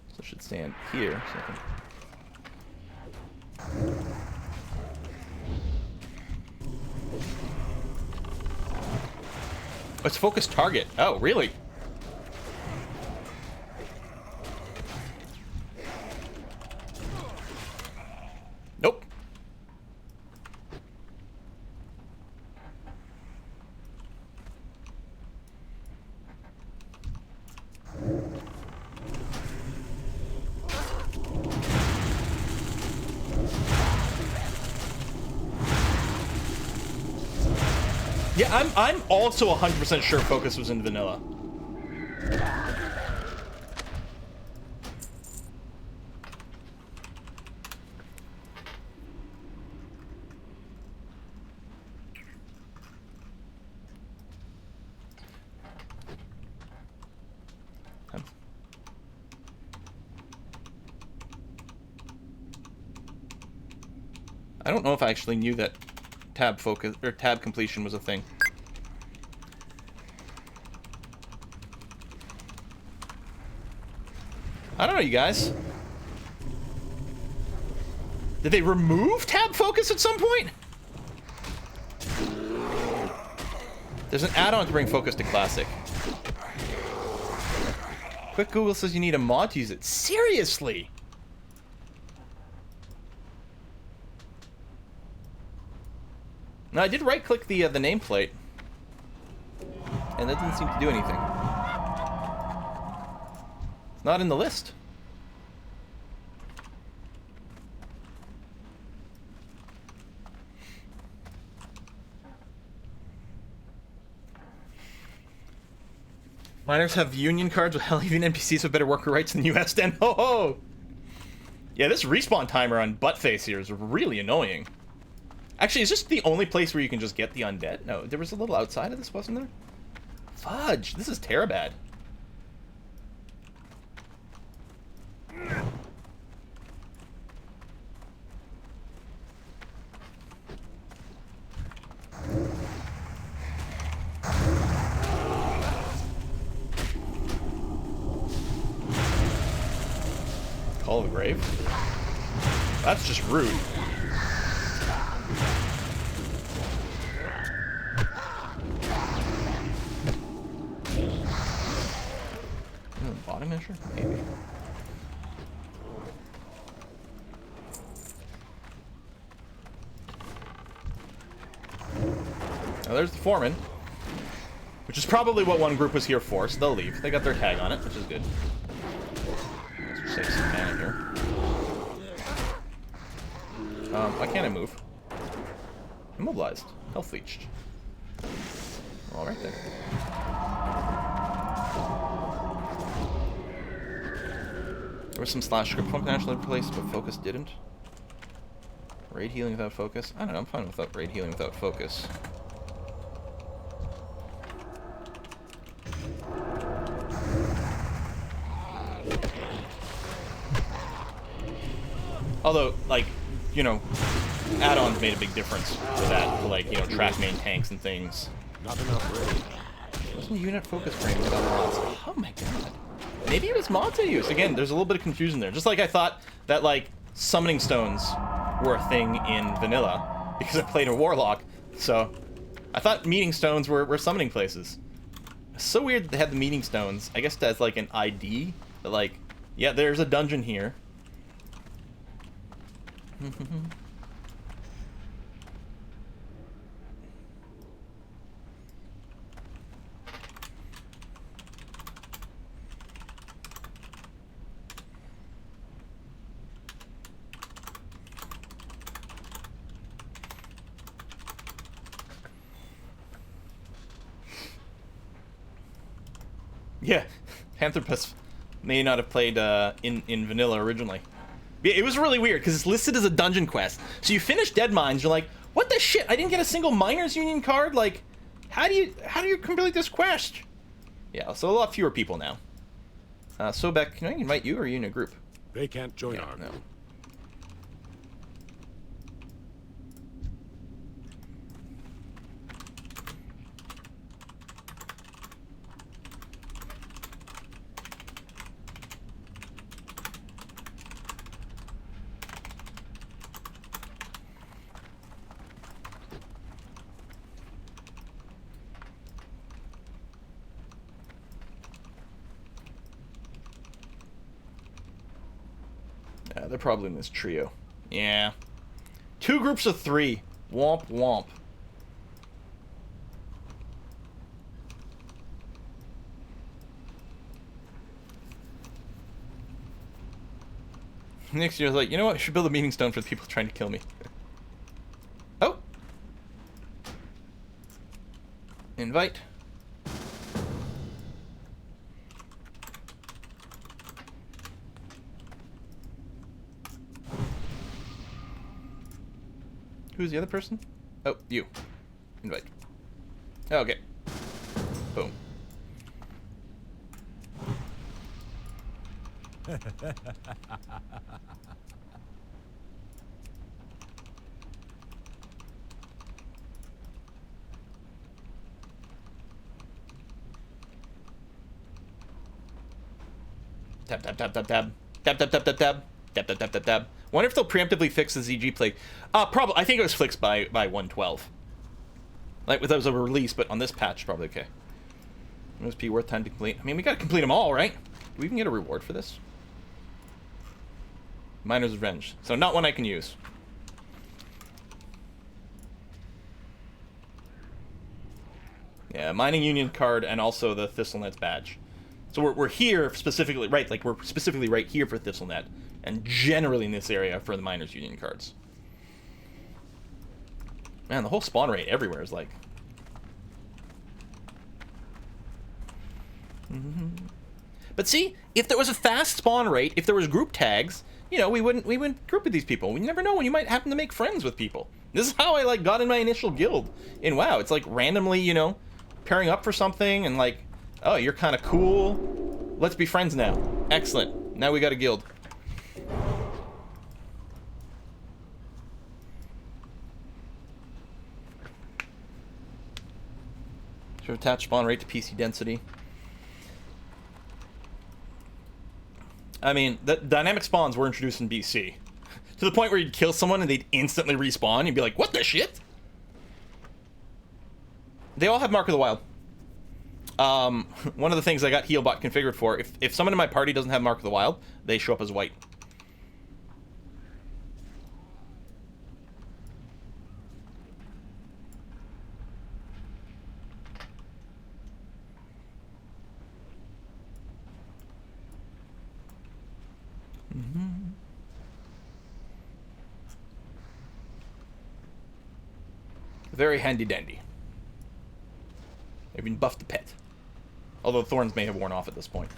So I should stand here so I can... Let's focus target. Oh, really? Nope. Yeah, I'm also 100% sure focus was in vanilla. I don't know if I actually knew that tab focus or tab completion was a thing. I don't know, you guys. Did they remove tab focus at some point? There's an add-on to bring focus to Classic. Quick Google says you need a mod to use it. Seriously? No, I did right-click the nameplate, and that didn't seem to do anything. It's not in the list. Miners have union cards with hell even NPCs with better worker rights than US Den. Ho ho! Yeah, this respawn timer on Buttface here is really annoying. Actually, is this the only place where you can just get the undead? No, there was a little outside of this, wasn't there? Fudge, this is Terabad. Call of the Grave? That's just rude. Bottom measure? Maybe. Now there's the foreman. Which is probably what one group was here for, so they'll leave. They got their tag on it, which is good. Let's save some mana here. Why can't I move? Immobilized. Health leached. Alright then. There was some slash script functionality replaced, but focus didn't. Raid healing without focus? I don't know, I'm fine with raid healing without focus. Although, like, you know, add-ons made a big difference for that, for like, you know, track main tanks and things. Not enough range. Wasn't unit focus frame without mods? Oh my god. Maybe it was mods I used. Again, there's a little bit of confusion there. Just like I thought that, like, summoning stones were a thing in vanilla because I played a warlock. So I thought meeting stones were summoning places. It's so weird that they had the meeting stones. I guess that's like an ID. That like, yeah, there's a dungeon here. Yeah, Panthropus may not have played in vanilla originally. It was really weird because it's listed as a dungeon quest. So you finish Dead Mines, you're like, what the shit? I didn't get a single Miners Union card. Like, how do you complete this quest? Yeah, so a lot fewer people now. Sobek, can I invite you, or are you in a group? They can't join our No. group. They're probably in this trio. Yeah. 2 groups of 3. Womp womp. Next year's like, you know what? I should build a meeting stone for the people trying to kill me. Oh. Invite. Who's the other person? Oh, you. Invite. Okay. Boom. Tab, tab, tab, tab, tab. Tab, tab, tab, tab, tab. Tab, tab, tab, tab, tab. Wonder if they'll preemptively fix the ZG plague. Probably. I think it was fixed by 112. Like, that was a release, but on this patch, probably okay. MSP worth time to complete. I mean, we gotta complete them all, right? Do we even get a reward for this? Miner's Revenge. So not one I can use. Yeah, Mining Union card and also the ThistleNet's badge. So we're here specifically, right, like we're specifically right here for ThistleNet, and generally in this area for the Miners Union cards. Man, the whole spawn rate everywhere is like... But see, if there was a fast spawn rate, if there was group tags, you know, we wouldn't group with these people. We never know when you might happen to make friends with people. This is how I like got in my initial guild in WoW. It's like randomly, you know, pairing up for something and like, oh, you're kind of cool. Let's be friends now. Excellent. Now we got a guild. Should attach spawn rate to PC density. I mean, the dynamic spawns were introduced in BC. To the point where you'd kill someone and they'd instantly respawn. You'd be like, what the shit? They all have Mark of the Wild. One of the things I got Healbot configured for, if someone in my party doesn't have Mark of the Wild, they show up as white. Very handy dandy. I've been buffed the pet. Although thorns may have worn off at this point.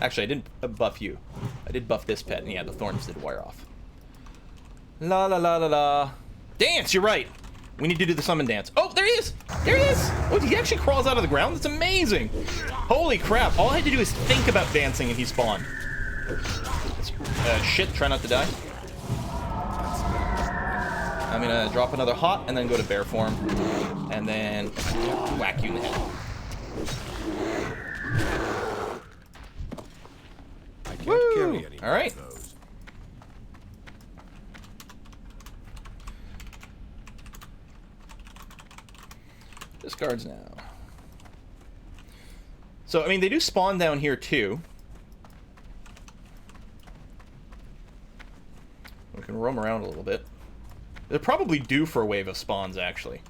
Actually, I didn't buff you. I did buff this pet, and yeah, the thorns did wear off. La la la la la. Dance, you're right. We need to do the summon dance. Oh, there he is! There he is! Oh, he actually crawls out of the ground? That's amazing! Holy crap, all I had to do is think about dancing and he spawned. Shit, try not to die. I'm gonna drop another hot and then go to bear form, and then whack you in the head. I can't Woo! carry any All right. of those. Discards now. So, I mean, they do spawn down here, too. We can roam around a little bit. They're probably due for a wave of spawns, actually.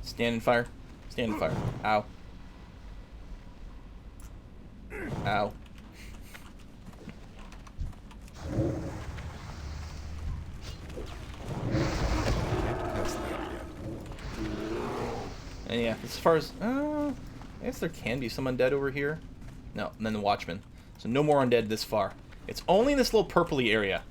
Stand and fire. Stand and fire. Ow. Ow. And yeah, as far as... I guess there can be some undead over here. No, and then the Watchman. So no more undead this far. It's only in this little purpley area.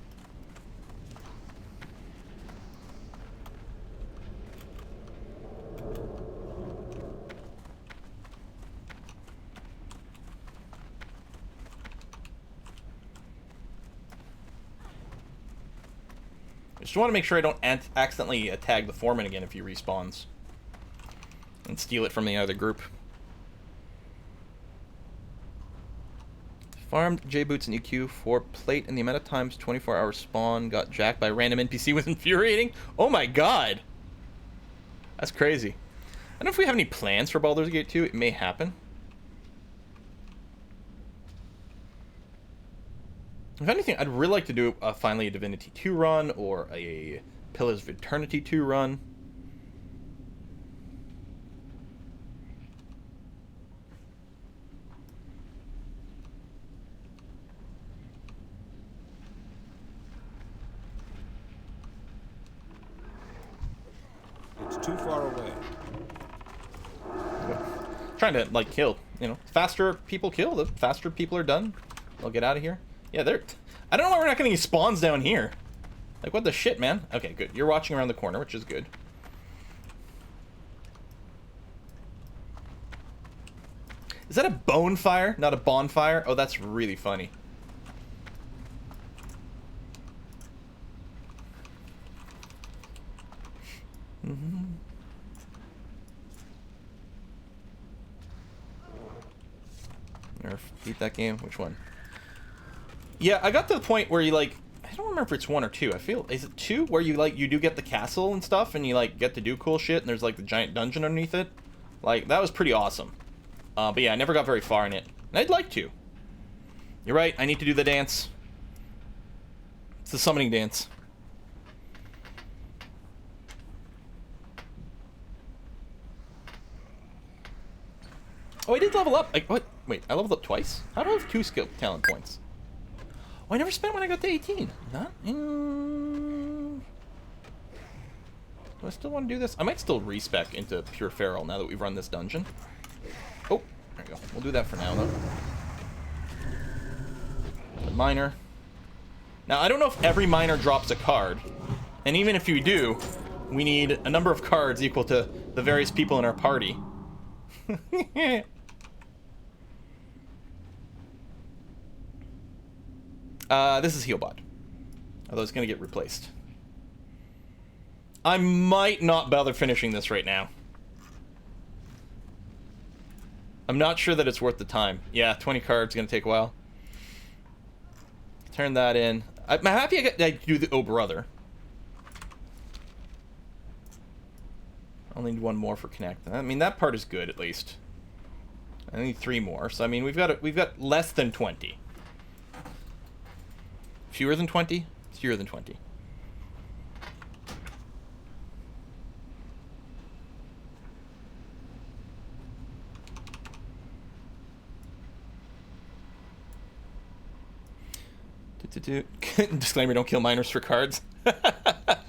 Just want to make sure I don't accidentally tag the foreman again if he respawns. And steal it from the other group. Farmed J-Boots and EQ for plate, and the amount of times 24-hour spawn got jacked by random NPC was infuriating. Oh my god! That's crazy. I don't know if we have any plans for Baldur's Gate 2. It may happen. If anything, I'd really like to do finally a Divinity 2 run, or a Pillars of Eternity 2 run. It's too far away. Trying to, like, kill. You know, faster people kill, the faster people are done. They'll get out of here. Yeah, they're... I don't know why we're not getting any spawns down here. Like, what the shit, man? Okay, good. You're watching around the corner, which is good. Is that a bonfire, not a bonfire? Oh, that's really funny. Nerf, beat that game. Which one? Yeah, I got to the point where you like, I don't remember if it's 1 or 2. I feel, is it 2 where you like, you do get the castle and stuff and you like get to do cool shit and there's like the giant dungeon underneath it. Like, that was pretty awesome. But yeah, I never got very far in it. And I'd like to. You're right, I need to do the dance. It's the summoning dance. Oh, I did level up. Like, what? Wait, I leveled up twice? How do I have 2 skill talent points? Oh, I never spent when I got to 18. Not in... Do I still want to do this? I might still respec into Pure Feral now that we've run this dungeon. Oh, there you go. We'll do that for now, though. The miner. Now, I don't know if every miner drops a card. And even if you do, we need a number of cards equal to the various people in our party. This is Healbot. Although it's going to get replaced. I might not bother finishing this right now. I'm not sure that it's worth the time. Yeah, 20 cards is going to take a while. Turn that in. I'm happy I do the Oh Brother. I'll need 1 more for Connect. I mean, that part is good, at least. I need 3 more. So, I mean, we've got less than 20. Fewer than 20? Fewer than 20. Disclaimer, don't kill miners for cards.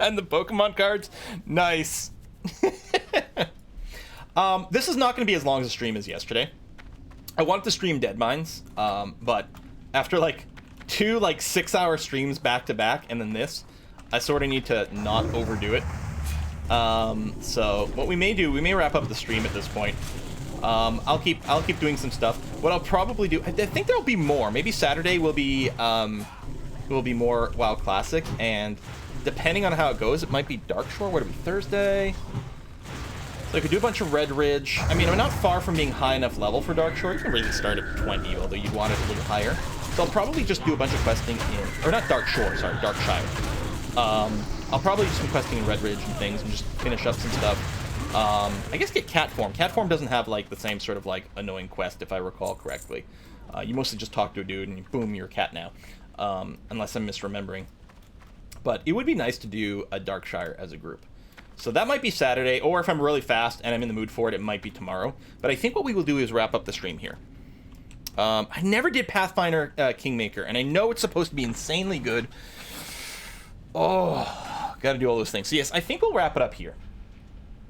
And the Pokemon cards? Nice. This is not going to be as long as a stream as yesterday. I wanted to stream Dead Mines, but after like 2 like 6-hour streams back to back and then this, I sort of need to not overdo it. So what we may do, we may wrap up the stream at this point. I'll keep doing some stuff. What I'll probably do, I think there'll be more. Maybe Saturday will be more WoW Classic, and depending on how it goes, it might be Darkshore. What would it be, Thursday? So I could do a bunch of Red Ridge. I mean, I'm not far from being high enough level for Darkshore. You can really start at 20, although you want it a little higher. So I'll probably just do a bunch of questing in, or not Darkshore, sorry, Darkshire. I'll probably do some questing in Red Ridge and things, and just finish up some stuff. I guess get Cat Form. Cat Form doesn't have like the same sort of like annoying quest, if I recall correctly. You mostly just talk to a dude and boom, you're a cat now. Unless I'm misremembering. But it would be nice to do a Darkshire as a group. So that might be Saturday, or if I'm really fast and I'm in the mood for it, it might be tomorrow. But I think what we will do is wrap up the stream here. I never did Pathfinder Kingmaker, and I know it's supposed to be insanely good. Oh, gotta do all those things. So yes, I think we'll wrap it up here.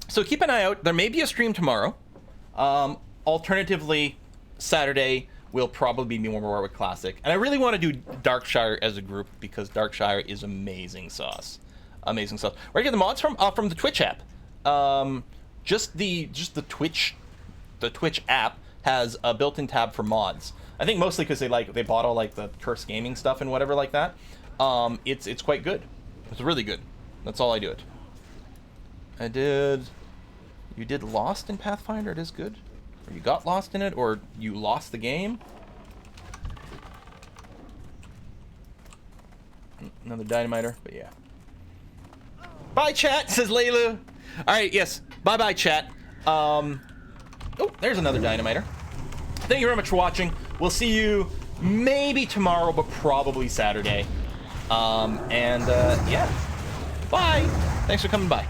So keep an eye out. There may be a stream tomorrow. Alternatively, Saturday will probably be more Warwick Classic. And I really want to do Darkshire as a group, because Darkshire is amazing sauce. Amazing sauce. Where do you get the mods from? From the Twitch app. Just the Twitch app has a built-in tab for mods. I think mostly because they bought all like the Curse Gaming stuff and whatever like that. It's quite good. It's really good. That's all I do it. You did Lost in Pathfinder? It is good. Or you got lost in it, or you lost the game. Another dynamiter, but yeah. Bye, chat, says Layla. All right, yes. Bye-bye, chat. Oh, there's another dynamiter. Thank you very much for watching. We'll see you maybe tomorrow, but probably Saturday. Yeah. Bye. Thanks for coming by.